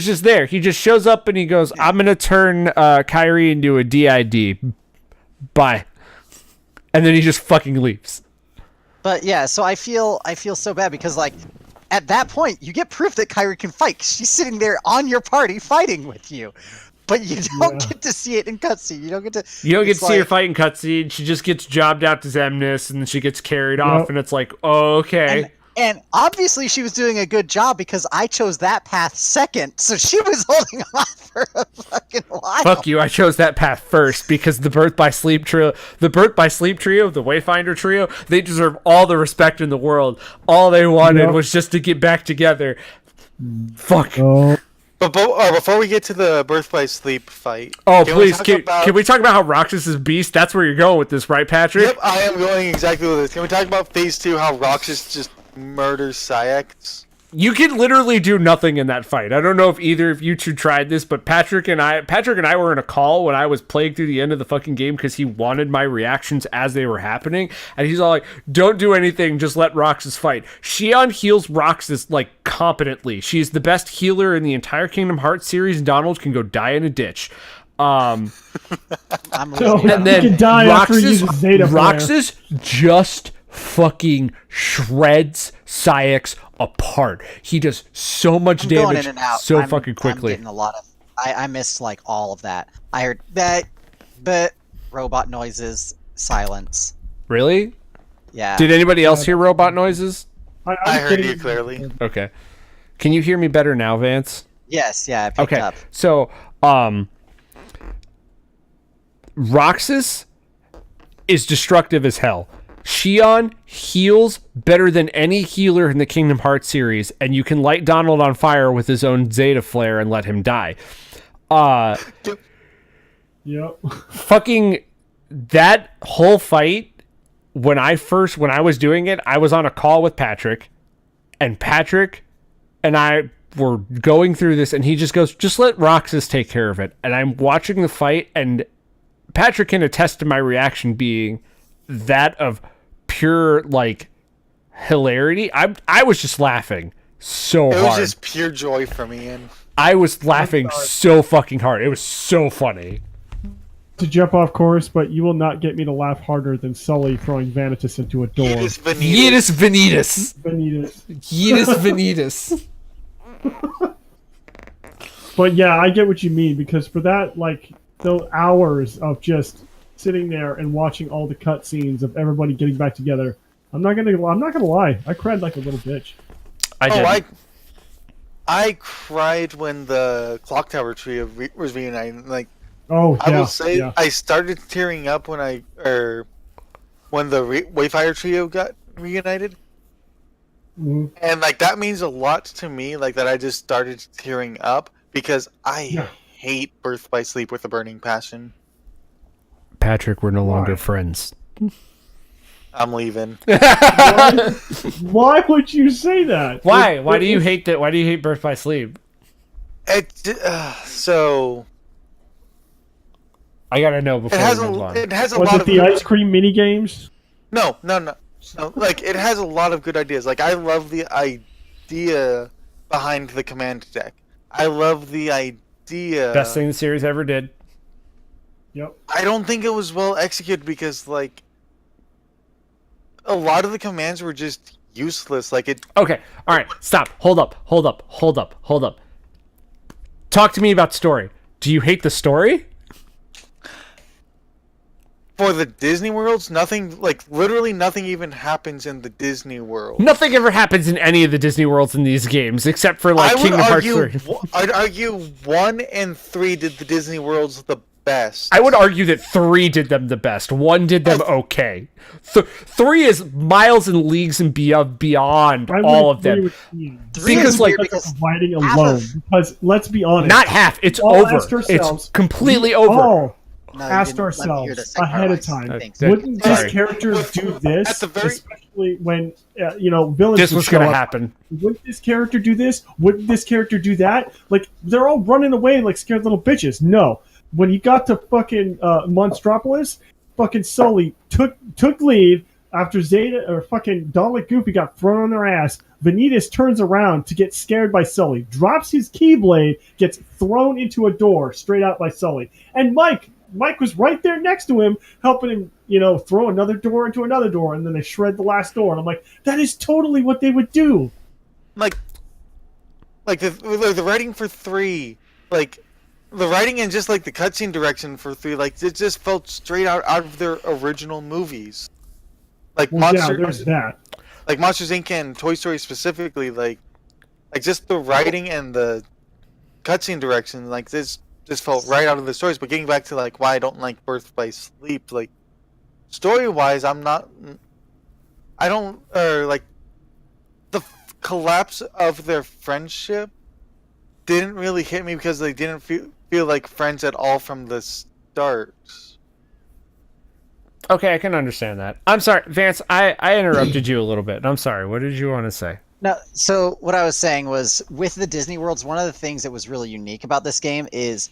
just there. He just shows up and he goes, I'm going to turn Kairi into a DID. Bye. And then he just fucking leaves. But yeah, so I feel so bad because like at that point you get proof that Kairi can fight. She's sitting there on your party fighting with you. But you don't get to see it in cutscene. You don't get to see her fight in cutscene. She just gets jobbed out to Xemnas and then she gets carried off and it's like, oh, okay. And obviously she was doing a good job because I chose that path second, so she was holding off for a fucking while. Fuck you, I chose that path first because the Birth by Sleep trio, the Wayfinder trio, they deserve all the respect in the world. All they wanted was just to get back together. Fuck. Oh, But before we get to the Birth by Sleep fight, Oh, can we please, talk can we talk about how Roxas is beast? That's where you're going with this, right, Patrick? Yep, I am going exactly with this. Can we talk about Phase 2, how Roxas just murders Sayax? You can literally do nothing in that fight. I don't know if either of you two tried this, but Patrick and I were in a call when I was playing through the end of the fucking game because he wanted my reactions as they were happening, and he's all like, "Don't do anything, just let Roxas fight." Xion heals Roxas like competently. She's the best healer in the entire Kingdom Hearts series. Donald can go die in a ditch. I'm So, losing. And then he can die after he uses Zeta Flare. Roxas just fucking shreds Sayax apart. He does so much I'm going damage in and out. so I'm- fucking quickly. I'm getting a lot of. I missed like all of that. I heard that, but robot noises, silence. Really? Yeah. Did anybody else hear robot noises? I heard you clearly. Okay. Can you hear me better now, Vance? Yes. Yeah. I picked Okay. up. So, Roxas is destructive as hell. Xion heals better than any healer in the Kingdom Hearts series, and you can light Donald on fire with his own Zeta Flare and let him die. Yep. Fucking that whole fight, when I was doing it, I was on a call with Patrick, and Patrick and I were going through this, and he just goes, "Just let Roxas take care of it." And I'm watching the fight, and Patrick can attest to my reaction being that of pure like hilarity. I was just laughing so It was hard. just pure joy for me, and I was laughing so fucking hard. It was so funny. To jump off course, but you will not get me to laugh harder than Sully throwing Vanitas into a door. Yeetus Vanitas. Yeetus Vanitas. Vanitas. Yeetus Vanitas. But yeah, I get what you mean, because for that, like, those hours of just sitting there and watching all the cutscenes of everybody getting back together, I'm not gonna lie, I cried like a little bitch. I cried when the Clock Tower trio was reunited. Like, Oh yeah, I will say, yeah. I started tearing up when the Wayfire trio got reunited, Mhm. and like that means a lot to me. Like that, I just started tearing up because I Yeah. hate Birth by Sleep with a burning passion. Patrick, we're no longer Why? friends. I'm leaving. Why would you say that? Why? Why do you hate that? Why do you hate Birth by Sleep? So I gotta know before it has we move on. it has a Was lot it of the ice cream mini games? No. Like it has a lot of good ideas. Like I love the idea behind the command deck. I love the idea. Best thing the series ever did. Yep. I don't think it was well executed because like a lot of the commands were just useless. Like it. Okay, all right, stop. Hold up. Talk to me about story. Do you hate the story? For the Disney worlds, nothing, like, literally nothing even happens in the Disney world. Nothing ever happens in any of the Disney worlds in these games, except for, like, Kingdom Hearts 3. I'd argue 1 and 3 did the Disney worlds the best. I would argue that 3 did them the best. 1 did them okay. 3 is miles and leagues and beyond I would all of agree them. with you. Because, is like, weird because Writing half alone, of- because let's be honest, Not half. It's all over. asked ourselves- It's completely we over. all No, you asked didn't let me hear the ourselves second part ahead of of my time, thing. wouldn't Sorry. these characters do this? At the very- Especially when villains This would was show going to up. happen. Wouldn't this character do this? Wouldn't this character do that? Like, they're all running away like scared little bitches. No. When you got to fucking Monstropolis, fucking Sully took lead after Zeta or fucking Donald Goofy got thrown on their ass. Vanitas turns around to get scared by Sully, drops his Keyblade, gets thrown into a door straight out by Sully. And Mike was right there next to him, helping him, throw another door into another door, and then they shred the last door. And I'm like, that is totally what they would do. Like the writing for 3, like, the writing and just, like, the cutscene direction for 3, like, it just felt straight out of their original movies. Like, Well, yeah, there's that. like Monsters Inc. and Toy Story specifically, like just the writing and the cutscene direction, like this just felt right out of the stories. But getting back to like why I don't like Birth by Sleep, like story wise, I don't like the collapse of their friendship didn't really hit me because they didn't feel like friends at all from the start. Okay, I can understand that. I'm sorry, Vance, I interrupted you a little bit. I'm sorry. What did you want to say? No, so what I was saying was with the Disney Worlds, one of the things that was really unique about this game is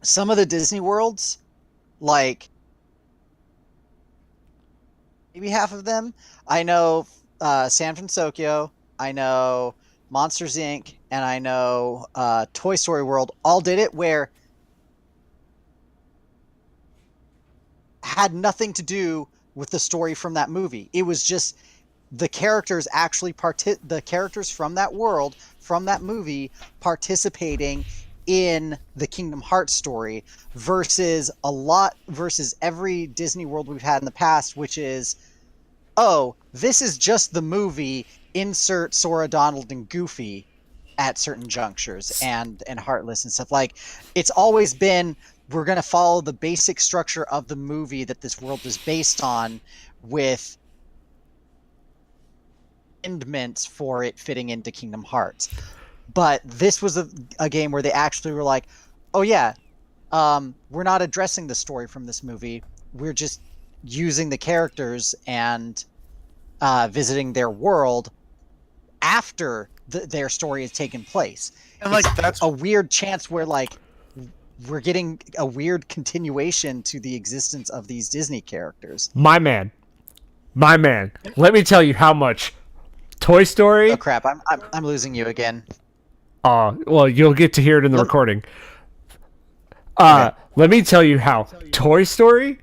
some of the Disney Worlds, like maybe half of them, I know San Francisco, I know Monsters Inc., and I know Toy Story World all did it where had nothing to do with the story from that movie. It was just the characters actually the characters from that world, from that movie, participating in the Kingdom Hearts story versus every Disney World we've had in the past, which is, oh, this is just the movie, insert Sora, Donald, and Goofy at certain junctures and Heartless and stuff. Like, it's always been, we're going to follow the basic structure of the movie that this world is based on with amendments for it fitting into Kingdom Hearts. But this was a game where they actually were like, oh yeah, we're not addressing the story from this movie. We're just using the characters and visiting their world after their story has taken place. And like it's that's a weird chance where like we're getting a weird continuation to the existence of these Disney characters. My man. Let me tell you how much Toy Story. Oh crap! I'm losing you again. Well, you'll get to hear it in the recording. Okay. Let me tell you how Toy Story,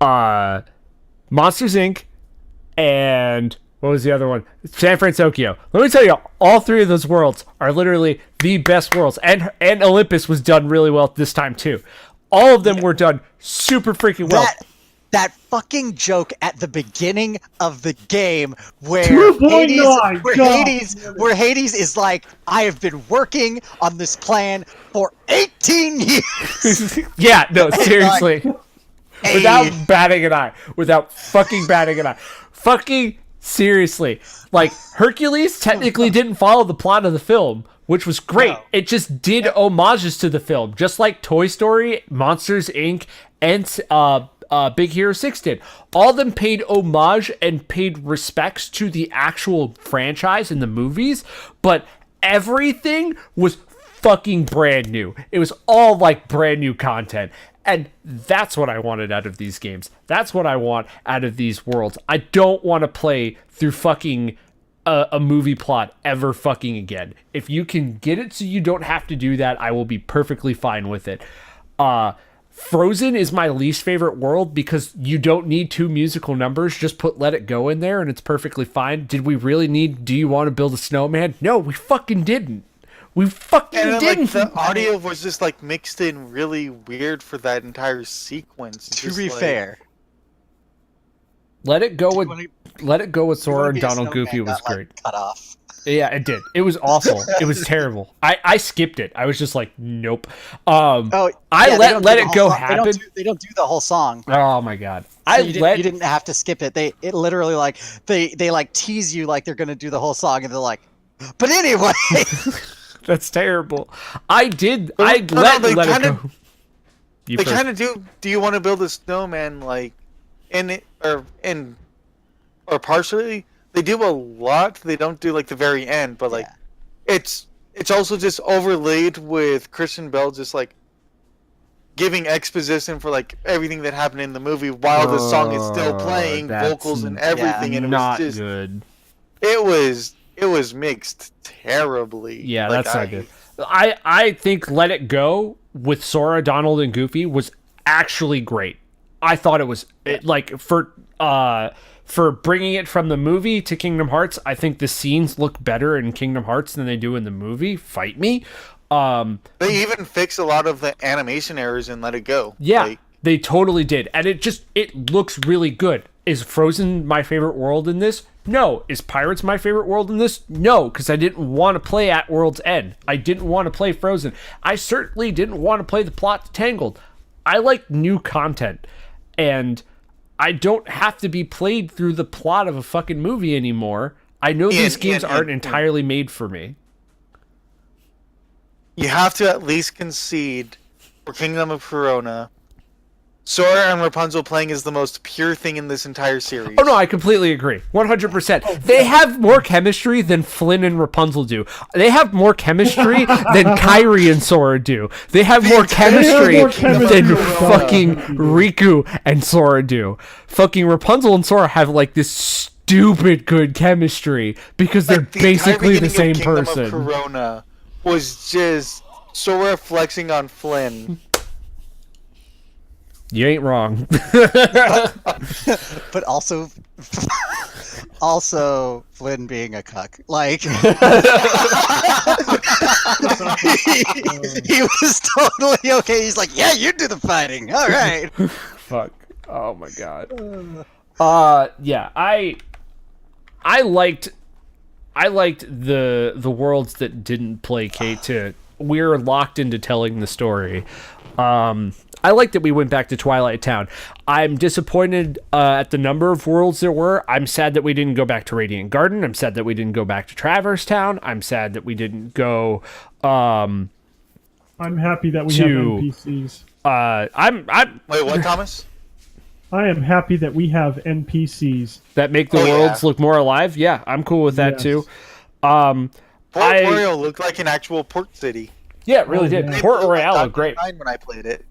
Monsters Inc., and what was the other one? San Francisco. Let me tell you, all three of those worlds are literally the best worlds, and Olympus was done really well this time too. All of them were done super freaking well. That fucking joke at the beginning of the game where Hades is like, I have been working on this plan for 18 years. Yeah, no, seriously. Without batting an eye. Without fucking batting an eye. Fucking seriously. Like, Hercules technically didn't follow the plot of the film, which was great. No. It just did homages to the film, just like Toy Story, Monsters, Inc., and Big Hero 6 did. All of them paid homage and paid respects to the actual franchise in the movies, but everything was fucking brand new. It was all like brand new content. And that's what I wanted out of these games. That's what I want out of these worlds. I don't want to play through fucking a movie plot ever fucking again. If you can get it so you don't have to do that, I will be perfectly fine with it. Frozen is my least favorite world because you don't need two musical numbers. Just put Let It Go in there and it's perfectly fine. Did we really need Do You Want to Build a Snowman? No, we fucking didn't. We fucking didn't. Like, the audio was just like mixed in really weird for that entire sequence. To be fair, Let It Go with Sora and Donald Goofy was great. Cut off. Yeah, it did. It was awful. It was terrible. I skipped it. I was just like, nope. Let It Go happen. They don't do the whole song. Oh my god. So you didn't have to skip it. It literally like they like tease you like they're gonna do the whole song and they're like, but anyway. That's terrible. I let It Go. They kind of do. Do you want to build a snowman like in it or partially? They do a lot. They don't do like the very end, but like it's also just overlaid with Christian Bale just like giving exposition for like everything that happened in the movie while the song is still playing, vocals and everything, and it was just good. It was mixed terribly. Yeah, like, that's not good. I think Let It Go with Sora, Donald, and Goofy was actually great. I thought it was for bringing it from the movie to Kingdom Hearts. I think the scenes look better in Kingdom Hearts than they do in the movie. Fight me. They even fixed a lot of the animation errors in Let It Go. Yeah, they totally did, and it looks really good. Is Frozen my favorite world in this? No. Is Pirates my favorite world in this? No, because I didn't want to play at World's End. I didn't want to play Frozen. I certainly didn't want to play the plot to Tangled. I like new content, and I don't have to be played through the plot of a fucking movie anymore. I know these Ian, games Ian, aren't Ian. entirely made for me. You have to at least concede for Kingdom of Corona. Sora and Rapunzel playing is the most pure thing in this entire series. Oh no, I completely agree. 100%. They have more chemistry than Flynn and Rapunzel do. They have more chemistry than Kairi and Sora do. They have more chemistry more chemistry than than fucking Sora. Riku and Sora do. Fucking Rapunzel and Sora have like this stupid good chemistry because they're Like, the entire basically the beginning same of Kingdom person. Of Corona was just Sora flexing on Flynn. You ain't wrong. But also, also Flynn being a cuck. Like, he was totally okay. He's like, yeah, you do the fighting. All right. Fuck. Oh my god. Yeah, I liked the worlds that didn't placate to we're locked into telling the story. I like that we went back to Twilight Town. I'm disappointed at the number of worlds there were. I'm sad that we didn't go back to Radiant Garden. I'm sad that we didn't go back to Traverse Town. I'm sad that we didn't go I'm happy that we have NPCs. I'm Wait, what, Thomas? I am happy that we have NPCs. that make the Oh, yeah. worlds look more alive. Yeah, I'm cool with that Yes. too. Port I- Royal looked like an actual port city. Yeah, it really Oh, did. yeah. Port Royale looked great. Fine when I played it.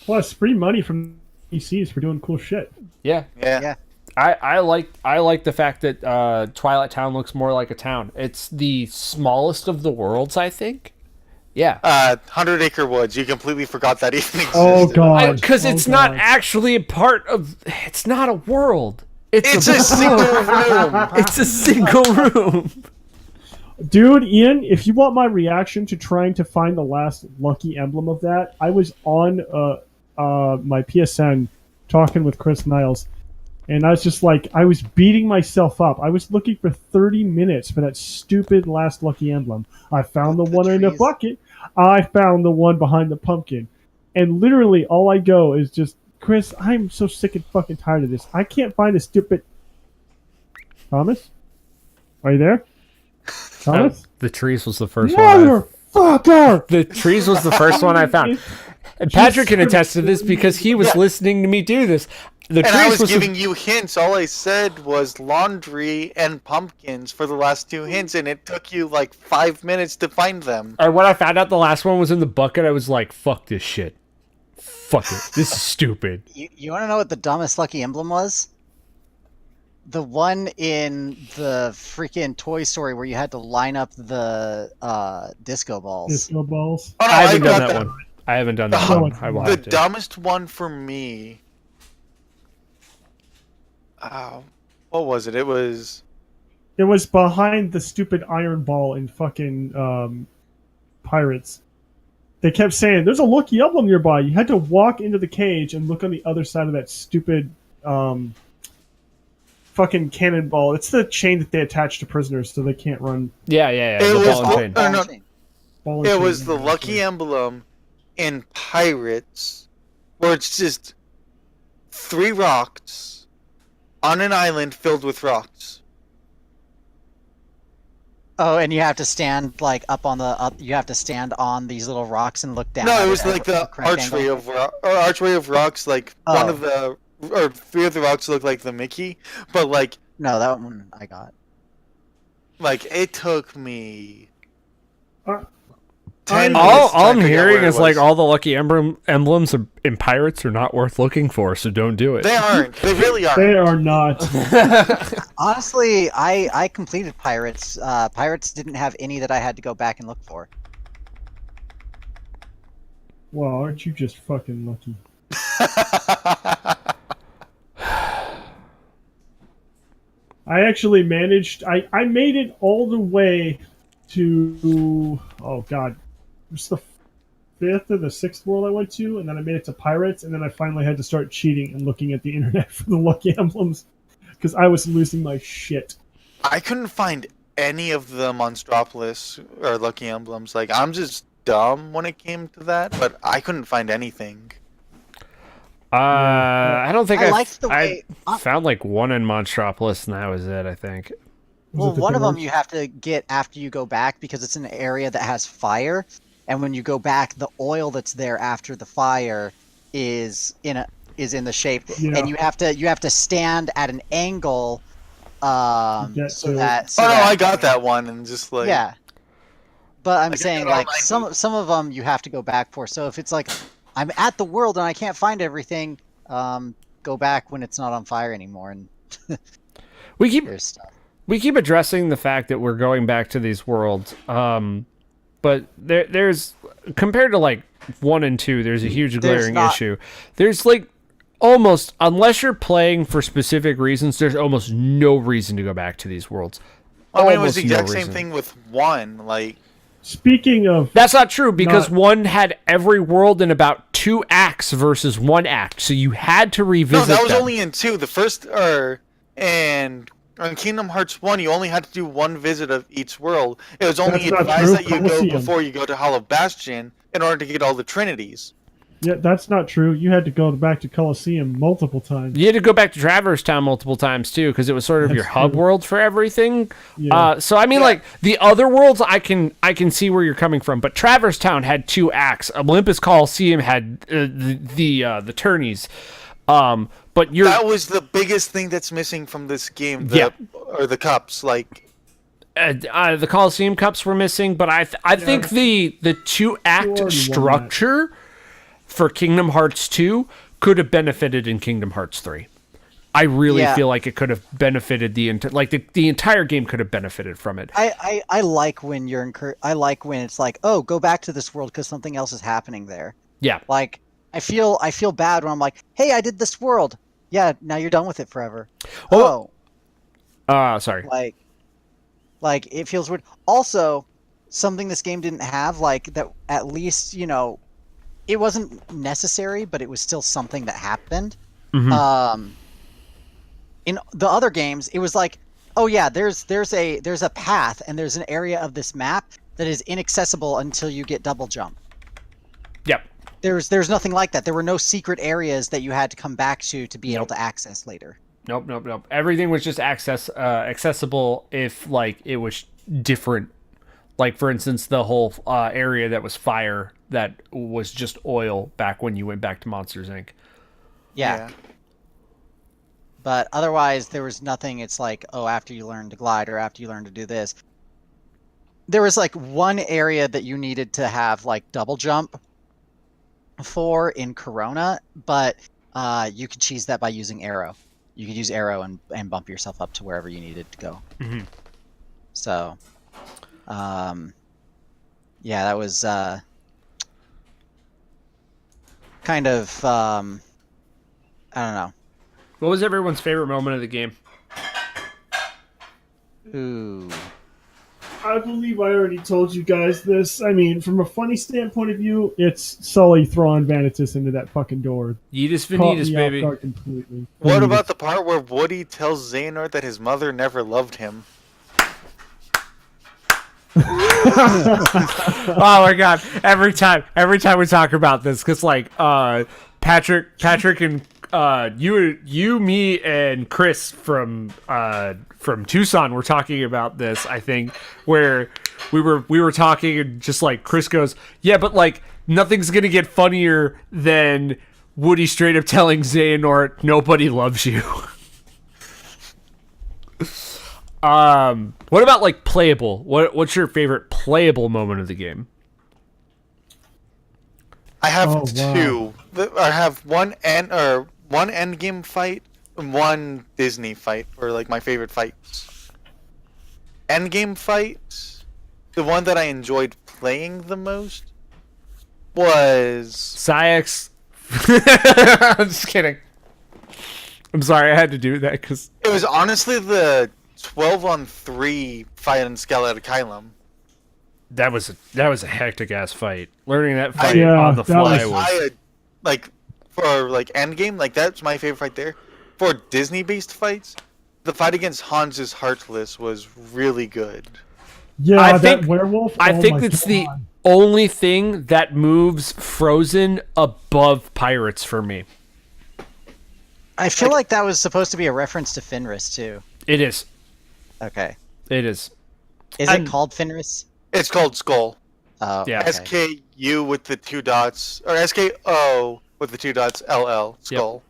Plus, free money from NPCs for doing cool shit. Yeah. Yeah. Yeah. I like the fact that Twilight Town looks more like a town. It's the smallest of the worlds, I think. Yeah. 100 Acre Woods. You completely forgot that even existed. Oh god! Because Oh, it's not God. actually a part of. It's not a world. It's a single room. It's a single room. Dude, Ian, if you want my reaction to trying to find the last lucky emblem of that, I was on my PSN talking with Chris Niles, and I was just like, I was beating myself up. I was looking for 30 minutes for that stupid last lucky emblem. I found the one in the trees. bucket. I found the one behind the pumpkin. And literally all I go is just, Chris, I'm so sick and fucking tired of this. I can't find a stupid... Thomas? Are you there? Thomas? The trees was the first one. Motherfucker! The trees was the first one I found. And Patrick can attest to this because he was listening to me do this. The And I trees was the- giving you hints. All I said was laundry and pumpkins for the last two hints, and it took you like 5 minutes to find them. Or when I found out the last one was in the bucket, I was like, fuck this shit. Fuck it. This is stupid. You want to know what the dumbest lucky emblem was? The one in the freaking Toy Story where you had to line up the disco balls. Disco balls. Oh, no, I haven't got done that one. I haven't done that The- one. I will The have to. dumbest one for me. What was it? It was. It was behind the stupid iron ball in fucking Pirates. They kept saying, there's a lucky emblem nearby. You had to walk into the cage and look on the other side of that stupid fucking cannonball. It's the chain that they attach to prisoners so they can't run. Yeah. It The was- ball and chain. no, no. Chain. Ball and It chain. was the lucky emblem in Pirates, where it's just 3 rocks on an island filled with rocks. Oh, and you have to stand like up on the up. You have to stand on these little rocks and look down. No, at it was at like a the correct archway angle. of rocks. Like one Oh. of the or 3 of the rocks looked like the Mickey, but like No, that one I got. it took me Uh, 10 I- minutes to All I'm figure out hearing where it is like was. all the lucky emblems in Pirates are not worth looking for, so don't do it. They aren't. They really aren't. They are not. Honestly, I completed Pirates. Pirates didn't have any that I had to go back and look for. Well, aren't you just fucking lucky? I actually managed. I made it all the way to. Oh god, it's the 5th or the 6th world I went to, and then I made it to Pirates, and then I finally had to start cheating and looking at the internet for the lucky emblems because I was losing my shit. I couldn't find any of the Monstropolis or Lucky Emblems. Like, I'm just dumb when it came to that, but I couldn't find anything. I don't think I I liked the way. found like one in Monstropolis, and that was it. I think. Well, the one of them doors? you have to get after you go back because it's an area that has fire, and when you go back, the oil that's there after the fire is in the shape, Yeah. and you have to stand at an angle, Get so to that it. so Oh no, that, I got that one, and just like yeah. But I'm I get saying that like online, some of them you have to go back for. So if it's like I'm at the world and I can't find everything, go back when it's not on fire anymore, and We keep there's stuff. we keep addressing the fact that we're going back to these worlds, but there's compared to like 1 and 2, there's a huge glaring not- issue. There's like almost, unless you're playing for specific reasons, there's almost no reason to go back to these worlds. I mean, it was Almost the no exact same reason. thing with 1. Like, Speaking of, That's not true because Not- 1 had every world in about 2 acts versus 1 act, so you had to no, revisit that was them. only in 2. The first, and on Kingdom Hearts 1, you only had to do 1 visit of each world. It was only That's not advised true. that you go Colosseum. before you go to Hollow Bastion in order to get all the Trinities. yeah, that's not true. You had to go back to Colosseum multiple times. You had to go back to Traverse Town multiple times too, because it was sort of your That's hub true. world for everything. Yeah. So I mean, like the other worlds, I can see where you're coming from, but Traverse Town had 2 acts. Olympus Coliseum had the tourneys. But you're That was the biggest thing that's missing from this game. Yeah. Or the cups. Like, the Coliseum Cups were missing, but I think the 2 act already won that. structure for Kingdom Hearts 2 could have benefited in Kingdom Hearts 3. I really Yeah. feel like it could have benefited the entire game could have benefited from it. I like when I like when it's like, oh, go back to this world because something else is happening there. Yeah. Like I feel bad when I'm like, hey, I did this world. Yeah, now you're done with it forever. Well- Sorry. Like it feels weird. Also, something this game didn't have, like that at least, it wasn't necessary, but it was still something that happened. Mhm. In the other games, it was like, oh yeah, there's a path and there's an area of this map that is inaccessible until you get double jump. Yep. There's nothing like that. There were no secret areas that you had to come back to be able to access later. Nope. Everything was just accessible if like it was different. Like for instance, the whole area that was fire that was just oil back when you went back to Monsters Inc. Yeah. But otherwise, there was nothing. It's like, oh, after you learn to glide or after you learn to do this. There was like one area that you needed to have like double jump for in Corona, but you could cheese that by using arrow. You could use arrow and bump yourself up to wherever you needed to go. Mm-hmm. So, yeah, that was kind of, I don't know. What was everyone's favorite moment of the game? Ooh. I believe I already told you guys this. I mean, from a funny standpoint of view, it's Sully throwing Vanitas into that fucking door. Yeetus Caught Vanitas, me off baby. guard completely. what about the part where Woody tells Xehanort that his mother never loved him? Oh my god! Every time we talk about this, because like Patrick and you, me, and Chris from Tucson were talking about this. I think where we were talking and just like Chris goes, yeah, but like nothing's gonna get funnier than Woody straight up telling Xehanort nobody loves you. What about like playable? What's your favorite playable moment of the game? I have Oh, wow. 2. I have one end game fight and one Disney fight, or like my favorite fights. End game fight, the one that I enjoyed playing the most was Syx. I'm just kidding. I'm sorry, I had to do that because it was honestly the 12-on-3 fight in Skelet-Kylum. that was a hectic ass fight. Learning that fight Yeah, on the that fly was- was. Like for like end game, like that's my favorite fight there. For Disney based fights, the fight against Hans's Heartless was really good. Yeah, I that think- werewolf. I oh think my it's the God. only thing that moves Frozen above Pirates for me. I feel like that was supposed to be a reference to Fenris too. It is. Okay. It is. Is I'm- it called Fenris? It's called Skull. Oh, Yeah. okay. SKU with the 2 dots, or SKO with the 2 dots, LL, Skull.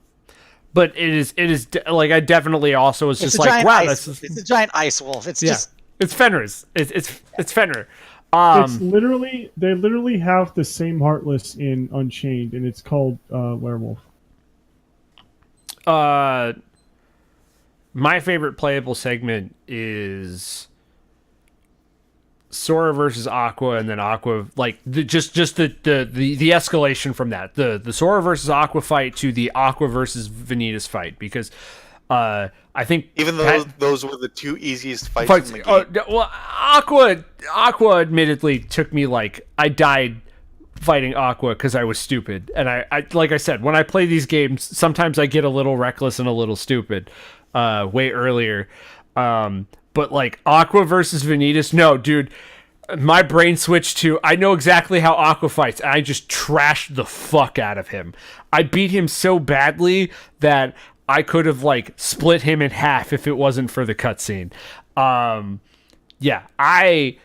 But it is like I definitely also was It's just a like, giant wow, ice. that's It's a giant ice wolf. It's yeah. just It's Fenris. It's Fenrir. It's literally they literally have the same Heartless in Unchained, and it's called Werewolf. My favorite playable segment is Sora versus Aqua, and then Aqua, like just the escalation from that, the Sora versus Aqua fight to the Aqua versus Vanitas fight, because I think Even though Pat- those were the 2 easiest fights fights, in the game. well, Aqua admittedly took me, like, I died fighting Aqua because I was stupid, and I like I said, when I play these games, sometimes I get a little reckless and a little stupid way earlier. But like Aqua versus Vanitas, no, dude, my brain switched to, I know exactly how Aqua fights, and I just trashed the fuck out of him. I beat him so badly that I could have, like, split him in half if it wasn't for the cutscene. Yeah, I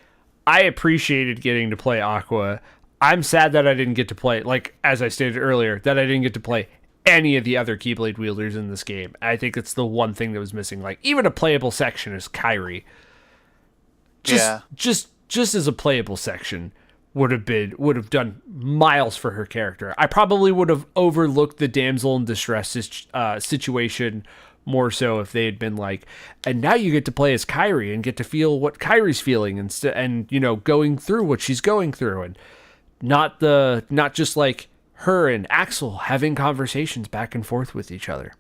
appreciated getting to play Aqua. I'm sad that I didn't get to play, like, as I stated earlier, that I didn't get to play any of the other Keyblade wielders in this game. I think it's the one thing that was missing. Like, even a playable section is Kairi. Just as a playable section would have done miles for her character. I probably would have overlooked the damsel in distress situation more so if they had been like, and now you get to play as Kairi and get to feel what Kairi's feeling and you know, going through what she's going through, and not just like her and Axel having conversations back and forth with each other.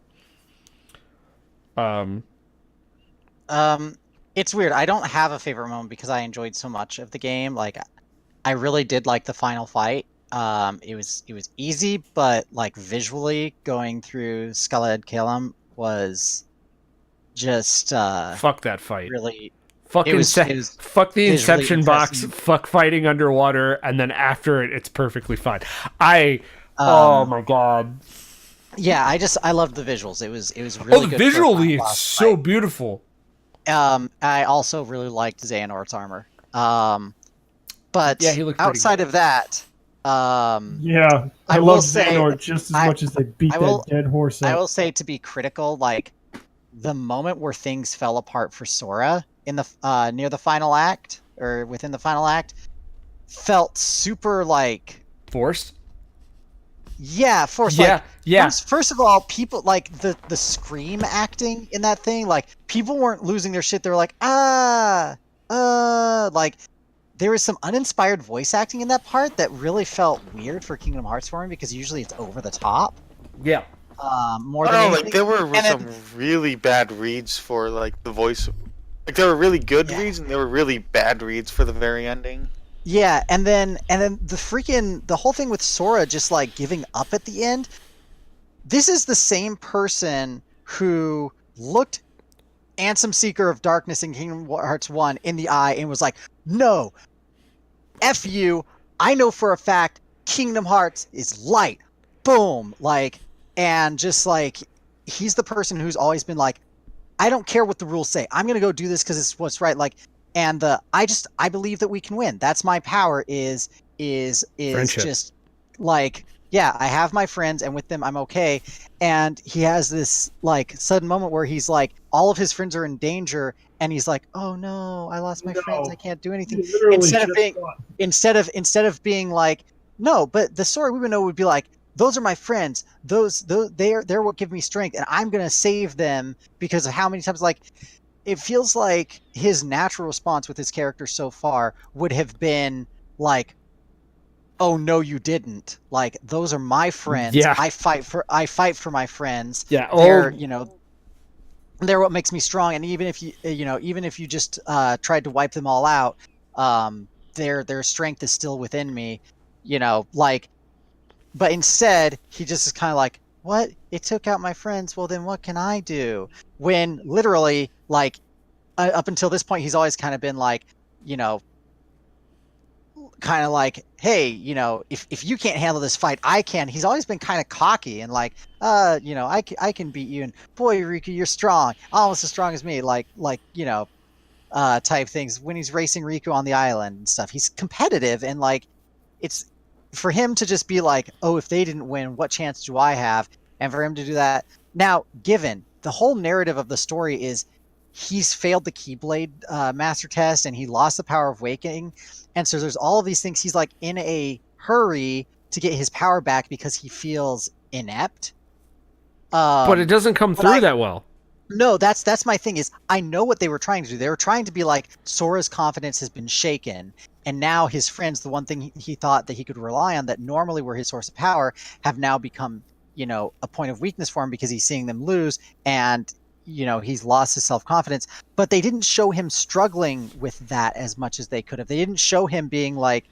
It's weird. I don't have a favorite moment because I enjoyed so much of the game. Like, I really did like the final fight. It was easy, but like visually going through Skullhead Kalem was just Fuck that fight. really. Fuck It was fuck the visually Inception box. impressive. Fuck fighting underwater, and then after it, it's perfectly fine. Oh my god. Yeah, I loved the visuals. It was really good. Visually, for a it's so beautiful. I also really liked Xehanort's armor. But Yeah, he looked pretty outside of that, Yeah, I will love say Xehanort just as I- much as they beat I will- that dead horse I up. will say, to be critical, like the moment where things fell apart for Sora in the near the final act or within the final act felt super like Forced. forced. Yeah, Like, yeah. First of all, people like the scream acting in that thing. Like, people weren't losing their shit. They were like, like there was some uninspired voice acting in that part that really felt weird for Kingdom Hearts for me, because usually it's over the top. Yeah. More than Oh, anything. like there were And some really bad reads for like the voice. Like there were really good Yeah. reads and there were really bad reads for the very ending. Yeah, and then the whole thing with Sora just like giving up at the end. This is the same person who looked Ansem Seeker of Darkness in Kingdom Hearts 1 in the eye and was like, "No, F you. I know for a fact Kingdom Hearts is light." Boom. Like, and just like, he's the person who's always been like, "I don't care what the rules say. I'm going to go do this because it's what's right." Like, and I believe that we can win. That's my power is Friendship. just like, yeah, I have my friends and with them I'm okay. And he has this like sudden moment where he's like, all of his friends are in danger and he's like, "Oh no, I lost my friends. I can't do anything." He literally Instead of just being thought, instead of being like, "No," but the story we would know would be like, "Those are my friends. Those they're what give me strength, and I'm gonna save them because of how many times." Like, it feels like his natural response with his character so far would have been like, "Oh no, you didn't. Like, those are my friends. Yeah. I fight for my friends. Yeah. They're they're what makes me strong. And even if you just tried to wipe them all out, their strength is still within me. Like." But instead, he just is kind of like, "What? It took out my friends. Well, then what can I do?" When literally, like, up until this point, he's always kind of been like, kind of like, "Hey, if you can't handle this fight, I can." He's always been kind of cocky and like, I can beat you. And boy, Riku, you're strong, almost as strong as me. Like, type things when he's racing Riku on the island and stuff. He's competitive, and like it's for him to just be like, oh, if they didn't win, what chance do I have? And for him to do that now, given the whole narrative of the story is he's failed the Keyblade master test and he lost the power of waking, and so there's all of these things. He's like in a hurry to get his power back because he feels inept. But it doesn't come through that well. No, that's my thing is I know what they were trying to do. They were trying to be like Sora's confidence has been shaken, and now his friends, the one thing he thought that he could rely on that normally were his source of power, have now become, a point of weakness for him because he's seeing them lose, and he's lost his self-confidence. But they didn't show him struggling with that as much as they could have. They didn't show him being like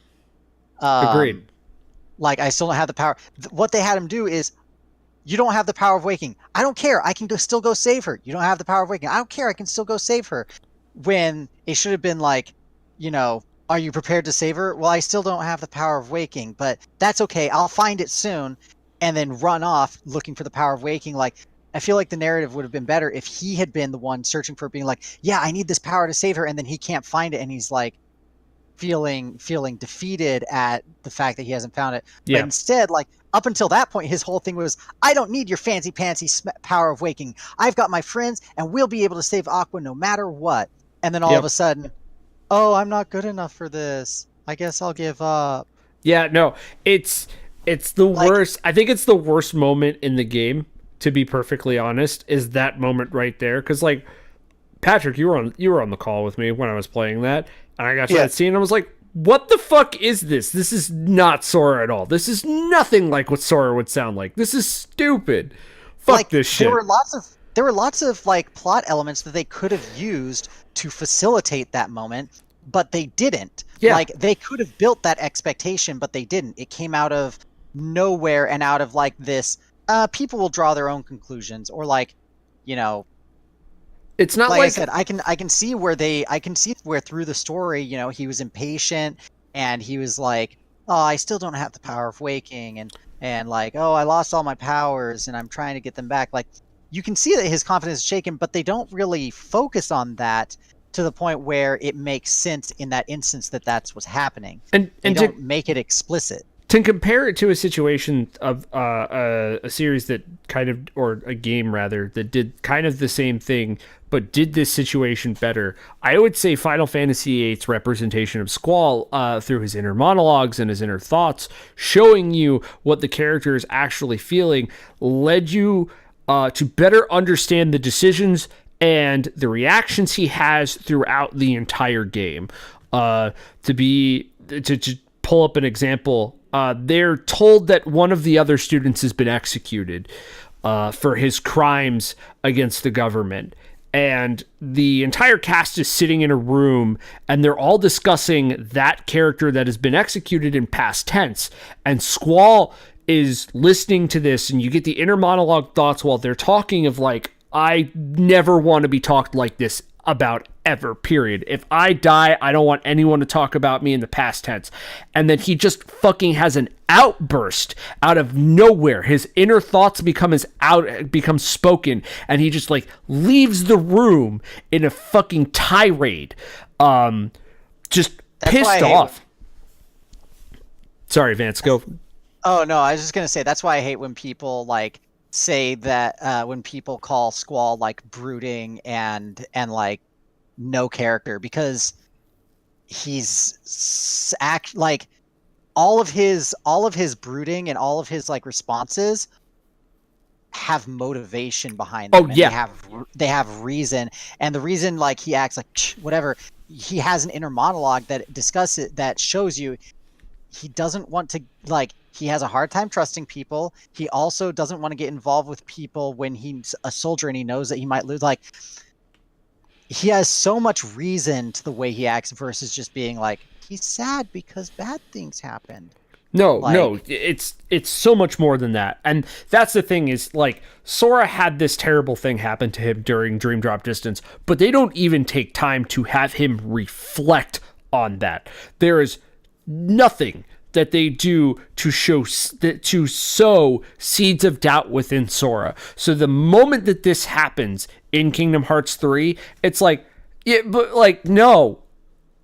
Agreed. Like, I still don't have the power. What they had him do is, you don't have the power of waking. I don't care. I can still go save her. You don't have the power of waking. I don't care. I can still go save her. When it should have been like, are you prepared to save her? Well, I still don't have the power of waking, but that's okay. I'll find it soon, and then run off looking for the power of waking. Like, I feel like the narrative would have been better if he had been the one searching for it, being like, yeah, I need this power to save her, and then he can't find it, and he's like feeling defeated at the fact that he hasn't found it. Yeah. But instead, like, up until that point, his whole thing was, I don't need your fancy pantsy power of waking. I've got my friends, and we'll be able to save Aqua no matter what. And then all of a sudden, oh, I'm not good enough for this. I guess I'll give up. Yeah, no, it's the worst. I think it's the worst moment in the game, to be perfectly honest, is that moment right there. Because, like, Patrick, you were on the call with me when I was playing that, and I got to that scene, and I was like, what the fuck is this? This is not Sora at all. This is nothing like what Sora would sound like. This is stupid. Fuck this shit. There were lots of like plot elements that they could have used to facilitate that moment, but they didn't. Yeah. Like, they could have built that expectation, but they didn't. It came out of nowhere and out of like this. People will draw their own conclusions, or like, It's not like I said, I can see where through the story, he was impatient and he was like, oh, I still don't have the power of waking, and like, oh, I lost all my powers and I'm trying to get them back. Like, you can see that his confidence is shaken, but they don't really focus on that to the point where it makes sense in that instance that that's what's happening. And they don't make it explicit. To compare it to a situation of a series that kind of, or a game rather, that did kind of the same thing, but did this situation better, I would say Final Fantasy VIII's representation of Squall through his inner monologues and his inner thoughts, showing you what the character is actually feeling, led you to better understand the decisions and the reactions he has throughout the entire game. To pull up an example, they're told that one of the other students has been executed for his crimes against the government. And the entire cast is sitting in a room, and they're all discussing that character that has been executed in past tense. And Squall is listening to this, and you get the inner monologue thoughts while they're talking of like, I never want to be talked like this about ever, period. If I die, I don't want anyone to talk about me in the past tense. And then he just fucking has an outburst out of nowhere. His inner thoughts become spoken, and he just like leaves the room in a fucking tirade. Just pissed off. Sorry, Vance, go. Oh no, I was just gonna say that's why I hate when people like say that when people call Squall like brooding and like no character, because he's like all of his brooding and all of his like responses have motivation behind them. Oh yeah, they have reason, and the reason like he acts like whatever, he has an inner monologue that discusses that shows you he doesn't want to, like, he has a hard time trusting people. He also doesn't want to get involved with people when he's a soldier and he knows that he might lose. Like, he has so much reason to the way he acts versus just being like, he's sad because bad things happened. No, it's so much more than that. And that's the thing is, like, Sora had this terrible thing happen to him during Dream Drop Distance, but they don't even take time to have him reflect on that. There is nothing that they do to sow seeds of doubt within Sora. So the moment that this happens in Kingdom Hearts 3, it's like, Yeah, but like, no.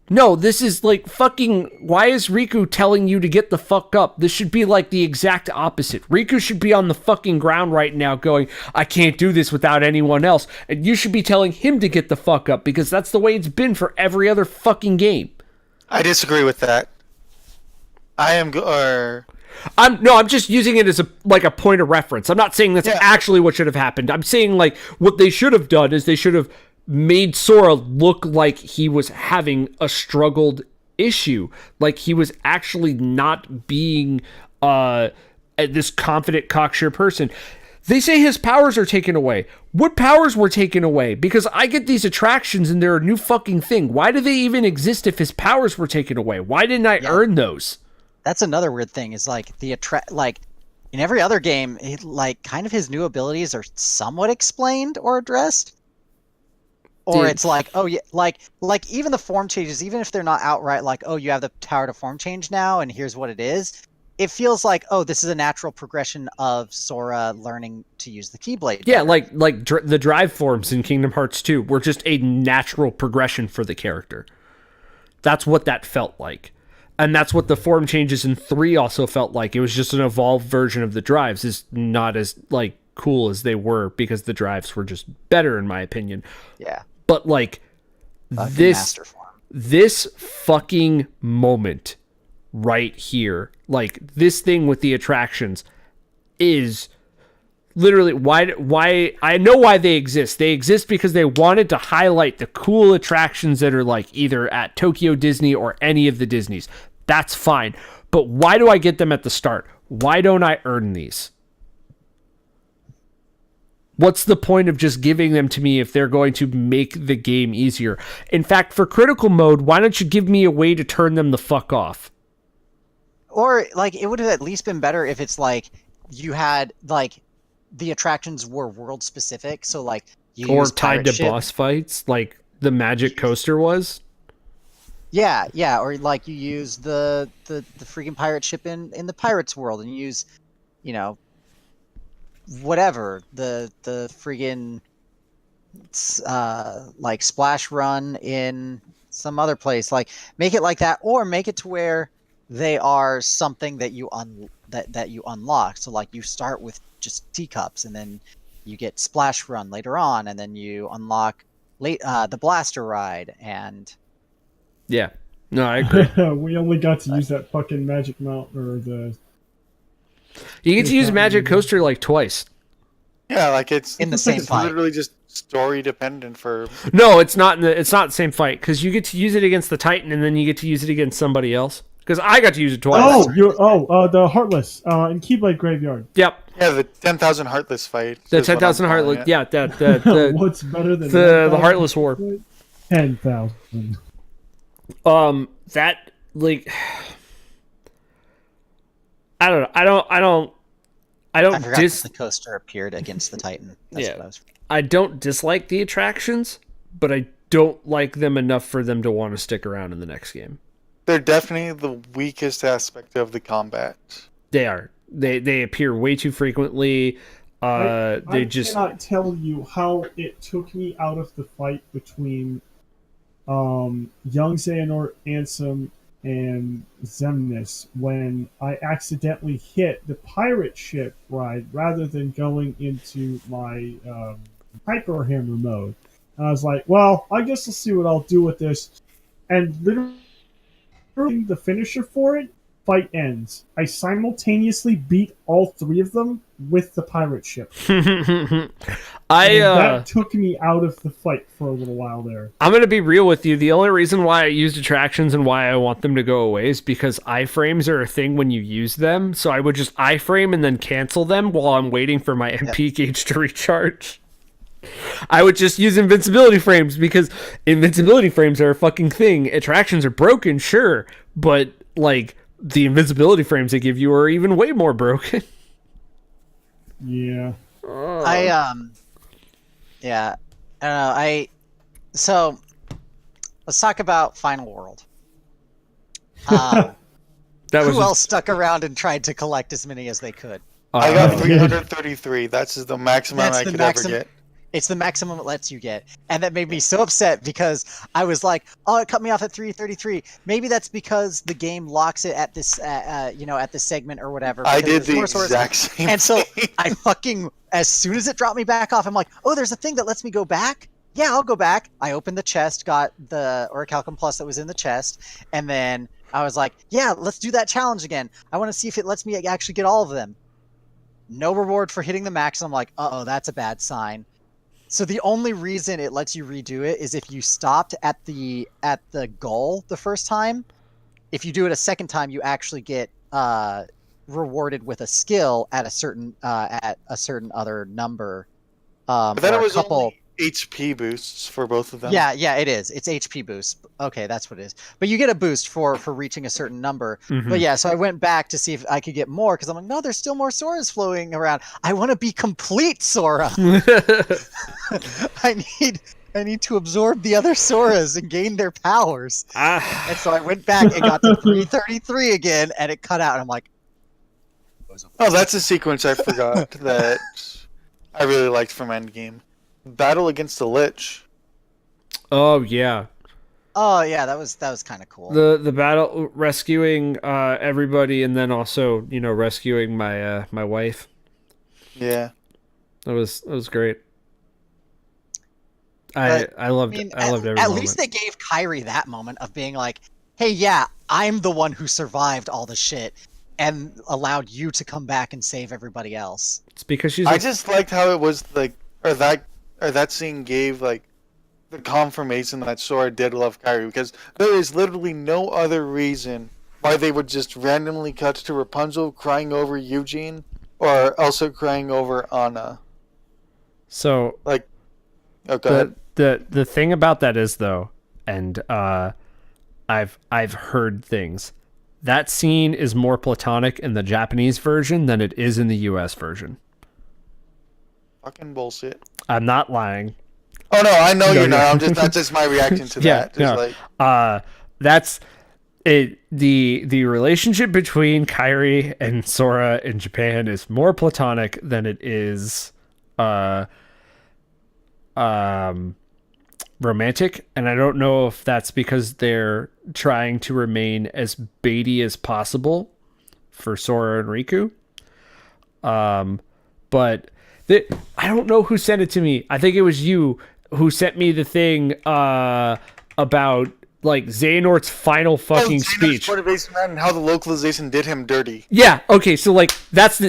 No, this is like fucking. Why is Riku telling you to get the fuck up? This should be like the exact opposite. Riku should be on the fucking ground right now going, I can't do this without anyone else. And you should be telling him to get the fuck up because that's the way it's been for every other fucking game. I disagree with that. I'm just using it as a point of reference. I'm not saying that's actually what should have happened. I'm saying like what they should have done is they should have made Sora look like he was having a struggled issue, like he was actually not being this confident, cocksure person. They say his powers are taken away. What powers were taken away? Because I get these attractions and they're a new fucking thing. Why do they even exist if his powers were taken away? Why didn't I earn those? That's another weird thing. Is like like in every other game, like kind of his new abilities are somewhat explained or addressed. Or it's like, oh yeah, like even the form changes, even if they're not outright like, oh, you have the power to form change now, and here's what it is. It feels like, oh, this is a natural progression of Sora learning to use the Keyblade. Yeah, like the drive forms in Kingdom Hearts 2 were just a natural progression for the character. That's what that felt like. And that's what the form changes in 3 also felt like. It was just an evolved version of the drives. Is not as like cool as they were because the drives were just better in my opinion. Yeah. But like this fucking moment right here, like this thing with the attractions is literally why I know why they exist. They exist because they wanted to highlight the cool attractions that are like either at Tokyo Disney or any of the Disneys. That's fine. But why do I get them at the start? Why don't I earn these? What's the point of just giving them to me if they're going to make the game easier? In fact, for critical mode, why don't you give me a way to turn them the fuck off? Or like it would have at least been better if it's like you had like the attractions were world specific, so like you or tied to boss fights, like the Magic Coaster was. Yeah, or like you use the freaking pirate ship in the pirates world, and you use, you know, whatever the friggin' like splash run in some other place, like make it like that, or make it to where they are something that you that you unlock. So like you start with just teacups, and then you get splash run later on, and then you unlock the blaster ride. And yeah, no, I agree. We only got to use that fucking magic mount or the. You get to use Magic Coaster like twice. Yeah, like it's in the same fight. Literally just story dependent for. No, it's not. It's not the same fight because you get to use it against the Titan and then you get to use it against somebody else. Because I got to use it twice. The Heartless in Keyblade Graveyard. Yep. Yeah, the 10,000 Heartless fight. The 10,000 Heartless. Yeah, What's better than the Heartless War? 10,000. That like. I don't know. I don't forgot that the coaster appeared against the Titan. That's what I don't dislike the attractions, but I don't like them enough for them to want to stick around in the next game. They're definitely the weakest aspect of the combat. They are. They appear way too frequently. I cannot tell you how it took me out of the fight between young Xehanort Ansem and Xemnas when I accidentally hit the pirate ship ride rather than going into my hyper hammer mode. And I was like, well, I guess I'll see what I'll do with this. And literally the finisher for it, fight ends. I simultaneously beat all 3 of them with the pirate ship. That took me out of the fight for a little while there. I'm going to be real with you. The only reason why I used attractions and why I want them to go away is because iframes are a thing when you use them. So I would just iframe and then cancel them while I'm waiting for my MP gauge to recharge. I would just use invincibility frames because invincibility frames are a fucking thing. Attractions are broken, sure, but like the invincibility frames they give you are even way more broken. Yeah. Yeah. I don't know. So let's talk about Final World. Who else stuck around and tried to collect as many as they could? I got 333. That's the maximum I could ever get. It's the maximum it lets you get. And that made me so upset because I was like, oh, it cut me off at 333. Maybe that's because the game locks it at this, at this segment or whatever. I because did there's the more sources. exact same And so thing. I fucking, as soon as it dropped me back off, I'm like, oh, there's a thing that lets me go back? Yeah, I'll go back. I opened the chest, got the Orichalcum Plus that was in the chest, and then I was like, yeah, let's do that challenge again. I want to see if it lets me actually get all of them. No reward for hitting the max. I'm like, uh-oh, that's a bad sign. So the only reason it lets you redo it is if you stopped at the goal the first time. If you do it a second time, you actually get rewarded with a skill at a certain other number. But then or it a was couple. only HP boosts for both of them. Yeah, it is. It's HP boost. Okay, that's what it is. But you get a boost for reaching a certain number. Mhm. But yeah, so I went back to see if I could get more because I'm like, no, there's still more Soras floating around. I want to be complete Sora. I need to absorb the other Soras and gain their powers. And so I went back and got to 333 again, and it cut out. And I'm like, Oh, that's a sequence I forgot that I really liked from Endgame. Battle against the Lich. Oh yeah, oh yeah, that was kind of cool. the battle rescuing everybody, and then also rescuing my my wife. Yeah. That was great. But, I loved I loved every At moment. least they gave Kyrie that moment of being like, hey, yeah, I'm the one who survived all the shit and allowed you to come back and save everybody else. It's because she's I just liked how it was like, or that scene gave like the confirmation that Sora did love Kyrie, because there is literally no other reason why they would just randomly cut to Rapunzel crying over Eugene or Elsa crying over Anna. so Like, oh, go ahead. the thing about that is though, and I've heard things. That scene is more platonic in the Japanese version than it is in the US version. Fucking bullshit. I'm not lying. Oh no, I know No, you're not. yeah. That's just my reaction to Yeah, that. Just no. like, That's it. The relationship between Kairi and Sora in Japan is more platonic than it is romantic, and I don't know if that's because they're trying to remain as baity as possible for Sora and Riku. But I don't know who sent it to me. I think it was you who sent me the thing about like Xehanort's final fucking speech. Motivation Man and how the localization did him dirty. Yeah, okay, so like that's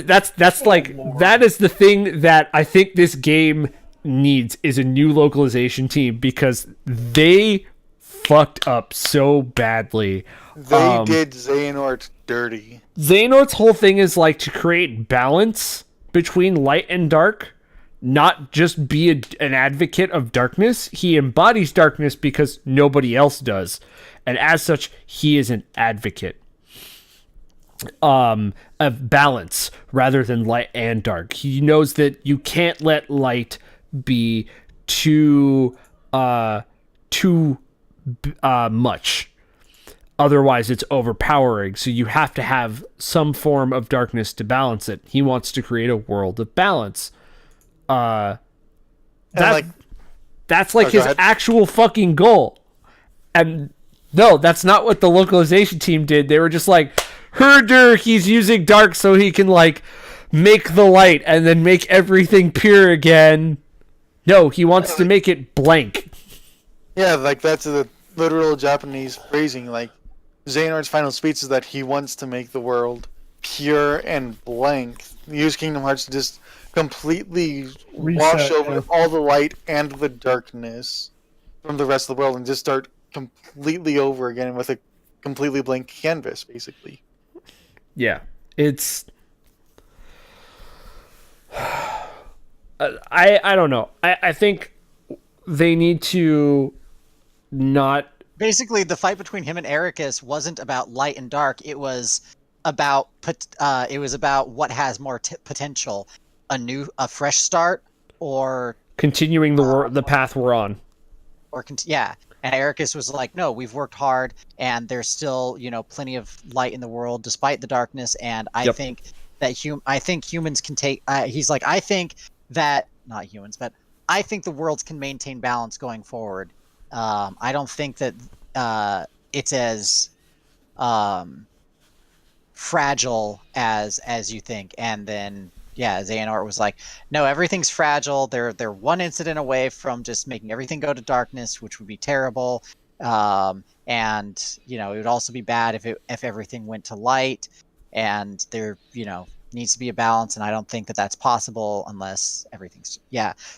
like that is the thing that I think this game needs is a new localization team because they fucked up so badly. They did Xehanort dirty. Xehanort's whole thing is like to create balance between light and dark, not just be an advocate of darkness. He embodies darkness because nobody else does, and as such, he is an advocate of balance rather than light and dark. He knows that you can't let light be too much. Otherwise, it's overpowering. So you have to have some form of darkness to balance it. He wants to create a world of balance. That's like his actual fucking goal. And no, that's not what the localization team did. They were just like, herder, he's using dark so he can like make the light and then make everything pure again. No, he wants to make it blank. Yeah, like that's the literal Japanese phrasing. Like Xehanort's final speech is that he wants to make the world pure and blank. Use Kingdom Hearts to just completely wash over all the light and the darkness from the rest of the world and just start completely over again with a completely blank canvas, basically. Yeah, it's... I don't know. I think they need to not... Basically, the fight between him and Ericus wasn't about light and dark. It was about what has more potential, a fresh start, or continuing the path we're on. Yeah. And Ericus was like, no, we've worked hard, and there's still plenty of light in the world despite the darkness. And I think that humans can take. He's like, I think that not humans, but I think the worlds can maintain balance going forward. I don't think that it's as fragile as you think. And then Xehanort was like, no, everything's fragile. They're one incident away from just making everything go to darkness, which would be terrible. And it would also be bad if everything went to light. And there needs to be a balance, and I don't think that that's possible unless everything's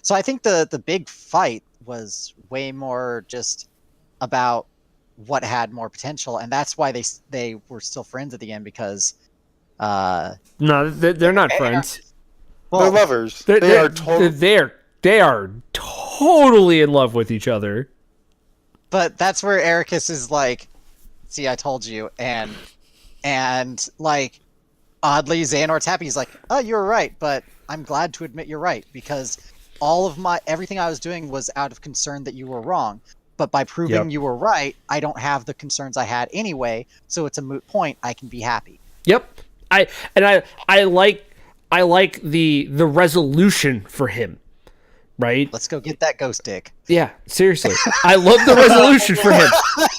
So I think the big fight was way more just about what had more potential, and that's why they were still friends at the end, because No, they're not friends. They're lovers. They are totally in love with each other. But that's where Ericus is like, see, I told you, and like, oddly, Xehanort's happy. He's like, oh, you're right, but I'm glad to admit you're right, because everything I was doing was out of concern that you were wrong. But by proving you were right, I don't have the concerns I had anyway, so it's a moot point. I can be happy. Yep. I like the resolution for him. Right? Let's go get that ghost dick. Yeah, seriously. I love the resolution for him.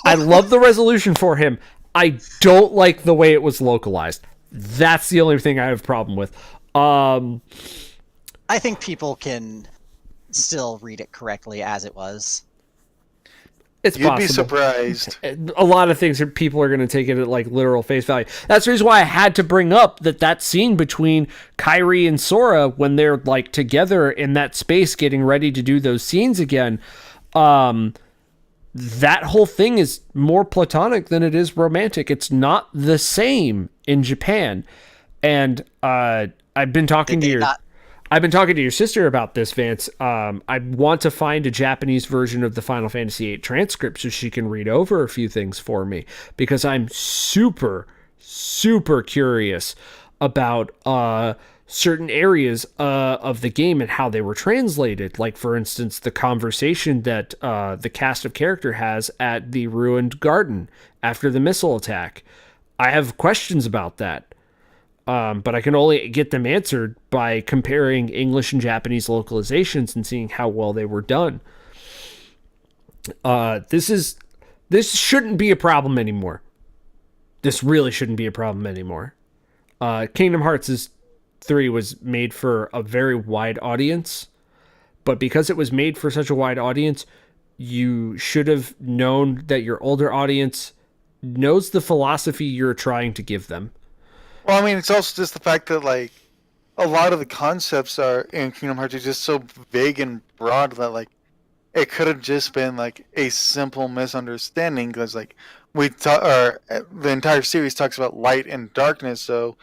I love the resolution for him. I don't like the way it was localized. That's the only thing I have a problem with. I think people can still read it correctly as it was. It's You'd possible. be surprised. A lot of things people are going to take it at like literal face value. That's the reason why I had to bring up that scene between Kairi and Sora when they're like together in that space getting ready to do those scenes again. That whole thing is more platonic than it is romantic. It's not the same in Japan. And I've been talking to your sister about this, Vance. I want to find a Japanese version of the Final Fantasy VIII transcript so she can read over a few things for me, because I'm super, super curious about certain areas of the game and how they were translated. Like, for instance, the conversation that the cast of character has at the ruined garden after the missile attack. I have questions about that. But I can only get them answered by comparing English and Japanese localizations and seeing how well they were done. This shouldn't be a problem anymore. This really shouldn't be a problem anymore. Kingdom Hearts 3 was made for a very wide audience, but because it was made for such a wide audience, you should have known that your older audience knows the philosophy you're trying to give them. Well, I mean, it's also just the fact that, like, a lot of the concepts are in Kingdom Hearts are just so vague and broad that, like, it could have just been, like, a simple misunderstanding, because, like, the entire series talks about light and darkness, so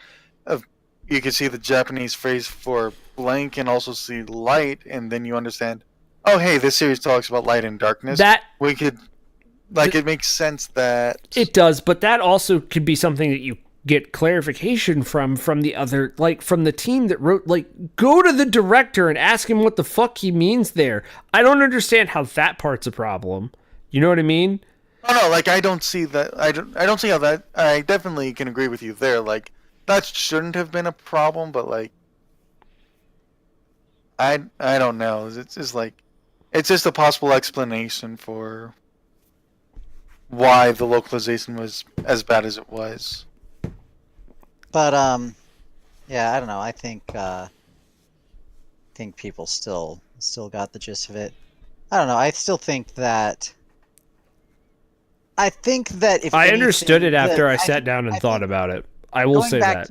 you could see the Japanese phrase for blank and also see light, and then you understand, oh, hey, this series talks about light and darkness. It makes sense that... It does, but that also could be something that you get clarification from the other, like, from the team that wrote, like, go to the director and ask him what the fuck he means there. I don't understand how that part's a problem. You know what I mean? Oh no, like, I don't see that. I don't see how that. I definitely can agree with you there. Like, that shouldn't have been a problem, but, like, I don't know. It's just like, it's just a possible explanation for why the localization was as bad as it was. But I don't know. I think people still got the gist of it. I don't know. I still think that. I think that if I understood it after I sat down and thought about it. I will say that.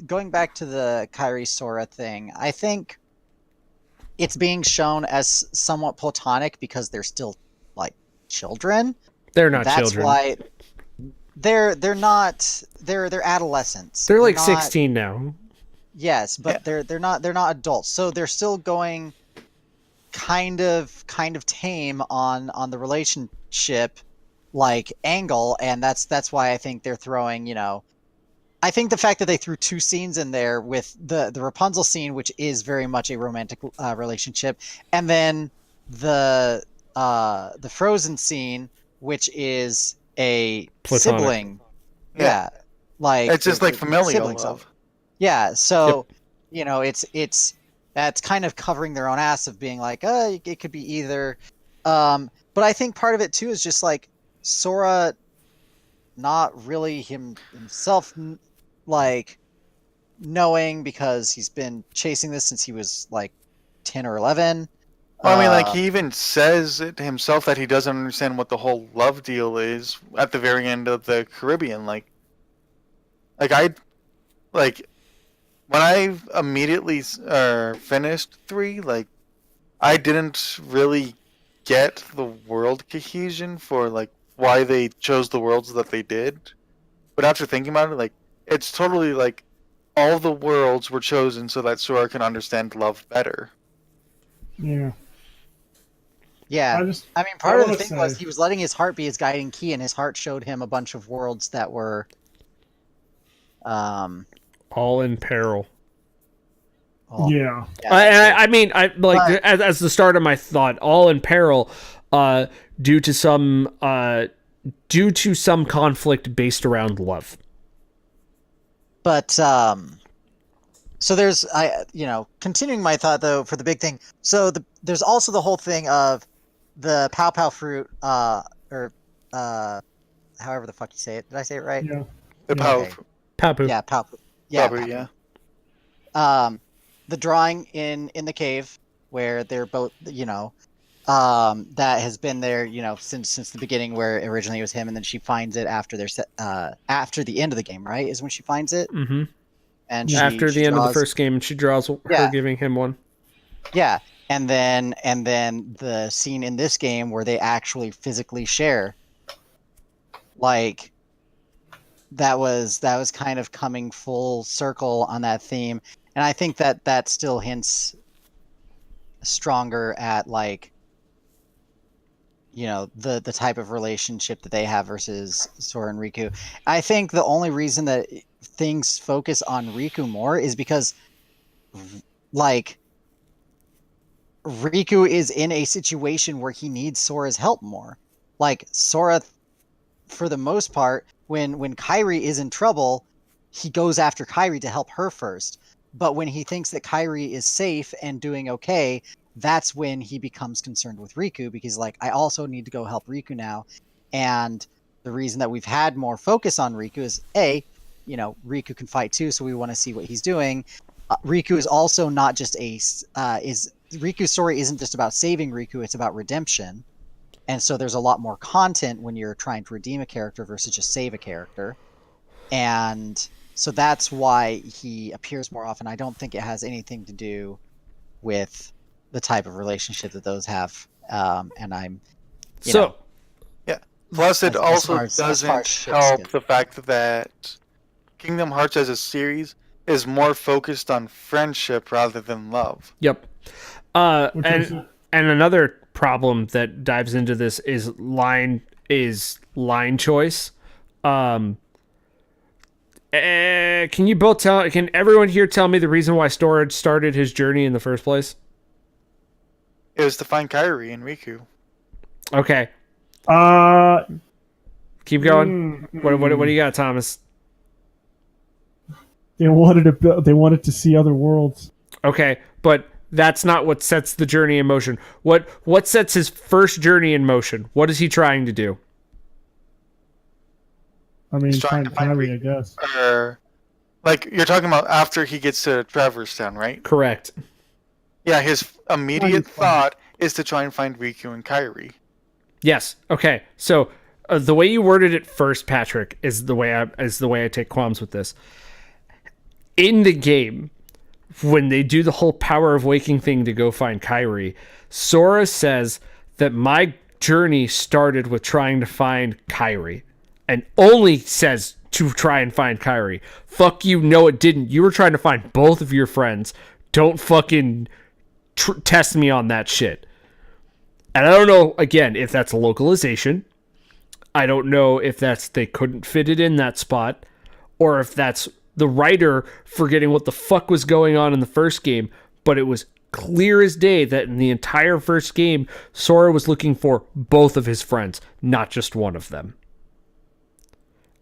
Going back to the Kairi Sora thing, I think it's being shown as somewhat platonic because they're still like children. They're not children. That's why. They're not. They're adolescents. They're like 16 now. Yes, but they're not adults. So they're still going kind of tame on the relationship like angle, and that's why I think they're throwing, I think the fact that they threw two scenes in there with the Rapunzel scene, which is very much a romantic relationship, and then the Frozen scene, which is a platonic sibling. Yeah. Like it's just like familial love. Yeah, so it's that's kind of covering their own ass of being like, it could be either. But I think part of it too is just like Sora, not really himself, like knowing because he's been chasing this since he was like 10 or 11. Well, I mean, like, he even says it himself that he doesn't understand what the whole love deal is at the very end of the Caribbean. Like when I immediately finished 3, like, I didn't really get the world cohesion for, like, why they chose the worlds that they did. But after thinking about it, like, it's totally, like, all the worlds were chosen so that Sora can understand love better. Yeah. Yeah, I mean, part of the wanna thing was say- he was letting his heart be his guiding key, and his heart showed him a bunch of worlds that were, All in peril. well, Yeah. I mean, But- as the start of my thought, all in peril, due to some conflict based around love. But so there's continuing my thought though for the big thing. So there's also the whole thing of the pow pow fruit, or however the fuck you say it. Did I say it right? Yeah. The Yeah. power. Okay. Papu. Yeah, pow. Yeah, Probably, pow. yeah. The drawing in the cave where they're both, that has been there, since the beginning, where originally it was him, and then she finds it after after the end of the game, right? Is when she finds it, Mm-hmm. and After she the end of the draws- first game, she draws her Yeah. giving him one. Yeah, and then the scene in this game where they actually physically share, like, that was kind of coming full circle on that theme, and I think that still hints stronger at, like, the type of relationship that they have versus Sora and Riku. I think the only reason that things focus on Riku more is because, like, Riku is in a situation where he needs Sora's help more. Like, Sora, for the most part, when Kairi is in trouble, he goes after Kairi to help her first. But when he thinks that Kairi is safe and doing okay, that's when he becomes concerned with Riku, because, like, I also need to go help Riku now. And the reason that we've had more focus on Riku is, Riku can fight too, so we want to see what he's doing. Riku is also not just Riku's story isn't just about saving Riku, it's about redemption. And so there's a lot more content when you're trying to redeem a character versus just save a character. And so that's why he appears more often. I don't think it has anything to do with the type of relationship that those have. And I'm, Yeah. Plus, it as also far as doesn't ships help go. the fact that Kingdom Hearts as a series is more focused on friendship rather than love. Yep. Which is- And another problem that dives into this is line choice. Can everyone here tell me the reason why Storage started his journey in the first place? It was to find Kairi and Riku. Okay, keep going. What do you got, Thomas? They wanted to see other worlds. Okay, but that's not what sets the journey in motion. What sets his first journey in motion? What is he trying to do? I mean, He's trying find to find Kairi, I guess. Or, like, you're talking about after he gets to Traverse Town, right? Correct. Yeah, his immediate Find- thought is to try and find Riku and Kairi. Yes. Okay. So the way you worded it first, Patrick, is the way I take qualms with this. In the game, when they do the whole power of waking thing to go find Kairi, Sora says that my journey started with trying to find Kairi, and only says to try and find Kairi. Fuck you. No, it didn't. You were trying to find both of your friends. Don't fucking test me on that shit. And I don't know, again, if that's a localization. I don't know if that's they couldn't fit it in that spot, or if that's the writer forgetting what the fuck was going on in the first game. But it was clear as day that in the entire first game, Sora was looking for both of his friends, not just one of them.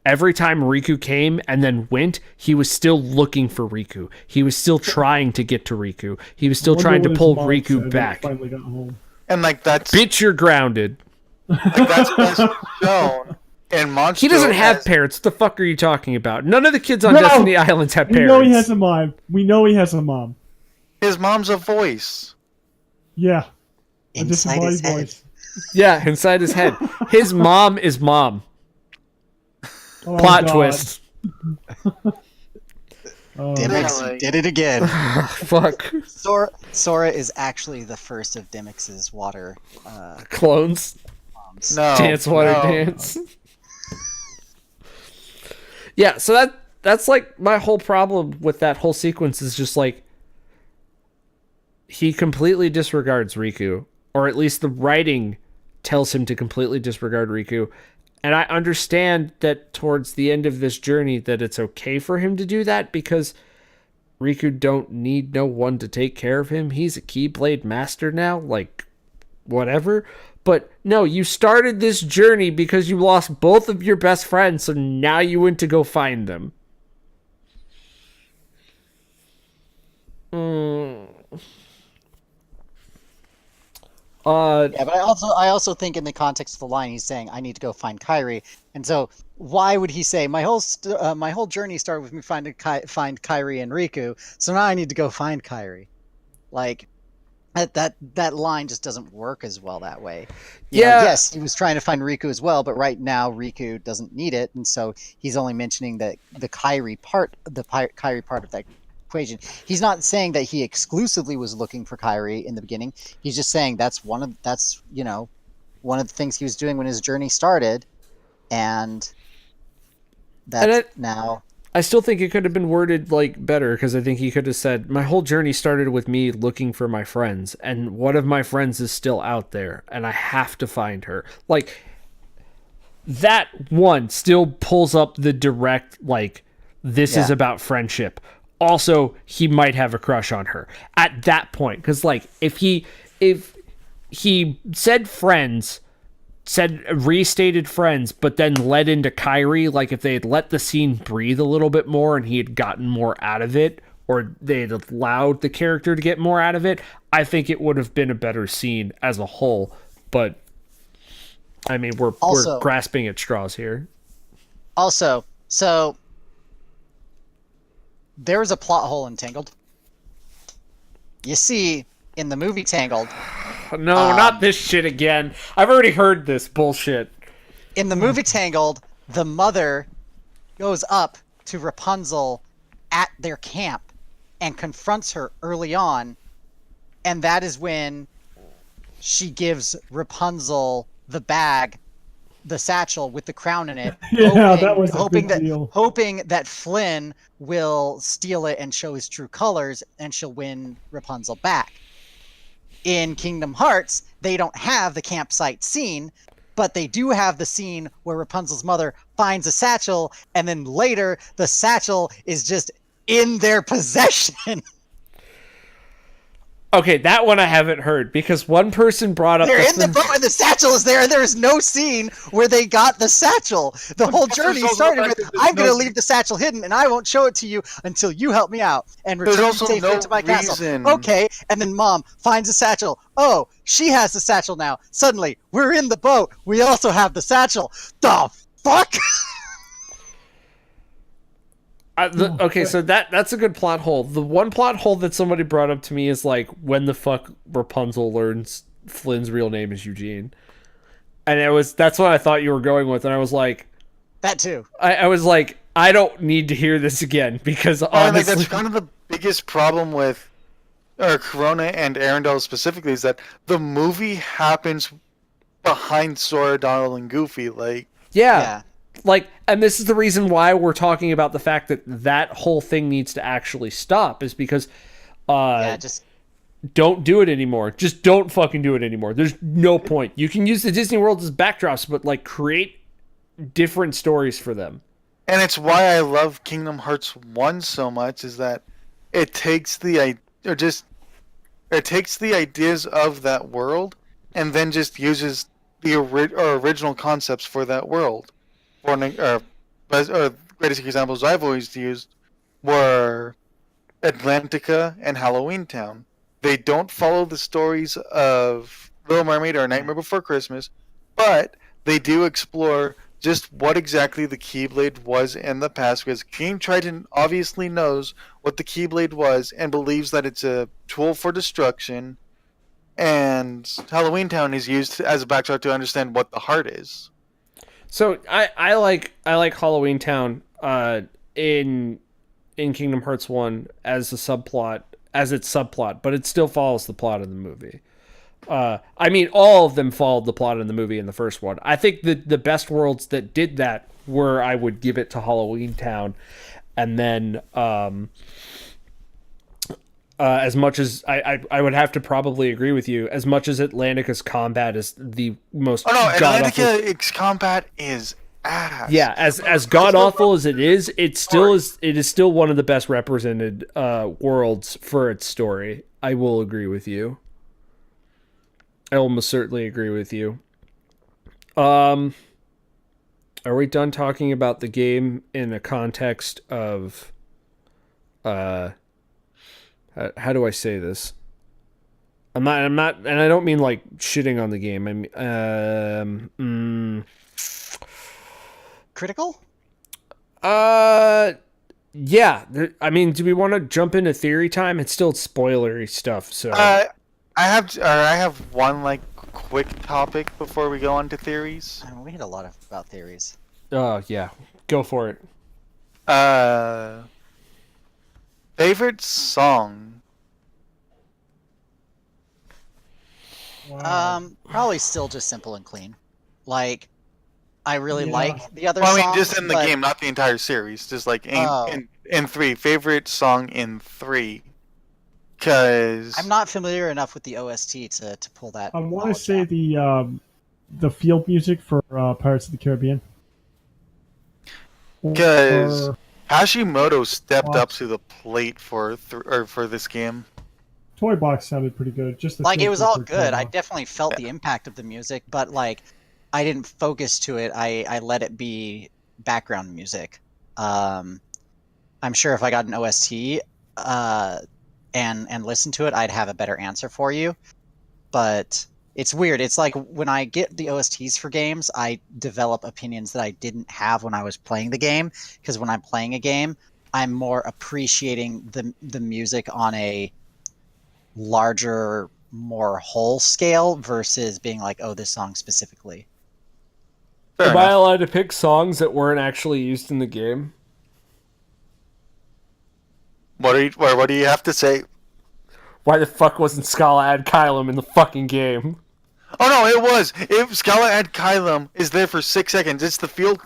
every time Riku came and then went, he was still looking for Riku. He was still trying to get to Riku. He was still I wonder trying to what his pull mom Riku said when he back. Finally got home. And like that's Bitch, you're grounded. best shown in Monster. He doesn't have as- parents. What the fuck are you talking about? None of the kids on No! Destiny Islands have We parents. know he has a mom. We know he has a mom. His mom's a voice. Yeah. A Inside his disembodied head. voice. Yeah, inside his head. His mom is mom. Oh, Plot God. twist. Oh, Dimix Really? did it again. Fuck. Sora is actually the first of Dimix's water Clones. moms. No. Dance water no. dance. Yeah, so that's like my whole problem with that whole sequence is just like he completely disregards Riku, or at least the writing tells him to completely disregard Riku. And I understand that towards the end of this journey that it's okay for him to do that because Riku don't need no one to take care of him. He's a Keyblade master now, like whatever. But no, you started this journey because you lost both of your best friends, so now you went to go find them. Yeah, but I also think in the context of the line, he's saying, "I need to go find Kyrie," and so why would he say, "My whole journey started with me find Kyrie and Riku, so now I need to go find Kyrie"? Like that line just doesn't work as well that way. You know, Yeah. yes, he was trying to find Riku as well, but right now Riku doesn't need it, and so he's only mentioning the Kyrie part of that equation. He's not saying that he exclusively was looking for Kyrie in the beginning. He's just saying that's one of the things he was doing when his journey started, and that's now. I still think it could have been worded like better because I think he could have said, "My whole journey started with me looking for my friends, and one of my friends is still out there, and I have to find her." Like that one still pulls up the direct like this is Yeah. about friendship. Also, he might have a crush on her at that point because like if he said friends. Said restated friends, but then led into Kyrie, like if they had let the scene breathe a little bit more and he had gotten more out of it, or they had allowed the character to get more out of it, I think it would have been a better scene as a whole. But I mean, we're grasping at straws here. Also, so there's a plot hole in Tangled. You see, in the movie Tangled, No, not this shit again. I've already heard this bullshit. in the movie Tangled, the mother goes up to Rapunzel at their camp and confronts her early on, and that is when she gives Rapunzel the bag, the satchel with the crown in it, Yeah, that was a big deal. hoping that Flynn will steal it and show his true colors, and she'll win Rapunzel back. In Kingdom Hearts, they don't have the campsite scene, but they do have the scene where Rapunzel's mother finds a satchel, and then later the satchel is just in their possession. Okay, that one I haven't heard because one person brought up They're in the boat and the satchel is there, and there is no scene where they got the satchel. The whole journey also started the with, fact that there's "I'm going to no- leave the satchel hidden, and I won't show it to you until you help me out and There's return also safely no to my castle." reason- Okay, and then Mom finds a satchel. Oh, she has the satchel now. Suddenly, we're in the boat. We also have the satchel. The fuck? Okay, so that's a good plot hole. The one plot hole that somebody brought up to me is like when the fuck Rapunzel learns Flynn's real name is Eugene, and that's what I thought you were going with, and I was like, That too. I was like, I don't need to hear this again because I think honestly, that's kind of the biggest problem with Corona and Arendelle specifically is that the movie happens behind Sora, Donald, and Goofy. Like, Yeah. like, and this is the reason why we're talking about the fact that that whole thing needs to actually stop is because Just don't do it anymore. Just don't fucking do it anymore. There's no point. You can use the Disney World as backdrops, but like create different stories for them. and it's why I love Kingdom Hearts 1 so much is that it takes the ideas of that world and then just uses the original concepts for that world. greatest examples I've always used were Atlantica and Halloween Town. They don't follow the stories of Little Mermaid or Nightmare Before Christmas, but they do explore just what exactly the Keyblade was in the past, because King Triton obviously knows what the Keyblade was and believes that it's a tool for destruction, and Halloween Town is used as a backdrop to understand what the heart is. So I like Halloween Town in Kingdom Hearts 1 as its subplot, but it still follows the plot of the movie. I mean, all of them followed the plot in the movie in the first one. I think the best worlds that did that were, I would give it to Halloween Town, and then as much as I would have to probably agree with you, as much as Atlantica's combat is the most Atlantica's combat is ass. Yeah, as god awful as it is still one of the best represented worlds for its story. I will agree with you. I almost certainly agree with you. Are we done talking about the game in a context of how do I say this? I'm not, and I don't mean like shitting on the game. I mean, Critical? Yeah. I mean, do we want to jump into theory time? It's still spoilery stuff, so. I have one like quick topic before we go on to theories. I mean, we hit a lot about theories. Oh yeah, go for it. Favorite song? Wow. Probably still just simple and clean. Like, I really Yeah. like the other Well, I songs. mean, just in the but- game, not the entire series. Just like Oh. in 3. Favorite song in 3? Because I'm not familiar enough with the OST to pull that. I want to knowledge say out. the field music for Pirates of the Caribbean. Because Or Hashimoto stepped What? up to the plate for this game. Toy Box sounded pretty good. Just the Like, it field was all music for good. Toy I Box. definitely felt the impact of the music, but like, I didn't focus to it. I let it be background music. I'm sure if I got an OST and listened to it, I'd have a better answer for you. But it's weird. It's like when I get the OSTs for games, I develop opinions that I didn't have when I was playing the game. Because when I'm playing a game, I'm more appreciating the music on a larger, more whole scale versus being like, oh, this song specifically. Fair Am I enough. allowed to pick songs that weren't actually used in the game? What do you have to say? Why the fuck wasn't Scala Ad Kylum in the fucking game? Oh no, it was. Scala Ad Kylum is there for 6 seconds. It's the field.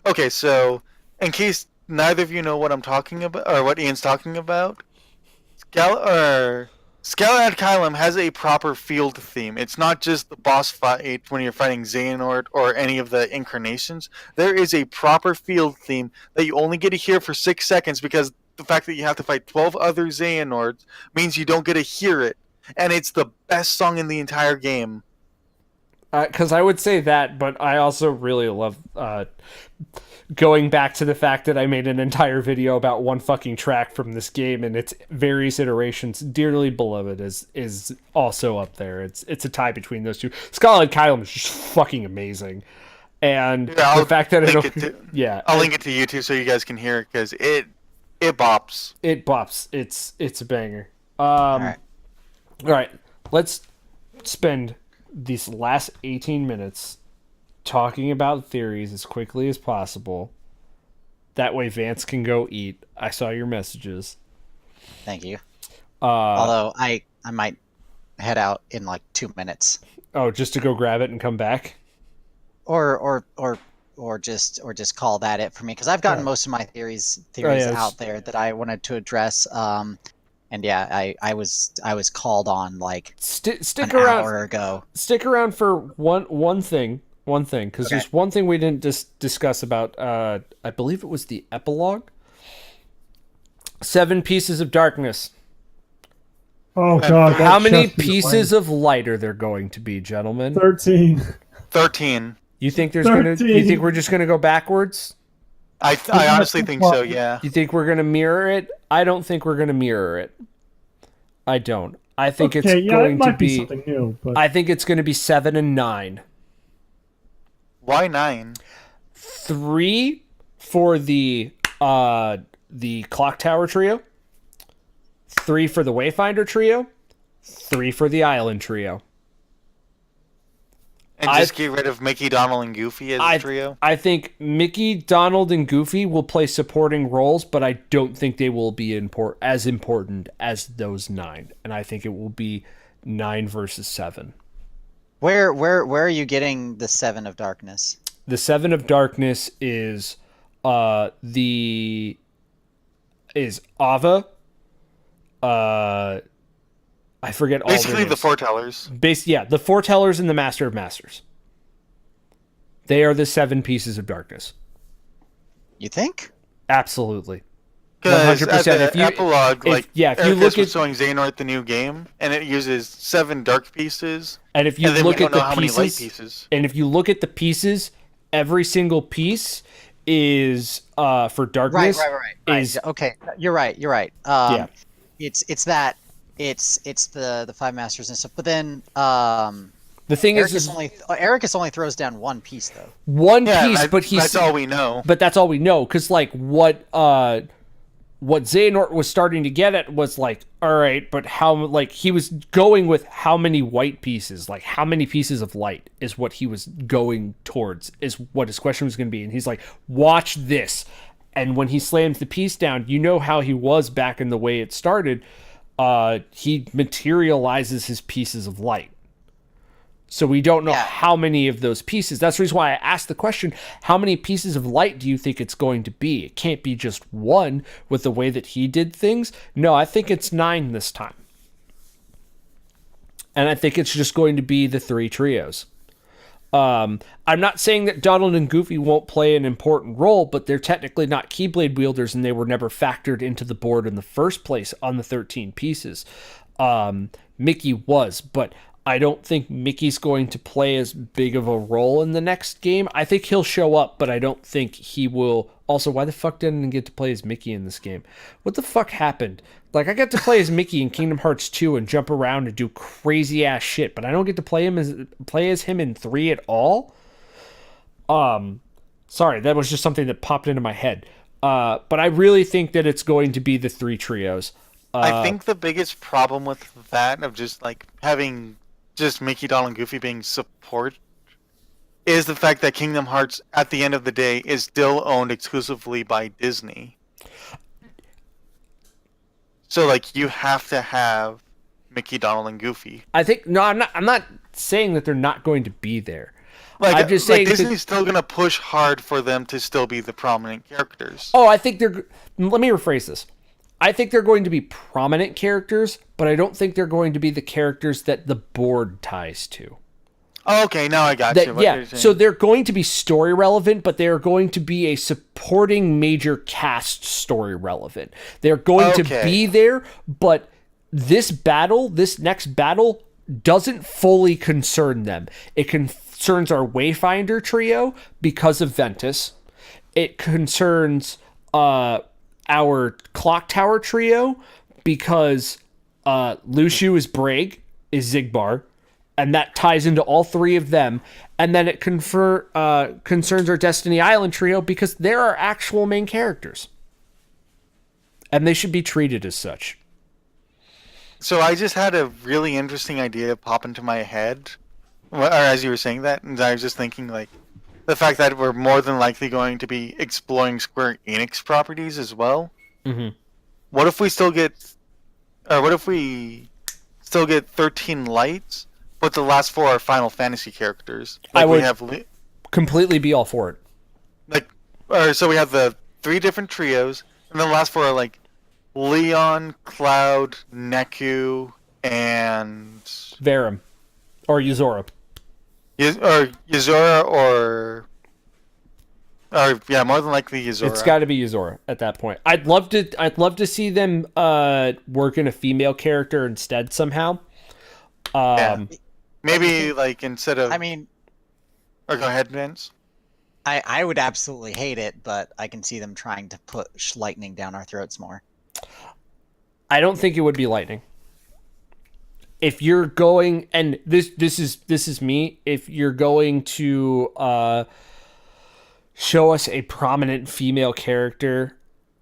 Okay, so in case neither of you know what I'm talking about or what Ian's talking about, Scala Ad Kylum has a proper field theme. It's not just the boss fight when you're fighting Xehanort or any of the incarnations. There is a proper field theme that you only get to hear for 6 seconds because the fact that you have to fight 12 other Xehanorts means you don't get to hear it. And it's the best song in the entire game. Because I would say that, but I also really love going back to the fact that I made an entire video about one fucking track from this game and its various iterations. Dearly Beloved is also up there. It's a tie between those two. Scala and Kylum is just fucking amazing. And Yeah, the fact that link it to- yeah, I'll link it to YouTube so you guys can hear it because it bops. it bops. It's a banger. All right. All right, let's spend these last 18 minutes talking about theories as quickly as possible. That way Vance can go eat. I saw your messages. Thank you. Although I might head out in like 2 minutes, Oh, just to go grab it and come back? or just call that it for me, because I've gotten most of my theories yeah, out there that I wanted to address. And yeah, I was called on like Stick an around. hour ago. Stick around for one thing, because Okay. there's one thing we didn't discuss about. I believe it was the epilogue. 7 Pieces of Darkness. Oh god! that How many chest is pieces of light are there going to be, gentlemen? 13. 13. You think there's gonna? You 13. think we're just gonna go backwards? I honestly think so. Yeah. You think we're gonna mirror it? I don't think we're gonna mirror it. I don't. I think it's it going to might be be. something new, but I think it's going to be 7 and 9. Why 9? 3 for the Clock Tower trio. 3 for the Wayfinder trio. 3 for the Island trio. And just get rid of Mickey, Donald, and Goofy as a trio? I think Mickey, Donald, and Goofy will play supporting roles, but I don't think they will be as important as those 9. And I think it will be 9 versus 7. Where are you getting the 7 of Darkness? The 7 of Darkness is Ava. I forget all Basically their the Foretellers. The Foretellers and the Master of Masters. They are the 7 pieces of darkness. You think? Absolutely. Because at 100%. the epilogue, if you Ericus look was at showing Xehanort the new game, and it uses 7 dark pieces, and if you and then look we at don't know the how many light pieces, pieces. and if you look at the pieces, every single piece is for darkness. Right. Okay, you're right. Yeah. It's the 5 masters and stuff. But then The thing Ericus only throws down 1 piece though. One piece, but that's all we know. But that's all we know, because like what Xehanort was starting to get at was like, all right, but how, like, he was going with how many white pieces, like how many pieces of light is what he was going towards, is what his question was going to be. And he's like, watch this. And when he slams the piece down, you know how he was back in the way it started. He materializes his pieces of light. So we don't know how many of those pieces. That's the reason why I asked the question, how many pieces of light do you think it's going to be? It can't be just 1 with the way that he did things. No, I think it's 9 this time. And I think it's just going to be the 3 trios. I'm not saying that Donald and Goofy won't play an important role, but they're technically not Keyblade wielders, and they were never factored into the board in the first place on the 13 pieces. Mickey was, but I don't think Mickey's going to play as big of a role in the next game. I think he'll show up, but I don't think he will. Also, why the fuck didn't I get to play as Mickey in this game? What the fuck happened? Like, I got to play as Mickey in Kingdom Hearts 2 and jump around and do crazy ass shit, but I don't get to play as him in 3 at all. Sorry, that was just something that popped into my head. But I really think that it's going to be the 3 trios. I think the biggest problem with that, of just like having just Mickey, Donald, and Goofy being support, is the fact that Kingdom Hearts, at the end of the day, is still owned exclusively by Disney. So, like, you have to have Mickey, Donald, and Goofy. I think I'm not saying that they're not going to be there. Like, I'm just saying Disney's still gonna push hard for them to still be the prominent characters. Oh, I think they're. Let me rephrase this. I think they're going to be prominent characters, but I don't think they're going to be the characters that the board ties to. Oh, okay, now I got you. Yeah, so they're going to be story relevant, but they are going to be a supporting major cast story relevant. They're going to be there, but this next battle, doesn't fully concern them. It concerns our Wayfinder trio because of Ventus. It concerns our Clock Tower trio because Lushu is Braig, is Zigbar, and that ties into all 3 of them. And then it concerns our Destiny Island trio because they're our actual main characters. And they should be treated as such. So I just had a really interesting idea pop into my head, or as you were saying that, and I was just thinking, like, the fact that we're more than likely going to be exploring Square Enix properties as well. Mm-hmm. What if we still get 13 lights, but the last 4 are Final Fantasy characters? Like, I would we have completely be all for it. So we have the 3 different trios, and then the last 4 are like Leon, Cloud, Neku, and Verum. Or Yuzora. Or Yuzora, or yeah, more than likely Yuzora. It's got to be Yuzora at that point. I'd love to see them work in a female character instead somehow. Maybe like instead of. I mean, or go ahead, Vince. I would absolutely hate it, but I can see them trying to push lightning down our throats more. I don't think it would be lightning. If you're going, and this is me, if you're going to show us a prominent female character,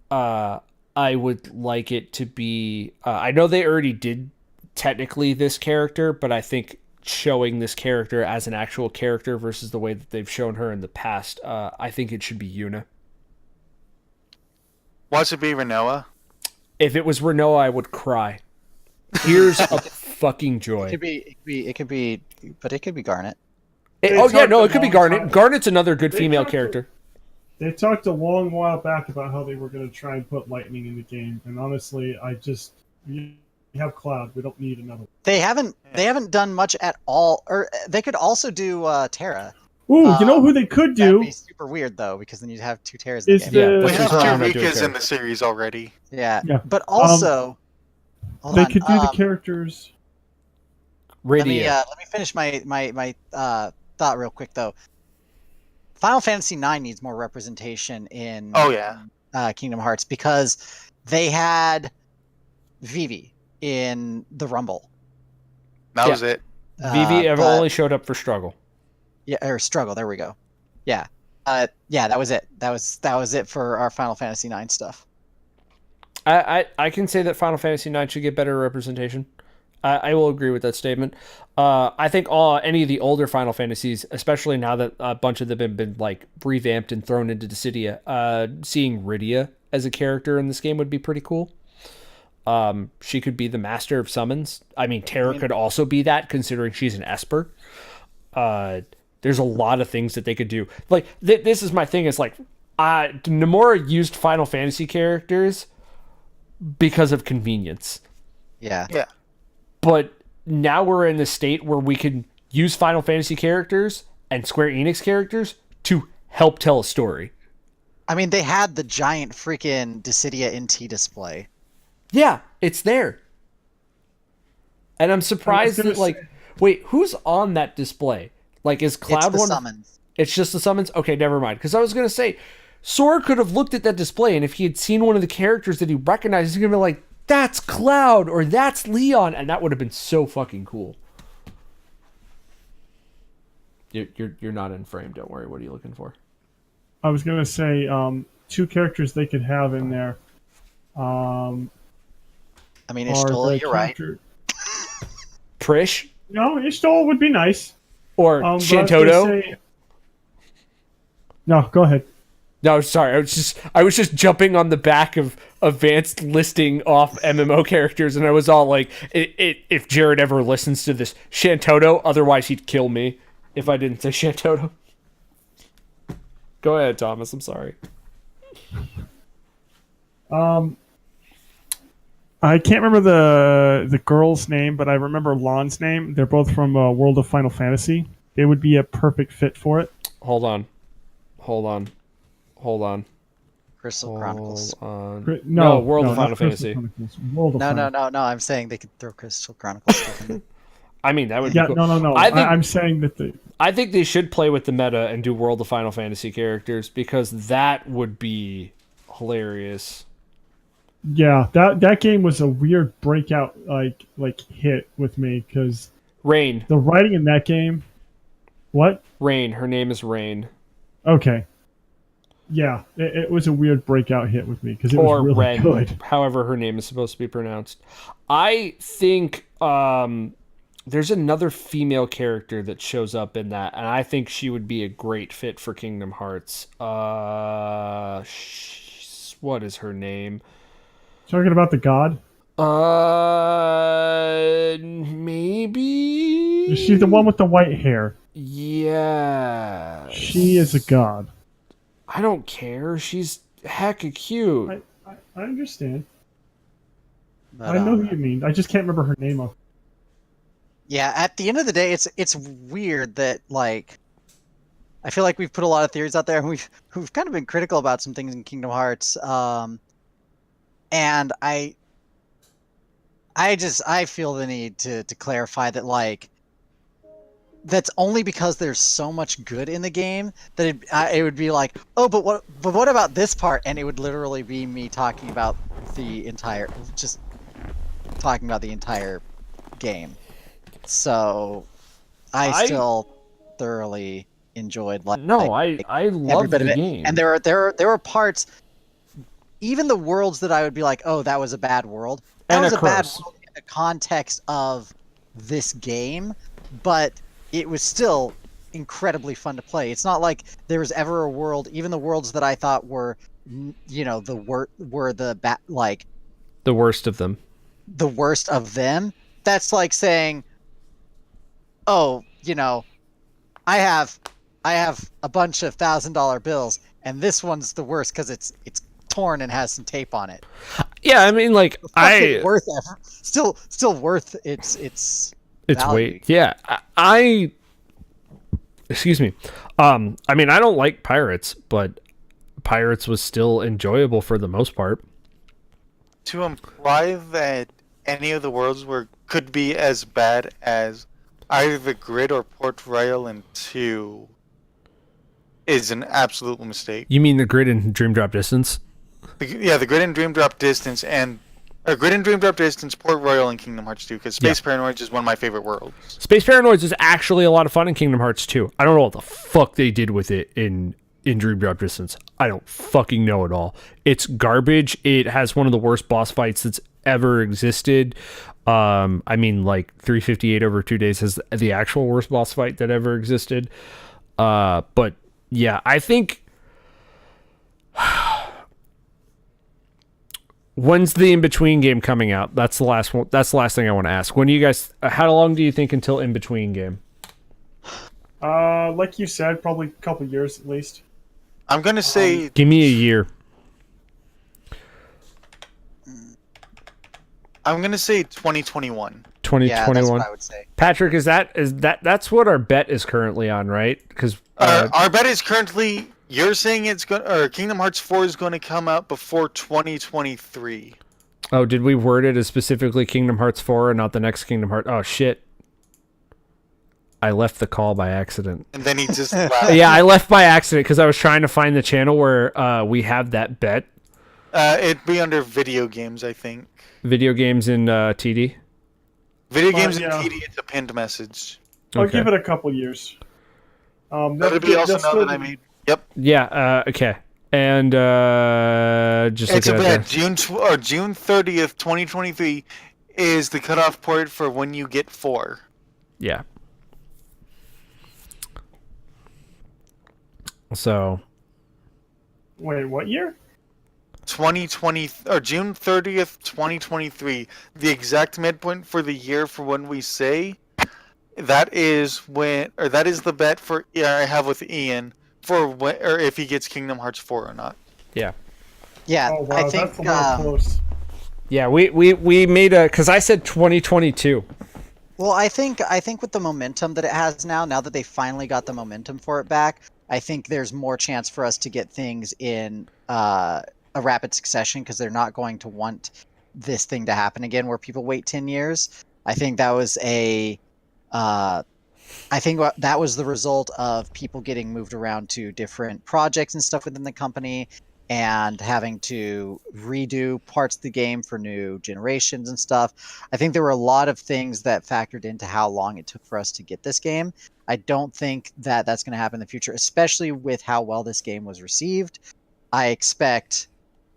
I would like it to be. I know they already did technically this character, but I think showing this character as an actual character versus the way that they've shown her in the past, I think it should be Yuna. Wants to be Renoa? If it was Renoa, I would cry. Tears of fucking joy. It could be, but it could be Garnet. It could be Garnet. Garnet's another good female character. They talked a long while back about how they were going to try and put lightning in the game, and honestly, we have Cloud. We don't need another one. They haven't done much at all. Or they could also do Terra. Ooh, you know who they could do? That'd be super weird though, because then you'd have 2 Terras in the Is game. the- We which is have why two I'm not doing Rikas in Terra. the series already. Yeah. Yeah. But also, hold They on, could do the characters. let me Radia. let me finish my thought real quick though. Final Fantasy IX needs more representation in Oh yeah. Kingdom Hearts because they had Vivi in the Rumble. That Yeah. was it. Vivi but- only showed up for struggle. Yeah, or Struggle. There we go. Yeah. Yeah, that was it. That was it for our Final Fantasy IX stuff. I can say that Final Fantasy IX should get better representation. I will agree with that statement. I think any of the older Final Fantasies, especially now that a bunch of them have been like revamped and thrown into Dissidia, seeing Rydia as a character in this game would be pretty cool. She could be the master of summons. I mean, Terra could also be that, considering she's an Esper. There's a lot of things that they could do. Like this is my thing. Is like Nomura used Final Fantasy characters because of convenience. Yeah. Yeah. But now we're in the state where we can use Final Fantasy characters and Square Enix characters to help tell a story. I mean, they had the giant freaking Dissidia NT display. Yeah, it's there. And I'm surprised that, like, wait, who's on that display? Like, is Cloud It's the one? summons. It's just the summons? Okay, never mind. Because I was going to say, Sora could have looked at that display, and if he had seen one of the characters that he recognized, he's going to be like, that's Cloud, or that's Leon, and that would have been so fucking cool. You're not in frame, don't worry. What are you looking for? I was going to say 2 characters they could have in there. I mean, are Ishtola, the you're right. character- Trish? No, Ishtola would be nice. Or But I was gonna Shantoto? say- No, go ahead. No, sorry. I was just jumping on the back of Vance listing off MMO characters, and I was all like, if Jared ever listens to this, Shantoto, otherwise he'd kill me if I didn't say Shantoto. Go ahead, Thomas. I'm sorry. I can't remember the girl's name, but I remember Lon's name. They're both from World of Final Fantasy. They would be a perfect fit for it. Hold on. Crystal Chronicles. No, World of not Final Crystal Fantasy. Chronicles. World of No. Final- I'm saying they could throw Crystal Chronicles stuff in. I mean, that would Yeah, be cool. no. I'm saying that I think they should play with the meta and do World of Final Fantasy characters, because that would be hilarious. that game was a weird breakout like hit with me because Rain. the writing in that game. What? Rain. Her name is Rain. Okay. Yeah, it was a weird breakout hit with me because it Or was really Ren, good. however her name is supposed to be pronounced. I think there's another female character that shows up in that, and I think she would be a great fit for Kingdom Hearts. What is her name? Talking about the god. Maybe. Is she the one with the white hair? Yeah. She is a god. I don't care. She's hecka cute. I understand. But, I know who you mean. I just can't remember her name off. Yeah, at the end of the day, it's weird that like I feel like we've put a lot of theories out there, and we've kind of been critical about some things in Kingdom Hearts. And I feel the need to clarify that like that's only because there's so much good in the game that it would be like, oh, but what about this part? And it would literally be me talking about the entire game. So I still thoroughly enjoyed No, I every love bit the of it. game. And there were parts, even the worlds that I would be like, oh, that was a bad world. That And was of a bad course. world in the context of this game, but it was still incredibly fun to play. It's not like there was ever a world, even the worlds that I thought were, were like The worst of them. the worst of them. That's like saying, oh, I have a bunch of $1,000 bills, and this one's the worst because it's torn and has some tape on it. Yeah, I mean, like Worth effort. Still worth its value. weight. Yeah, excuse me. I mean, I don't like Pirates, but Pirates was still enjoyable for the most part. To imply that any of the worlds could be as bad as either the Grid or Port Royal in 2 is an absolute mistake. You mean the Grid and Dream Drop Distance? The Grid and Dream Drop Distance Grid and Dream Drop Distance, Port Royal, and Kingdom Hearts 2, because Space Paranoids is one of my favorite worlds. Space Paranoids is actually a lot of fun in Kingdom Hearts 2. I don't know what the fuck they did with it in Dream Drop Distance. I don't fucking know at all. It's garbage. It has one of the worst boss fights that's ever existed. I mean, like 358 over 2 days has the actual worst boss fight that ever existed. But yeah, I think when's the in-between game coming out? That's the last one. That's the last thing I want to ask. When do you guys? How long do you think until in-between game? Like you said, probably a couple years at least. I'm gonna say Give me a year. I'm gonna say 2021. 2021. Yeah, that's what I would say. Patrick, that's what our bet is currently on, right? Because Our bet is currently. You're saying Kingdom Hearts 4 is going to come out before 2023. oh, did we word it as specifically Kingdom Hearts 4 and not the next Kingdom Hearts? Oh shit! I left the call by accident. And then he just laughed. Yeah, I left by accident because I was trying to find the channel where we have that bet. It'd be under video games, I think. Video games in TD. Video games yeah. and TD, it's a pinned message. I'll Okay. give it a couple years. That'd be also now that I made. Yep. Yeah. Okay. And just It's a looking at bet. June 30th, 2023 is the cutoff point for when you get 4. yeah. So Wait, what year? 2020 or June 30th, 2023, the exact midpoint for the year for when we say that is the bet for I have with Ian for when, or if he gets Kingdom Hearts 4 or not. Yeah, Oh wow, I think that's a little close. yeah, we made a because I said 2022. Well, I think with the momentum that it has now that they finally got the momentum for it back, I think there's more chance for us to get things in a rapid succession because they're not going to want this thing to happen again where people wait 10 years. I think that was that was the result of people getting moved around to different projects and stuff within the company and having to redo parts of the game for new generations and stuff. I think there were a lot of things that factored into how long it took for us to get this game. I don't think that that's going to happen in the future, especially with how well this game was received. I expect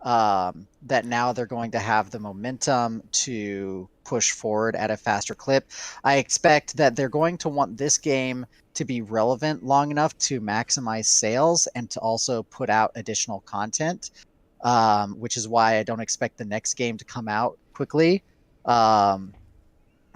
that now they're going to have the momentum to push forward at a faster clip. I expect that they're going to want this game to be relevant long enough to maximize sales and to also put out additional content, which is why I don't expect the next game to come out quickly,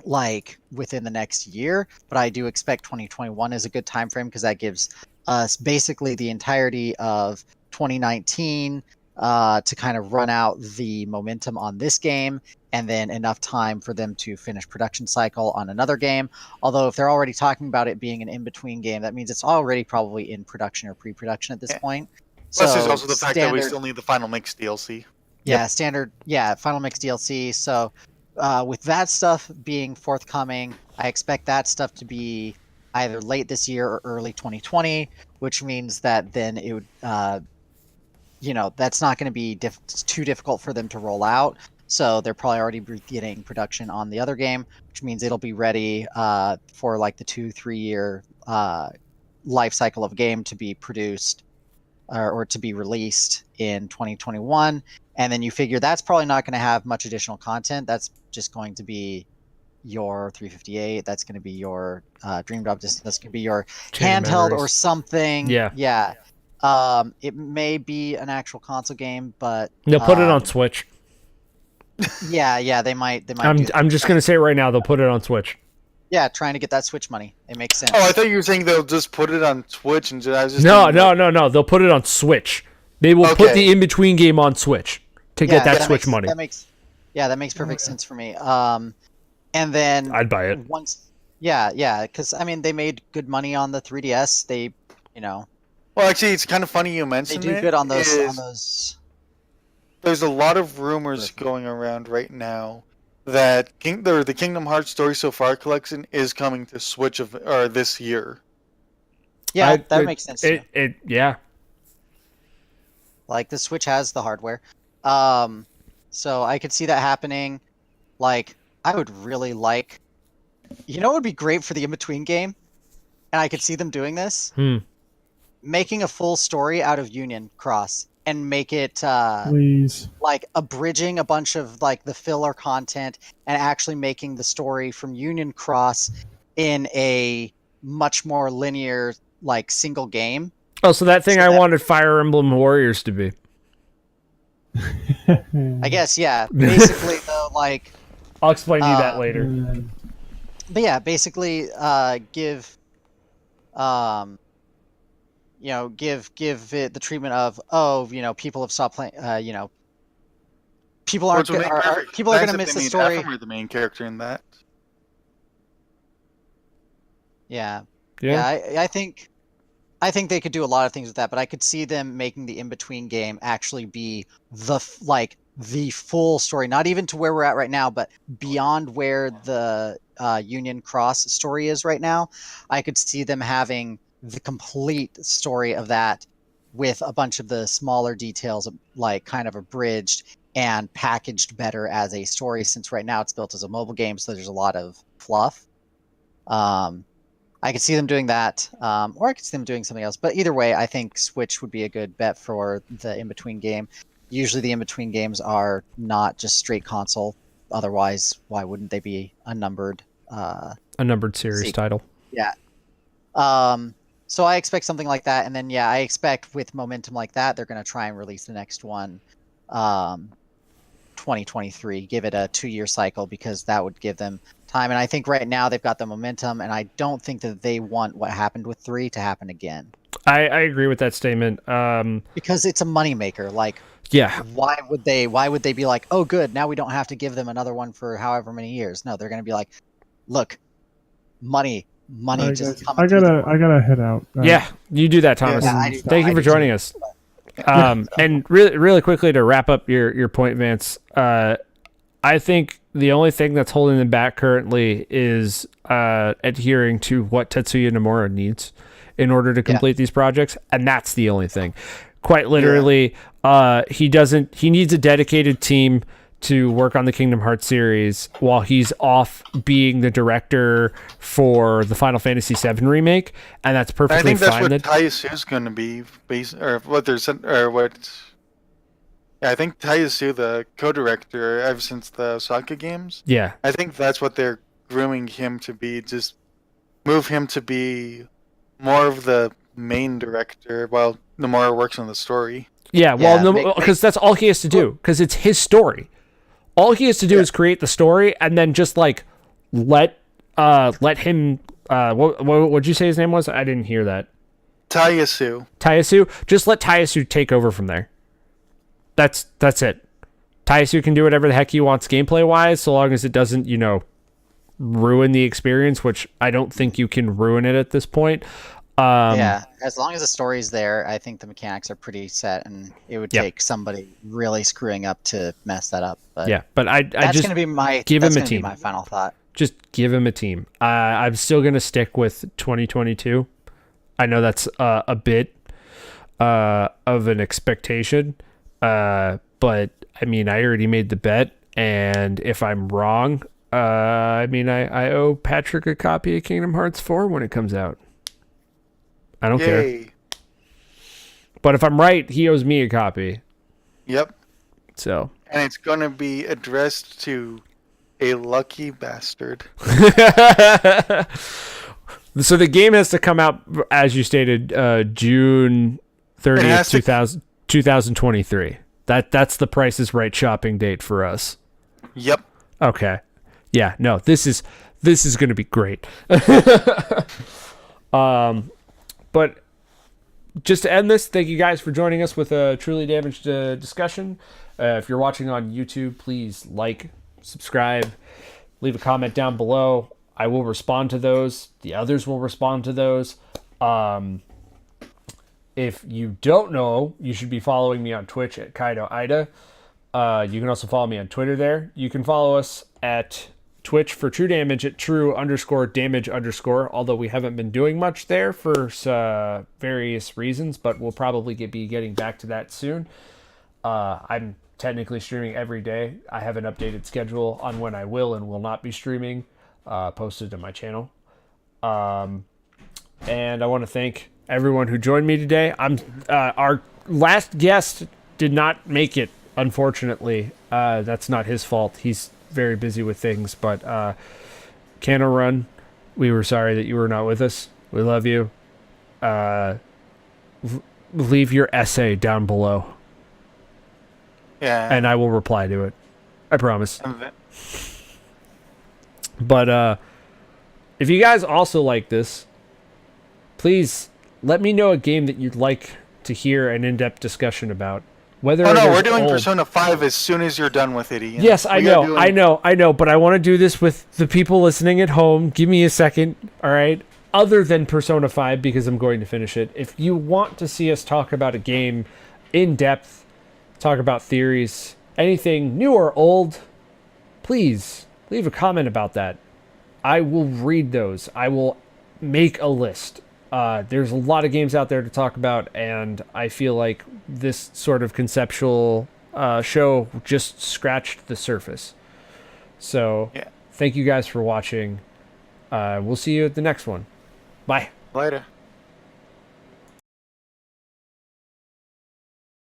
like within the next year. But I do expect 2021 is a good time frame because that gives us basically the entirety of 2019 to kind of run out the momentum on this game, and then enough time for them to finish production cycle on another game. Although if they're already talking about it being an in-between game, that means it's already probably in production or pre-production at this point. Plus, So there's also the fact that we standard- still need the Final Mix DLC. yeah, standard. Yeah, Final Mix DLC. So with that stuff being forthcoming, I expect that stuff to be either late this year or early 2020, which means that then it would, that's not going to be too difficult for them to roll out. So they're probably already beginning production on the other game, which means it'll be ready for like the 2-3 year life cycle of game to be produced or to be released in 2021. And then you figure that's probably not going to have much additional content. That's just going to be your 358. That's going to be your Dream Drop Distance. That's going to be your Chain of handheld or Memories. something. Yeah. Yeah. It may be an actual console game, but They'll put it on Switch. yeah, they might. I'm just gonna say it right now. They'll put it on Switch. Yeah, trying to get that Switch money. It makes sense. Oh, I thought you were saying they'll just put it on Twitch and I was just No. thinking, like, No. They'll put it on Switch. They will put Okay. the in between game on Switch to get that Switch money. That makes perfect sense for me. And then I'd buy it. Yeah, because I mean they made good money on the 3DS. They, Well, actually, it's kind of funny you they mentioned do it. good on those. There's a lot of rumors going around right now that the Kingdom Hearts Story So Far collection is coming to Switch this year. Yeah, that makes sense. Yeah. Like the Switch has the hardware, so I could see that happening. Like I would really like, it would be great for the in between game, and I could see them doing this, making a full story out of Union Cross and make it Please. like abridging a bunch of like the filler content and actually making the story from Union Cross in a much more linear like single game. Oh, so that thing So I that- wanted Fire Emblem Warriors to be. I guess, yeah. Basically though, like I'll explain to you that later. but yeah, basically give give it the treatment of people have stopped playing people aren't Which would make perfect people are sense going to if miss they the made story. Ephraim the main character in that. Yeah. Yeah. I think they could do a lot of things with that, but I could see them making the in-between game actually be the full story, not even to where we're at right now, but beyond where the Union Cross story is right now. I could see them having the complete story of that with a bunch of the smaller details, like kind of abridged and packaged better as a story, since right now it's built as a mobile game, so there's a lot of fluff. I could see them doing that, or I could see them doing something else. But either way, I think Switch would be a good bet for the in-between game. Usually the in-between games are not just straight console. Otherwise, why wouldn't they be a numbered Series sequel? title. Yeah. So I expect something like that. And then, yeah, I expect with momentum like that, they're going to try and release the next one 2023. Give it a 2-year cycle, because that would give them time. And I think right now they've got the momentum, and I don't think that they want what happened with 3 to happen again. I agree with that statement. Because it's a moneymaker. Like, Yeah. why would they be like, oh, good, now we don't have to give them another one for however many years? No, they're going to be like, look, money I just I gotta head out. Yeah, you do that, Thomas. Yeah, I do- Thank you I for do joining too. us. And really quickly to wrap up your point, Vance, I think the only thing that's holding them back currently is adhering to what Tetsuya Nomura needs in order to complete these projects, and that's the only thing. Quite literally, he needs a dedicated team to work on the Kingdom Hearts series while he's off being the director for the Final Fantasy VII remake, and that's I perfectly think that's fine. what Taisu's going to be Yeah, I think Taisu, the co-director, ever since the Osaka games, Yeah. I think that's what they're grooming him to be. Just move him to be more of the main director while Nomura works on the story. Yeah, well, Yeah, because that's all he has to do, because it's his story. All he has to do is create the story, and then just like let him. What'd you say his name was? I didn't hear that. Taisu. Taisu. Just let Taisu take over from there. That's it. Taisu can do whatever the heck he wants gameplay wise, so long as it doesn't, ruin the experience, which I don't think you can ruin it at this point. Yeah, as long as the story's there, I think the mechanics are pretty set, and it would take somebody really screwing up to mess that up. But Yeah, but I that's just gonna be my give that's him a gonna be team. my final thought. Just give him a team. I'm still going to stick with 2022. I know that's a bit of an expectation, but I mean, I already made the bet, and if I'm wrong, I mean, I owe Patrick a copy of Kingdom Hearts 4 when it comes out. I don't care. Yay. But if I'm right, he owes me a copy. Yep. So. And it's going to be addressed to a lucky bastard. So the game has to come out, as you stated, June 30th, 2023. That's the Price is Right shopping date for us. Yep. Okay. Yeah, no, this is going to be great. But just to end this, thank you guys for joining us with a truly damaged discussion. If you're watching on YouTube, please like, subscribe, leave a comment down below. I will respond to those. The others will respond to those. If you don't know, you should be following me on Twitch at Kaido Ida. You can also follow me on Twitter there. You can follow us at Twitch for True Damage at true_damage_, although we haven't been doing much there for various reasons, but we'll probably be getting back to that soon. I'm technically streaming every day. I have an updated schedule on when I will and will not be streaming, posted to my channel. And I want to thank everyone who joined me today. Our last guest did not make it, unfortunately. That's not his fault. He's very busy with things, but Kanorun, we were sorry that you were not with us. We love you. Leave your essay down below. Yeah. And I will reply to it. I promise. But if you guys also like this, please let me know a game that you'd like to hear an in-depth discussion about. Whether we're doing Persona 5 as soon as you're done with it, Ian. Yes, I know, but I want to do this with the people listening at home. Give me a second, all right? Other than Persona 5, because I'm going to finish it. If you want to see us talk about a game in depth, talk about theories, anything new or old, please leave a comment about that. I will read those. I will make a list. There's a lot of games out there to talk about, and I feel like this sort of conceptual show just scratched the surface. So, yeah. Thank you guys for watching. We'll see you at the next one. Bye. Later.